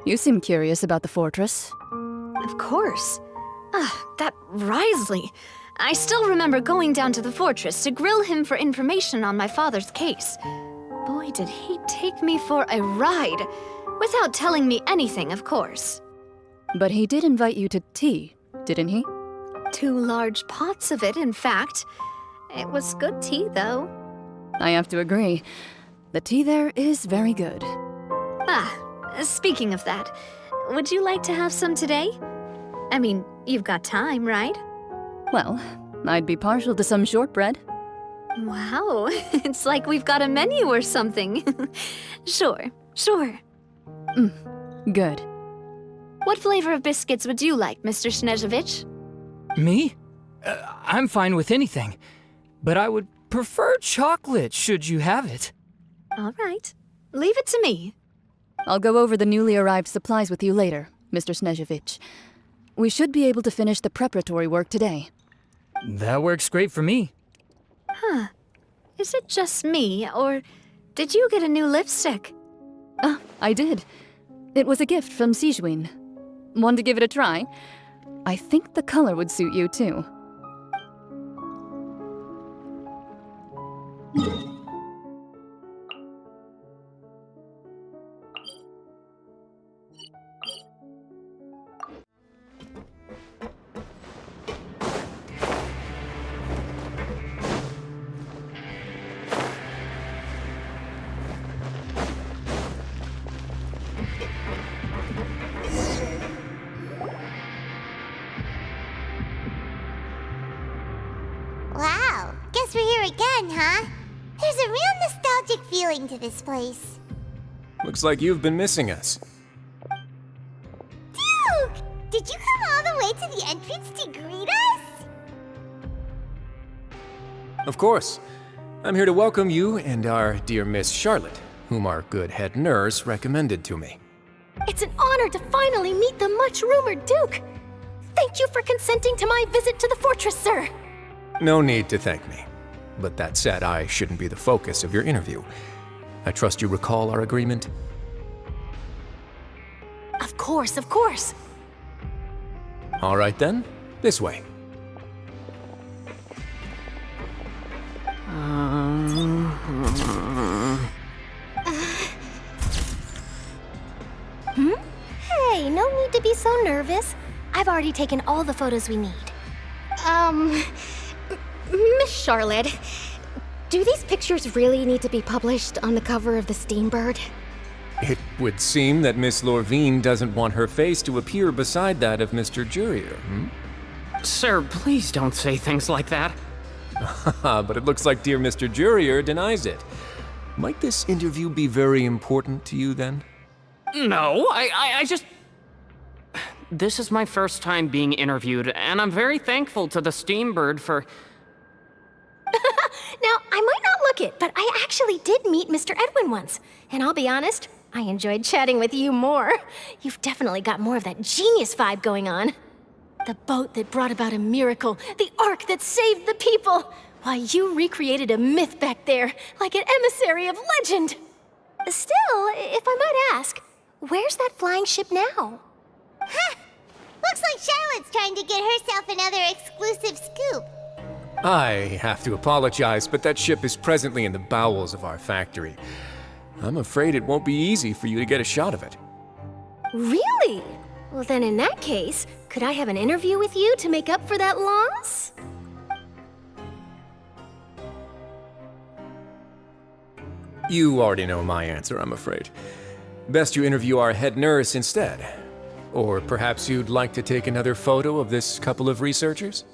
You seem curious about the fortress. Of course. That Wriothesley. I still remember going down to the fortress to grill him for information on my father's case. Boy, did he take me for a ride. Without telling me anything, of course. But he did invite you to tea, didn't he? 2 large pots of it, in fact. It was good tea, though. I have to agree. The tea there is very good. Speaking of that, would you like to have some today? I mean, you've got time, right? Well, I'd be partial to some shortbread. Wow, it's like we've got a menu or something. Sure. Good. What flavor of biscuits would you like, Mr. Snezhevich? Me? I'm fine with anything. But I would prefer chocolate, should you have it. All right. Leave it to me. I'll go over the newly arrived supplies with you later, Mr. Snezhevich. We should be able to finish the preparatory work today. That works great for me. Huh. Is it just me, or did you get a new lipstick? I did. It was a gift from Sigewinne. Want to give it a try? I think the color would suit you, too. huh? There's a real nostalgic feeling to this place. Looks like you've been missing us. Duke! Did you come all the way to the entrance to greet us? Of course. I'm here to welcome you and our dear Miss Charlotte, whom our good head nurse recommended to me. It's an honor to finally meet the much-rumored Duke. Thank you for consenting to my visit to the fortress, sir. No need to thank me. But that said, I shouldn't be the focus of your interview. I trust you recall our agreement? Of course, of course. All right then, this way. Hey, no need to be so nervous. I've already taken all the photos we need. Miss Charlotte, do these pictures really need to be published on the cover of the Steambird? It would seem that Miss Lorvine doesn't want her face to appear beside that of Mr. Jurier, Sir, please don't say things like that. But it looks like dear Mr. Jurier denies it. Might this interview be very important to you then? No, I just... This is my first time being interviewed, and I'm very thankful to the Steambird for... Now, I might not look it, but I actually did meet Mr. Edwin once. And I'll be honest, I enjoyed chatting with you more. You've definitely got more of that genius vibe going on. The boat that brought about a miracle, the ark that saved the people. Why, you recreated a myth back there, like an emissary of legend. Still, if I might ask, where's that flying ship now? Huh! Looks like Charlotte's trying to get herself another exclusive scoop. I have to apologize, but that ship is presently in the bowels of our factory. I'm afraid it won't be easy for you to get a shot of it. Really? Well, then in that case, could I have an interview with you to make up for that loss? You already know my answer, I'm afraid. Best you interview our head nurse instead. Or perhaps you'd like to take another photo of this couple of researchers?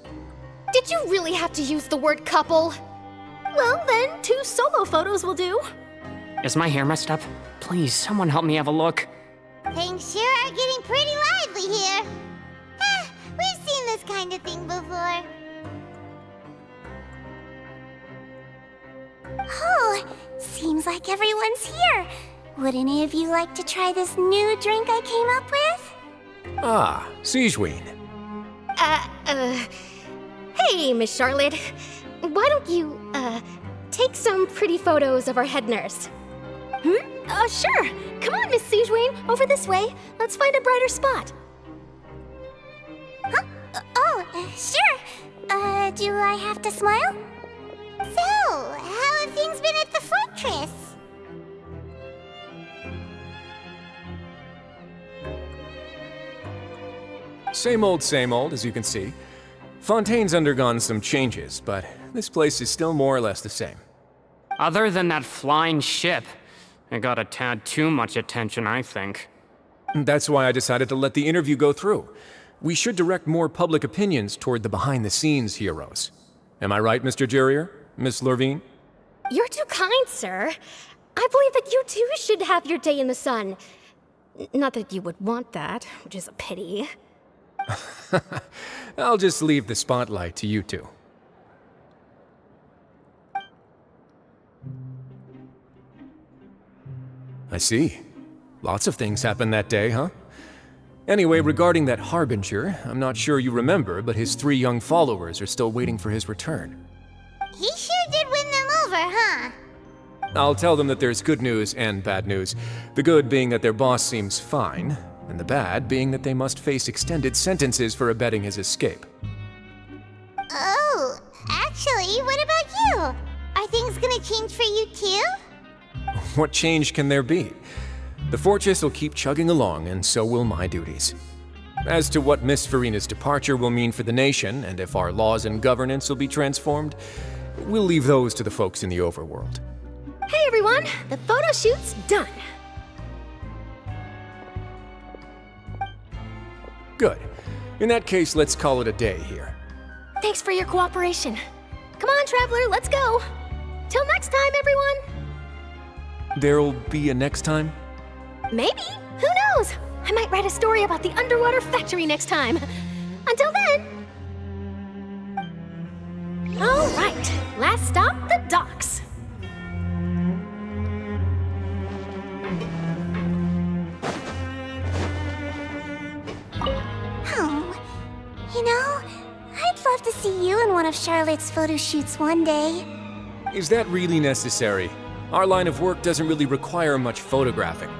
Did you really have to use the word couple? Well, then, 2 solo photos will do. Is my hair messed up? Please, someone help me have a look. Things sure are getting pretty lively here. We've seen this kind of thing before. Oh, seems like everyone's here. Would any of you like to try this new drink I came up with? Ah, Sigewinne. Hey, Miss Charlotte. Why don't you, take some pretty photos of our head nurse? Sure. Come on, Miss Sigewinne, over this way. Let's find a brighter spot. Huh? Sure. Do I have to smile? So, how have things been at the fortress? Same old, as you can see. Fontaine's undergone some changes, but this place is still more or less the same. Other than that flying ship, it got a tad too much attention, I think. That's why I decided to let the interview go through. We should direct more public opinions toward the behind-the-scenes heroes. Am I right, Mr. Jurier? Miss Lorvine? You're too kind, sir. I believe that you too should have your day in the sun. Not that you would want that, which is a pity. I'll just leave the spotlight to you two. I see. Lots of things happened that day, huh? Anyway, regarding that Harbinger, I'm not sure you remember, but his 3 young followers are still waiting for his return. He sure did win them over, huh? I'll tell them that there's good news and bad news. The good being that their boss seems fine, and the bad being that they must face extended sentences for abetting his escape. Oh, actually, what about you? Are things gonna change for you too? What change can there be? The fortress will keep chugging along, and so will my duties. As to what Miss Farina's departure will mean for the nation, and if our laws and governance will be transformed, we'll leave those to the folks in the overworld. Hey everyone, the photo shoot's done. Good. In that case, let's call it a day here. Thanks for your cooperation. Come on, Traveler, let's go. Till next time, everyone! There'll be a next time? Maybe. Who knows? I might write a story about the underwater factory next time. Until then. All right. Last stop, the docks. Oh, you know, I'd love to see you in one of Charlotte's photo shoots one day. Is that really necessary? Our line of work doesn't really require much photographing.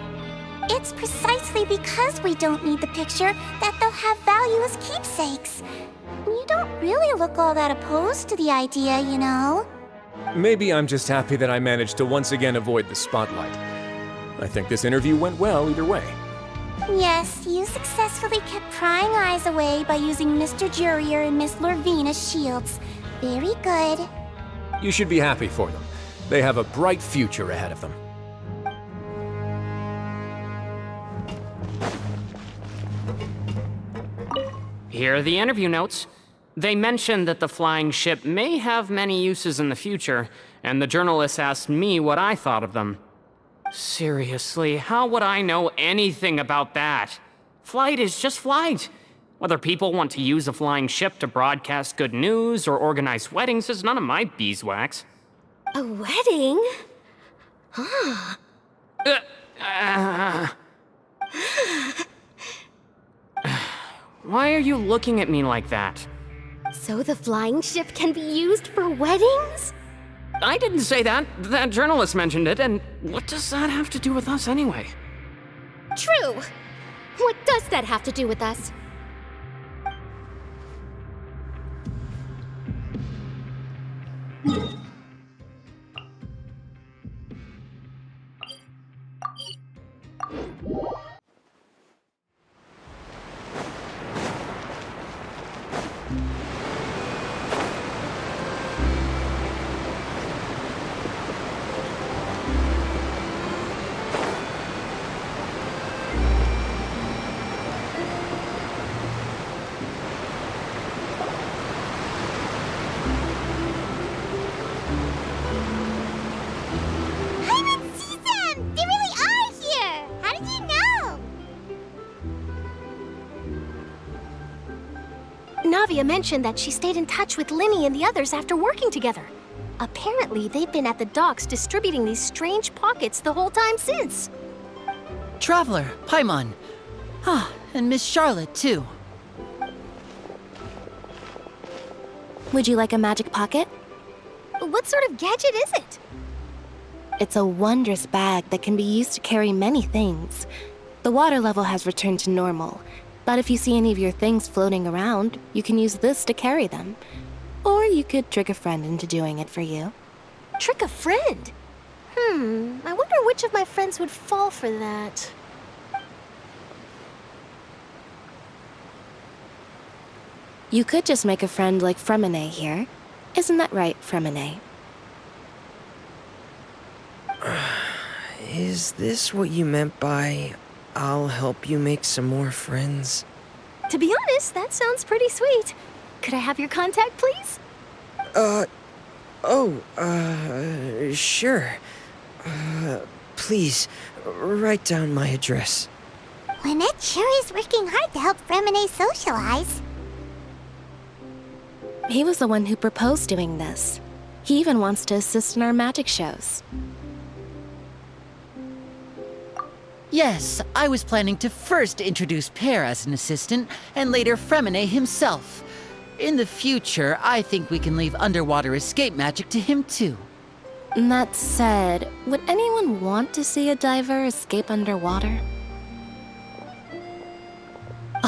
It's precisely because we don't need the picture that they'll have value as keepsakes. You don't really look all that opposed to the idea, you know. Maybe I'm just happy that I managed to once again avoid the spotlight. I think this interview went well either way. Yes, you successfully kept prying eyes away by using Mr. Jurier and Miss Lorvine as shields. Very good. You should be happy for them. They have a bright future ahead of them. Here are the interview notes. They mentioned that the flying ship may have many uses in the future, and the journalist asked me what I thought of them. Seriously, how would I know anything about that? Flight is just flight. Whether people want to use a flying ship to broadcast good news or organize weddings is none of my beeswax. A wedding? Huh. Why are you looking at me like that? So the flying ship can be used for weddings? I didn't say that. That journalist mentioned it, and what does that have to do with us anyway? True. What does that have to do with us? Navia mentioned that she stayed in touch with Linny and the others after working together. Apparently, they've been at the docks distributing these strange pockets the whole time since. Traveler, Paimon. Ah, and Miss Charlotte, too. Would you like a magic pocket? What sort of gadget is it? It's a wondrous bag that can be used to carry many things. The water level has returned to normal, but if you see any of your things floating around, you can use this to carry them. Or you could trick a friend into doing it for you. Trick a friend? I wonder which of my friends would fall for that. You could just make a friend like Fremine here. Isn't that right, Fremine? Is this what you meant by, I'll help you make some more friends? To be honest, that sounds pretty sweet. Could I have your contact, please? Sure. Please, write down my address. Lynette sure is working hard to help Fremine socialize. He was the one who proposed doing this. He even wants to assist in our magic shows. Yes, I was planning to first introduce Pear as an assistant, and later Fremine himself. In the future, I think we can leave underwater escape magic to him too. That said, would anyone want to see a diver escape underwater?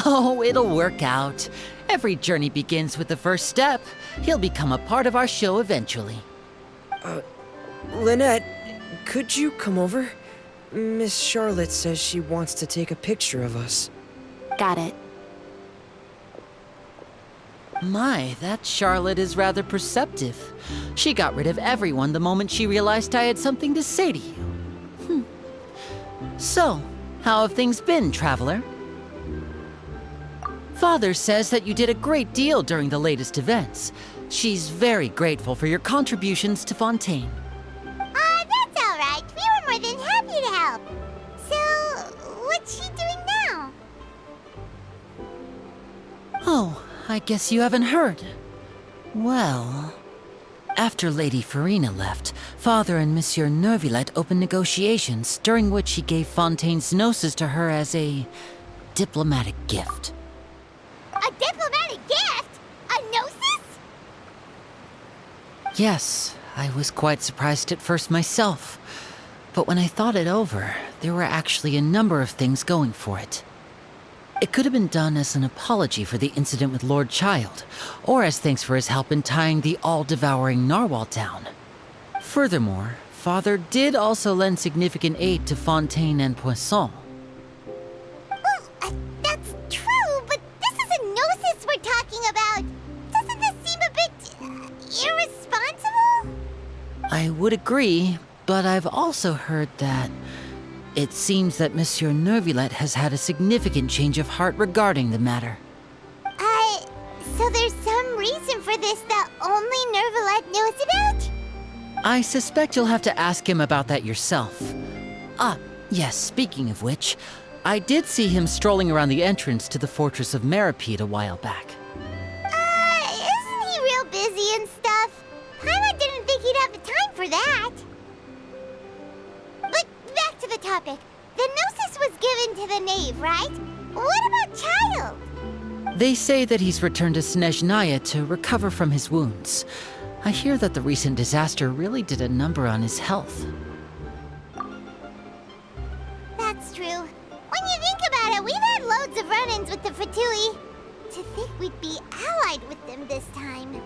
Oh, it'll work out. Every journey begins with the first step. He'll become a part of our show eventually. Lynette, could you come over? Miss Charlotte says she wants to take a picture of us. Got it. My, that Charlotte is rather perceptive. She got rid of everyone the moment she realized I had something to say to you. So, how have things been, Traveler? Father says that you did a great deal during the latest events. She's very grateful for your contributions to Fontaine. What's she doing now? Oh, I guess you haven't heard. Well, after Lady Farina left, Father and Monsieur Neuvillette opened negotiations, during which he gave Fontaine's gnosis to her as a diplomatic gift. A diplomatic gift? A gnosis? Yes, I was quite surprised at first myself. But when I thought it over, there were actually a number of things going for it. It could have been done as an apology for the incident with Lord Child, or as thanks for his help in tying the all-devouring narwhal down. Furthermore, Father did also lend significant aid to Fontaine and Poisson. Well, that's true, but this is a gnosis we're talking about. Doesn't this seem a bit irresponsible? I would agree, but I've also heard that it seems that Monsieur Neuvillette has had a significant change of heart regarding the matter. So there's some reason for this that only Neuvillette knows about? I suspect you'll have to ask him about that yourself. Ah, yes, speaking of which, I did see him strolling around the entrance to the Fortress of Meripede a while back. Isn't he real busy and stuff? Paimon didn't think he'd have the time for that. But back to the topic. The gnosis was given to the knave, right? What about Child? They say that he's returned to Snezhnaya to recover from his wounds. I hear that the recent disaster really did a number on his health. That's true. When you think about it, we've had loads of run-ins with the Fatui. To think we'd be allied with them this time.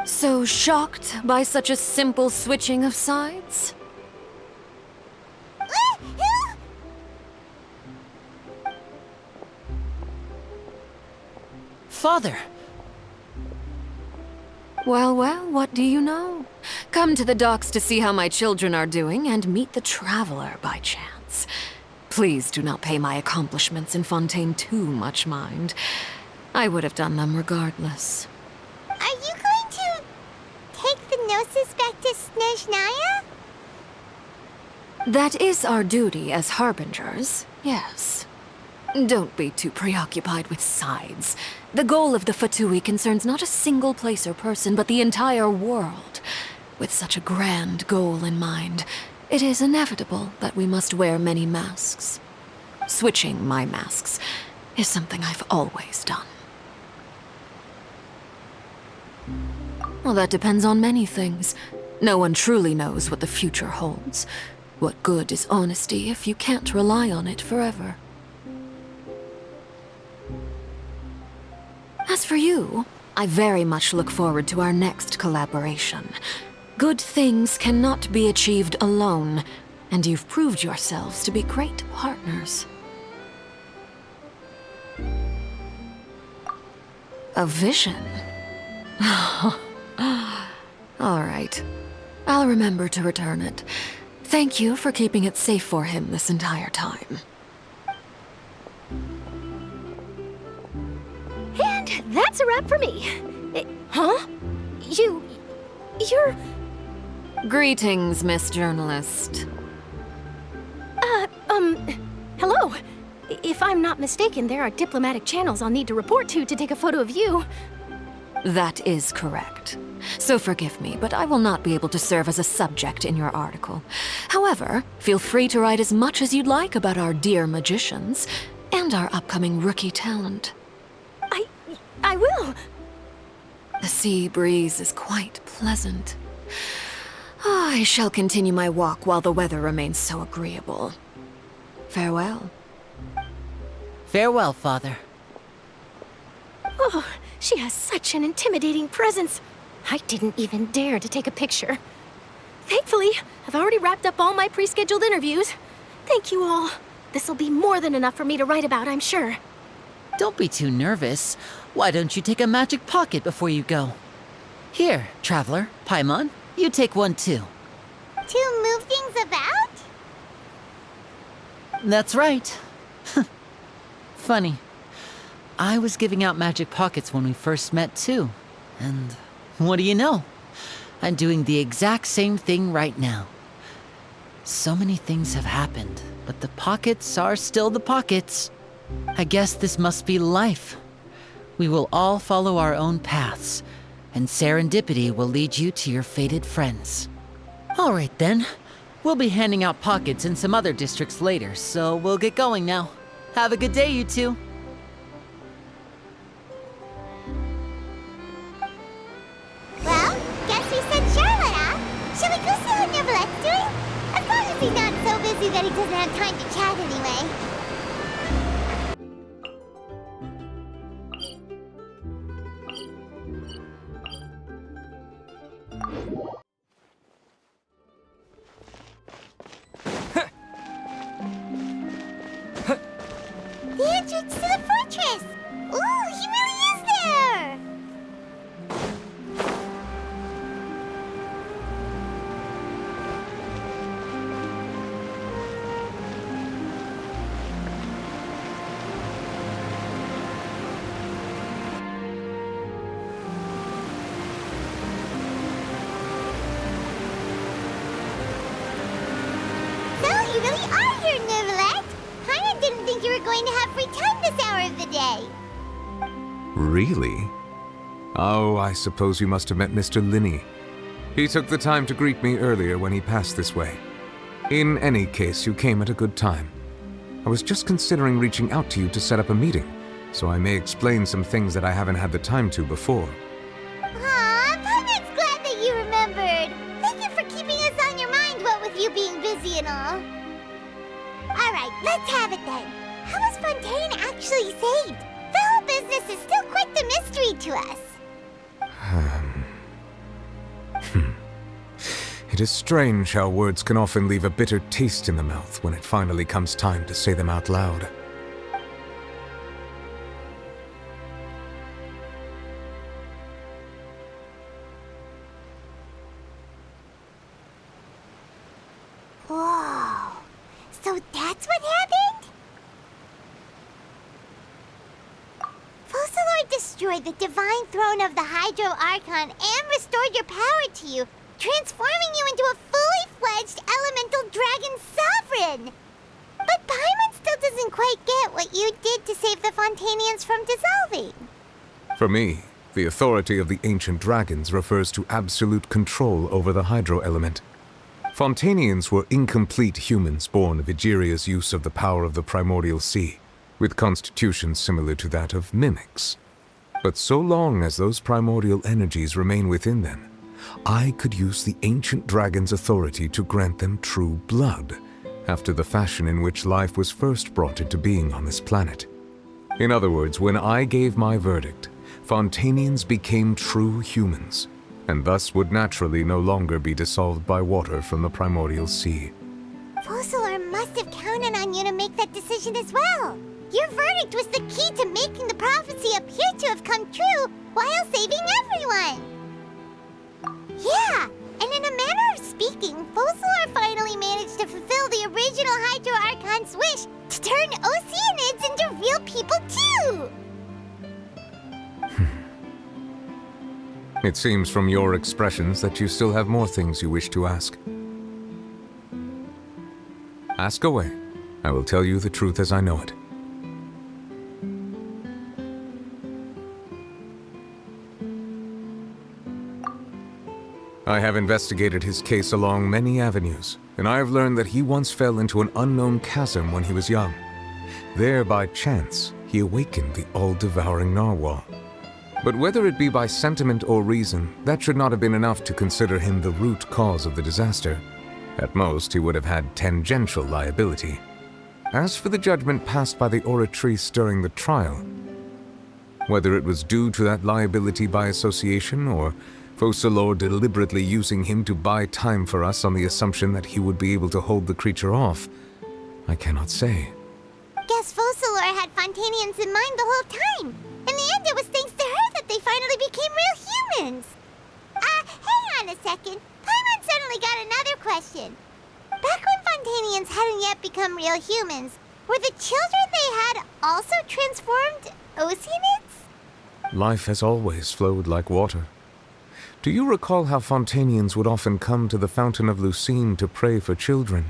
So shocked by such a simple switching of sides? Father! Well, what do you know? Come to the docks to see how my children are doing and meet the traveler by chance. Please do not pay my accomplishments in Fontaine too much mind. I would have done them regardless. Are you going to take the gnosis back to Snezhnaya? That is our duty as harbingers, yes. Don't be too preoccupied with sides. The goal of the Fatui concerns not a single place or person, but the entire world. With such a grand goal in mind, it is inevitable that we must wear many masks. Switching my masks is something I've always done. Well, that depends on many things. No one truly knows what the future holds. What good is honesty if you can't rely on it forever? As for you, I very much look forward to our next collaboration. Good things cannot be achieved alone, and you've proved yourselves to be great partners. A vision? All right. I'll remember to return it. Thank you for keeping it safe for him this entire time. And that's a wrap for me. Huh? You're... Greetings, Miss Journalist. Hello. If I'm not mistaken, there are diplomatic channels I'll need to report to take a photo of you. That is correct. So forgive me, but I will not be able to serve as a subject in your article. However, feel free to write as much as you'd like about our dear magicians and our upcoming rookie talent. I will. The sea breeze is quite pleasant. I shall continue my walk while the weather remains so agreeable. Farewell. Farewell, Father. Oh, she has such an intimidating presence. I didn't even dare to take a picture. Thankfully, I've already wrapped up all my pre-scheduled interviews. Thank you all. This'll be more than enough for me to write about, I'm sure. Don't be too nervous. Why don't you take a magic pocket before you go? Here, Traveler, Paimon, you take one too. To move things about? That's right. Funny. I was giving out magic pockets when we first met too. And what do you know? I'm doing the exact same thing right now. So many things have happened, but the pockets are still the pockets. I guess this must be life. We will all follow our own paths, and serendipity will lead you to your fated friends. All right then. We'll be handing out pockets in some other districts later, so we'll get going now. Have a good day, you two. Well, guess we sent Charlotte off. Shall we go see how Neverlette's doing? As long as he's not so busy that he doesn't have time to chat anyway. The entrance to the fortress! Ooh, he really is there! So, you really are here, Neverlette! Paimon didn't think you were going to have free time this hour of the day. Really? Oh, I suppose you must have met Mr. Linney. He took the time to greet me earlier when he passed this way. In any case, you came at a good time. I was just considering reaching out to you to set up a meeting, so I may explain some things that I haven't had the time to before. Aw, Paimon's glad that you remembered. Thank you for keeping us on your mind, what with you being busy and all. Alright, let's have it then. How was Fontaine actually saved? The whole business is still quite the mystery to us. It is strange how words can often leave a bitter taste in the mouth when it finally comes time to say them out loud. Whoa. So that's what happened? Focalor destroyed the divine throne of the Hydro Archon and restored your power to you, transforming you into a fully fledged elemental dragon sovereign. But Paimon still doesn't quite get what you did to save the Fontainians from dissolving. For me, the authority of the ancient dragons refers to absolute control over the hydro element. Fontainians were incomplete humans born of Egeria's use of the power of the primordial sea, with constitutions similar to that of mimics. But so long as those primordial energies remain within them, I could use the ancient dragon's authority to grant them true blood, after the fashion in which life was first brought into being on this planet. In other words, when I gave my verdict, Fontainians became true humans, and thus would naturally no longer be dissolved by water from the primordial sea. Focalor must have counted on you to make that decision as well. Your verdict was the key to making the prophecy appear to have come true while saving everyone. Yeah, and in a manner of speaking, Focalor finally managed to fulfill the original Hydro Archon's wish to turn Oceanids into real people too! It seems from your expressions that you still have more things you wish to ask. Ask away. I will tell you the truth as I know it. I have investigated his case along many avenues, and I have learned that he once fell into an unknown chasm when he was young. There, by chance, he awakened the all-devouring narwhal. But whether it be by sentiment or reason, that should not have been enough to consider him the root cause of the disaster. At most, he would have had tangential liability. As for the judgment passed by the Oratrice during the trial, whether it was due to that liability by association, or Focalor deliberately using him to buy time for us on the assumption that he would be able to hold the creature off, I cannot say. Guess Focalor had Fontainians in mind the whole time. In the end, it was thanks to her that they finally became real humans. Hang on a second. Paimon suddenly got another question. Back when Fontainians hadn't yet become real humans, were the children they had also transformed Oceanids? Life has always flowed like water. Do you recall how Fontainians would often come to the Fountain of Lucine to pray for children?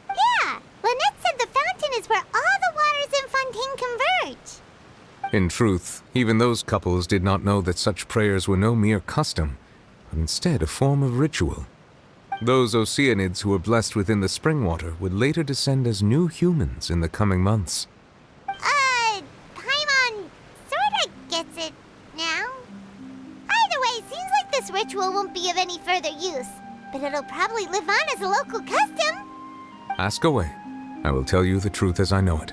Yeah! Lynette said the fountain is where all the waters in Fontaine converge. In truth, even those couples did not know that such prayers were no mere custom, but instead a form of ritual. Those Oceanids who were blessed within the spring water would later descend as new humans in the coming months. Paimon sorta gets it now. Either way, seems like this ritual won't be of any further use, but it'll probably live on as a local custom. Ask away. I will tell you the truth as I know it.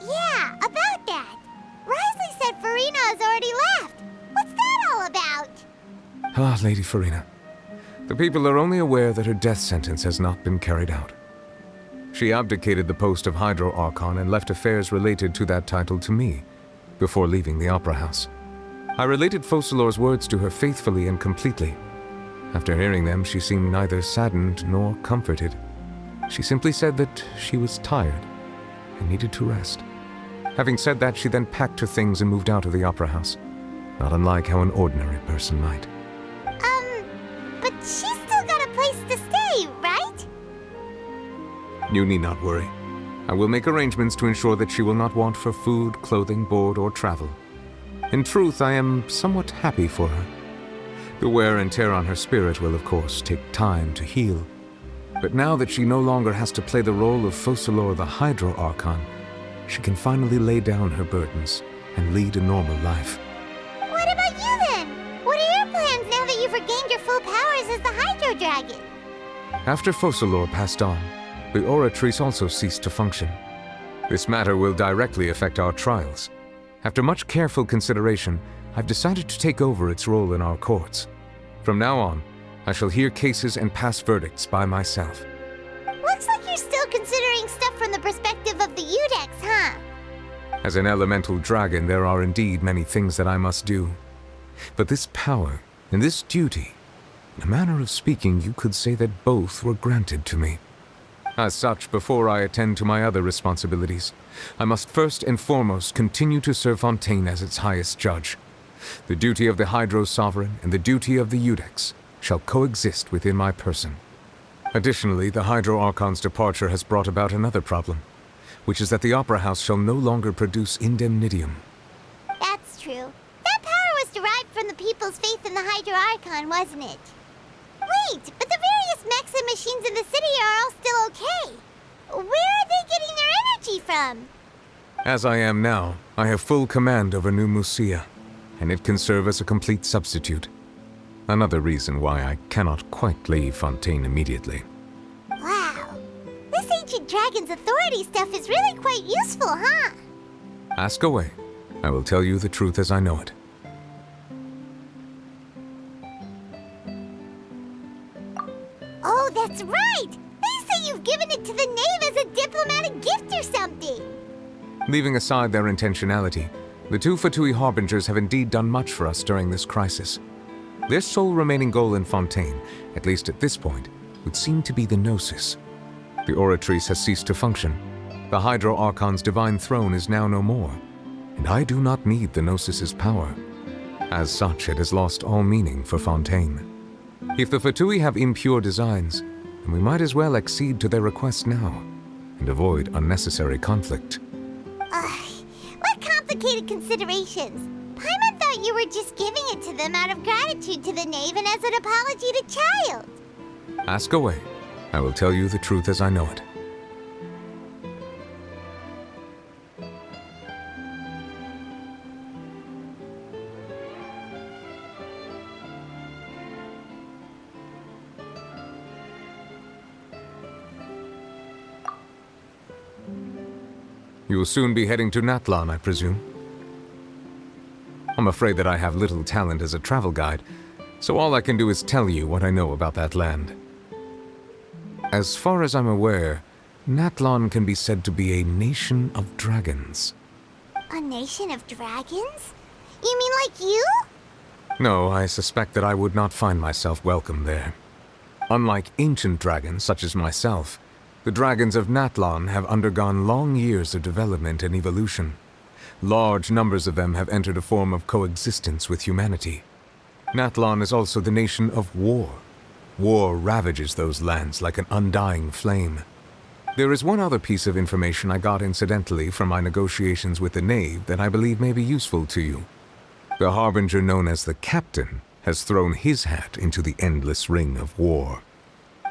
Yeah, about that. Risley said Farina has already left. What's that all about? Ah, Lady Farina. The people are only aware that her death sentence has not been carried out. She abdicated the post of Hydro Archon and left affairs related to that title to me, before leaving the Opera House. I related Focalor's words to her faithfully and completely. After hearing them, she seemed neither saddened nor comforted. She simply said that she was tired and needed to rest. Having said that, she then packed her things and moved out of the Opera House, not unlike how an ordinary person might. But she's still got a place to stay, right? You need not worry. I will make arrangements to ensure that she will not want for food, clothing, board, or travel. In truth, I am somewhat happy for her. The wear and tear on her spirit will, of course, take time to heal. But now that she no longer has to play the role of Focalor the Hydro Archon, she can finally lay down her burdens and lead a normal life. What about you then? What are your plans now that you've regained your full powers as the Hydro Dragon? After Focalor passed on, the Oratrice also ceased to function. This matter will directly affect our trials. After much careful consideration, I've decided to take over its role in our courts. From now on, I shall hear cases and pass verdicts by myself. Looks like you're still considering stuff from the perspective of the Udex, huh? As an elemental dragon, there are indeed many things that I must do. But this power and this duty, in a manner of speaking, you could say that both were granted to me. As such, before I attend to my other responsibilities, I must first and foremost continue to serve Fontaine as its highest judge. The duty of the Hydro Sovereign and the duty of the Udex shall coexist within my person. Additionally, the Hydro Archon's departure has brought about another problem, which is that the Opera House shall no longer produce indemnitium. That's true. That power was derived from the people's faith in the Hydro Archon, wasn't it? Wait, but the various mechs and machines in the city are all still okay. Where are they getting their energy from? As I am now, I have full command over New Musia, and it can serve as a complete substitute. Another reason why I cannot quite leave Fontaine immediately. Wow. This ancient dragon's authority stuff is really quite useful, huh? Ask away. I will tell you the truth as I know it. Oh, that's right! They say you've given it to the knave as a diplomatic gift or something! Leaving aside their intentionality, the two Fatui Harbingers have indeed done much for us during this crisis. Their sole remaining goal in Fontaine, at least at this point, would seem to be the Gnosis. The Oratrice has ceased to function. The Hydro Archon's divine throne is now no more, and I do not need the Gnosis's power. As such, it has lost all meaning for Fontaine. If the Fatui have impure designs, then we might as well accede to their request now, and avoid unnecessary conflict. What complicated considerations! Paimon thought you were just giving it to them out of gratitude to the knave and as an apology to Child. Ask away. I will tell you the truth as I know it. You will soon be heading to Natlan, I presume? I'm afraid that I have little talent as a travel guide, so all I can do is tell you what I know about that land. As far as I'm aware, Natlan can be said to be a nation of dragons. A nation of dragons? You mean like you? No, I suspect that I would not find myself welcome there. Unlike ancient dragons such as myself, the dragons of Natlan have undergone long years of development and evolution. Large numbers of them have entered a form of coexistence with humanity. Natlan is also the nation of war. War ravages those lands like an undying flame. There is one other piece of information I got incidentally from my negotiations with the Knave that I believe may be useful to you. The Harbinger known as the Captain has thrown his hat into the endless ring of war.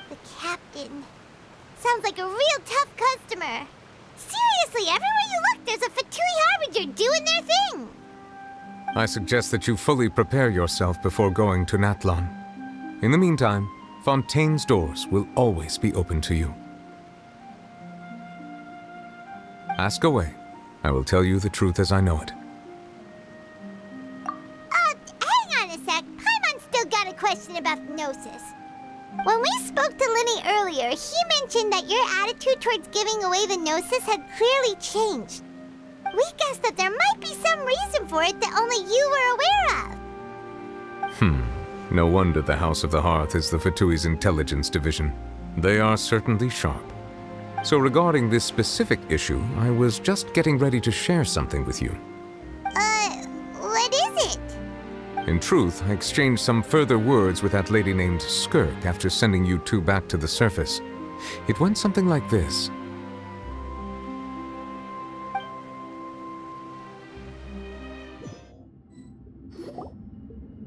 The Captain. Sounds like a real tough customer. Seriously, everywhere you look, there's a Fatui Harbinger doing their thing. I suggest that you fully prepare yourself before going to Natlan. In the meantime, Fontaine's doors will always be open to you. Ask away. I will tell you the truth as I know it. Hang on a sec. Paimon's still got a question about the Gnosis. When we spoke to Linny earlier, he mentioned that your attitude towards giving away the Gnosis had clearly changed. We guessed that there might be some reason for it that only you were aware of. No wonder the House of the Hearth is the Fatui's intelligence division. They are certainly sharp. So regarding this specific issue, I was just getting ready to share something with you. What is it? In truth, I exchanged some further words with that lady named Skirk after sending you two back to the surface. It went something like this.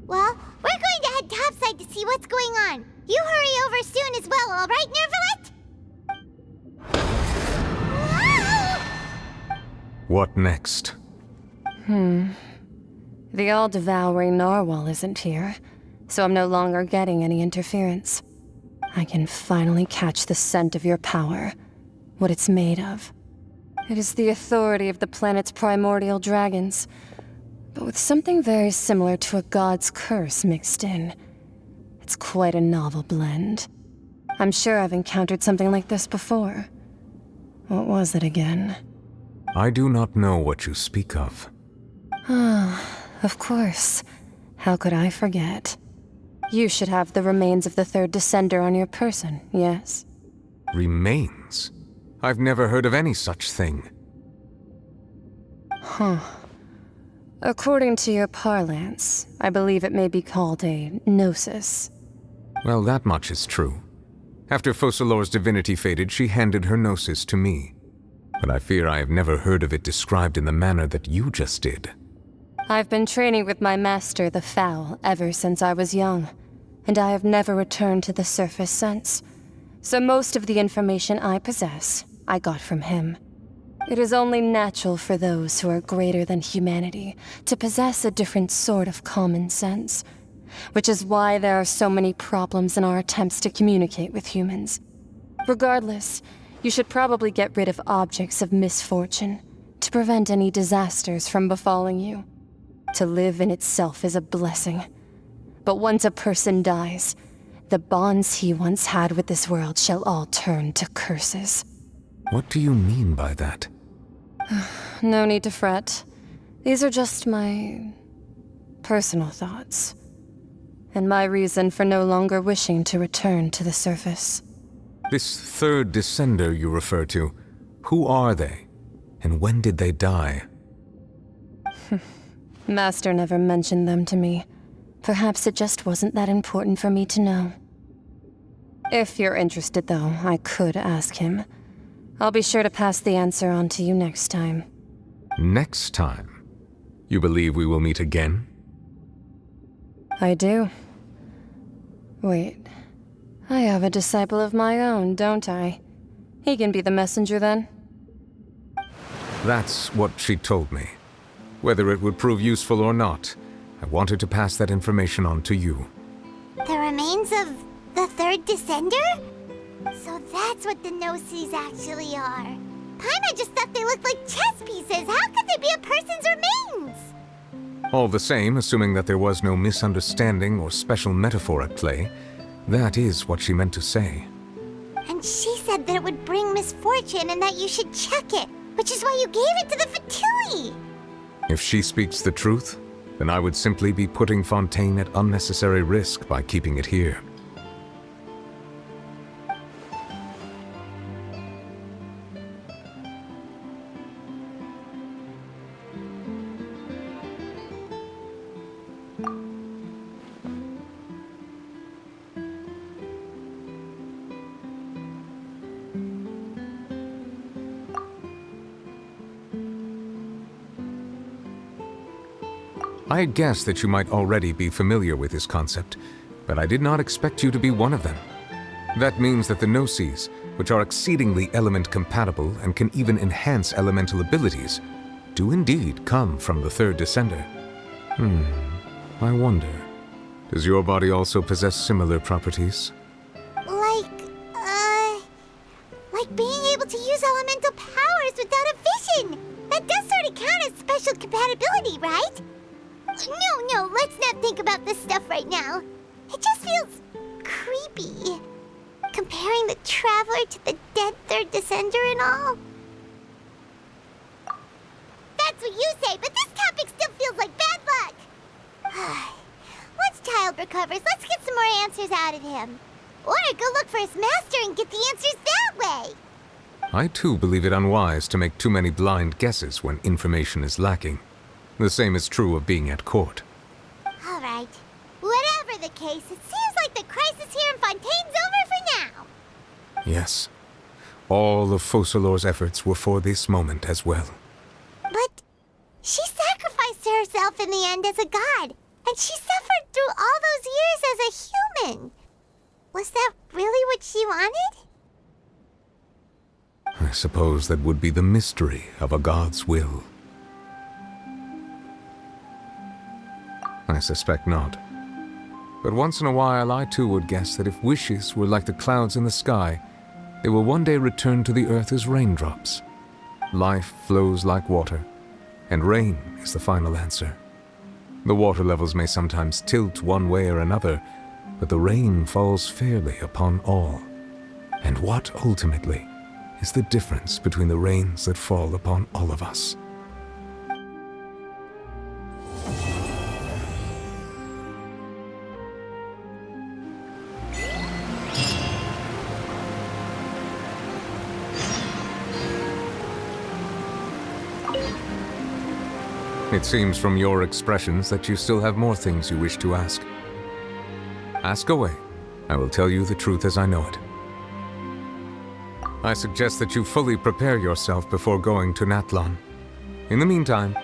Well, we're going to head topside to see what's going on. You hurry over soon as well, all right, Nervalet? What next? The all-devouring narwhal isn't here, so I'm no longer getting any interference. I can finally catch the scent of your power, what it's made of. It is the authority of the planet's primordial dragons, but with something very similar to a god's curse mixed in. It's quite a novel blend. I'm sure I've encountered something like this before. What was it again? I do not know what you speak of. Of course. How could I forget? You should have the remains of the third descender on your person, yes? Remains? I've never heard of any such thing. According to your parlance, I believe it may be called a gnosis. Well, that much is true. After Focalor's divinity faded, she handed her gnosis to me. But I fear I have never heard of it described in the manner that you just did. I've been training with my master, the Foul, ever since I was young, and I have never returned to the surface since. So most of the information I possess, I got from him. It is only natural for those who are greater than humanity to possess a different sort of common sense, which is why there are so many problems in our attempts to communicate with humans. Regardless, you should probably get rid of objects of misfortune to prevent any disasters from befalling you. To live in itself is a blessing. But once a person dies, the bonds he once had with this world shall all turn to curses. What do you mean by that? No need to fret. These are just my personal thoughts, and my reason for no longer wishing to return to the surface. This third descender you refer to, who are they? And when did they die? Master never mentioned them to me. Perhaps it just wasn't that important for me to know. If you're interested, though, I could ask him. I'll be sure to pass the answer on to you next time. Next time? You believe we will meet again? I do. Wait. I have a disciple of my own, don't I? He can be the messenger then? That's what she told me. Whether it would prove useful or not, I wanted to pass that information on to you. The remains of the third descender? So that's what the Gnosis actually are. Paimon just thought they looked like chess pieces. How could they be a person's remains? All the same, assuming that there was no misunderstanding or special metaphor at play, that is what she meant to say. And she said that it would bring misfortune and that you should check it, which is why you gave it to the Fatui. If she speaks the truth, then I would simply be putting Fontaine at unnecessary risk by keeping it here. I had guessed that you might already be familiar with this concept, but I did not expect you to be one of them. That means that the Gnosis, which are exceedingly element-compatible and can even enhance elemental abilities, do indeed come from the third descender. I wonder, does your body also possess similar properties? Like being able to use elemental powers without a vision! That does sort of count as special compatibility, right? No, let's not think about this stuff right now. It just feels creepy. Comparing the Traveler to the dead third descender and all. That's what you say, but this topic still feels like bad luck. Once Child recovers, let's get some more answers out of him. Or go look for his master and get the answers that way. I too believe it unwise to make too many blind guesses when information is lacking. The same is true of being at court. All right. Whatever the case, it seems like the crisis here in Fontaine's over for now. Yes. All of Focalor's efforts were for this moment as well. But she sacrificed herself in the end as a god, and she suffered through all those years as a human. Was that really what she wanted? I suppose that would be the mystery of a god's will. I suspect not. But once in a while I too would guess that if wishes were like the clouds in the sky, they will one day return to the earth as raindrops. Life flows like water, and rain is the final answer. The water levels may sometimes tilt one way or another, but the rain falls fairly upon all. And what, ultimately, is the difference between the rains that fall upon all of us? It seems from your expressions that you still have more things you wish to ask. Ask away. I will tell you the truth as I know it. I suggest that you fully prepare yourself before going to Nathlon. In the meantime,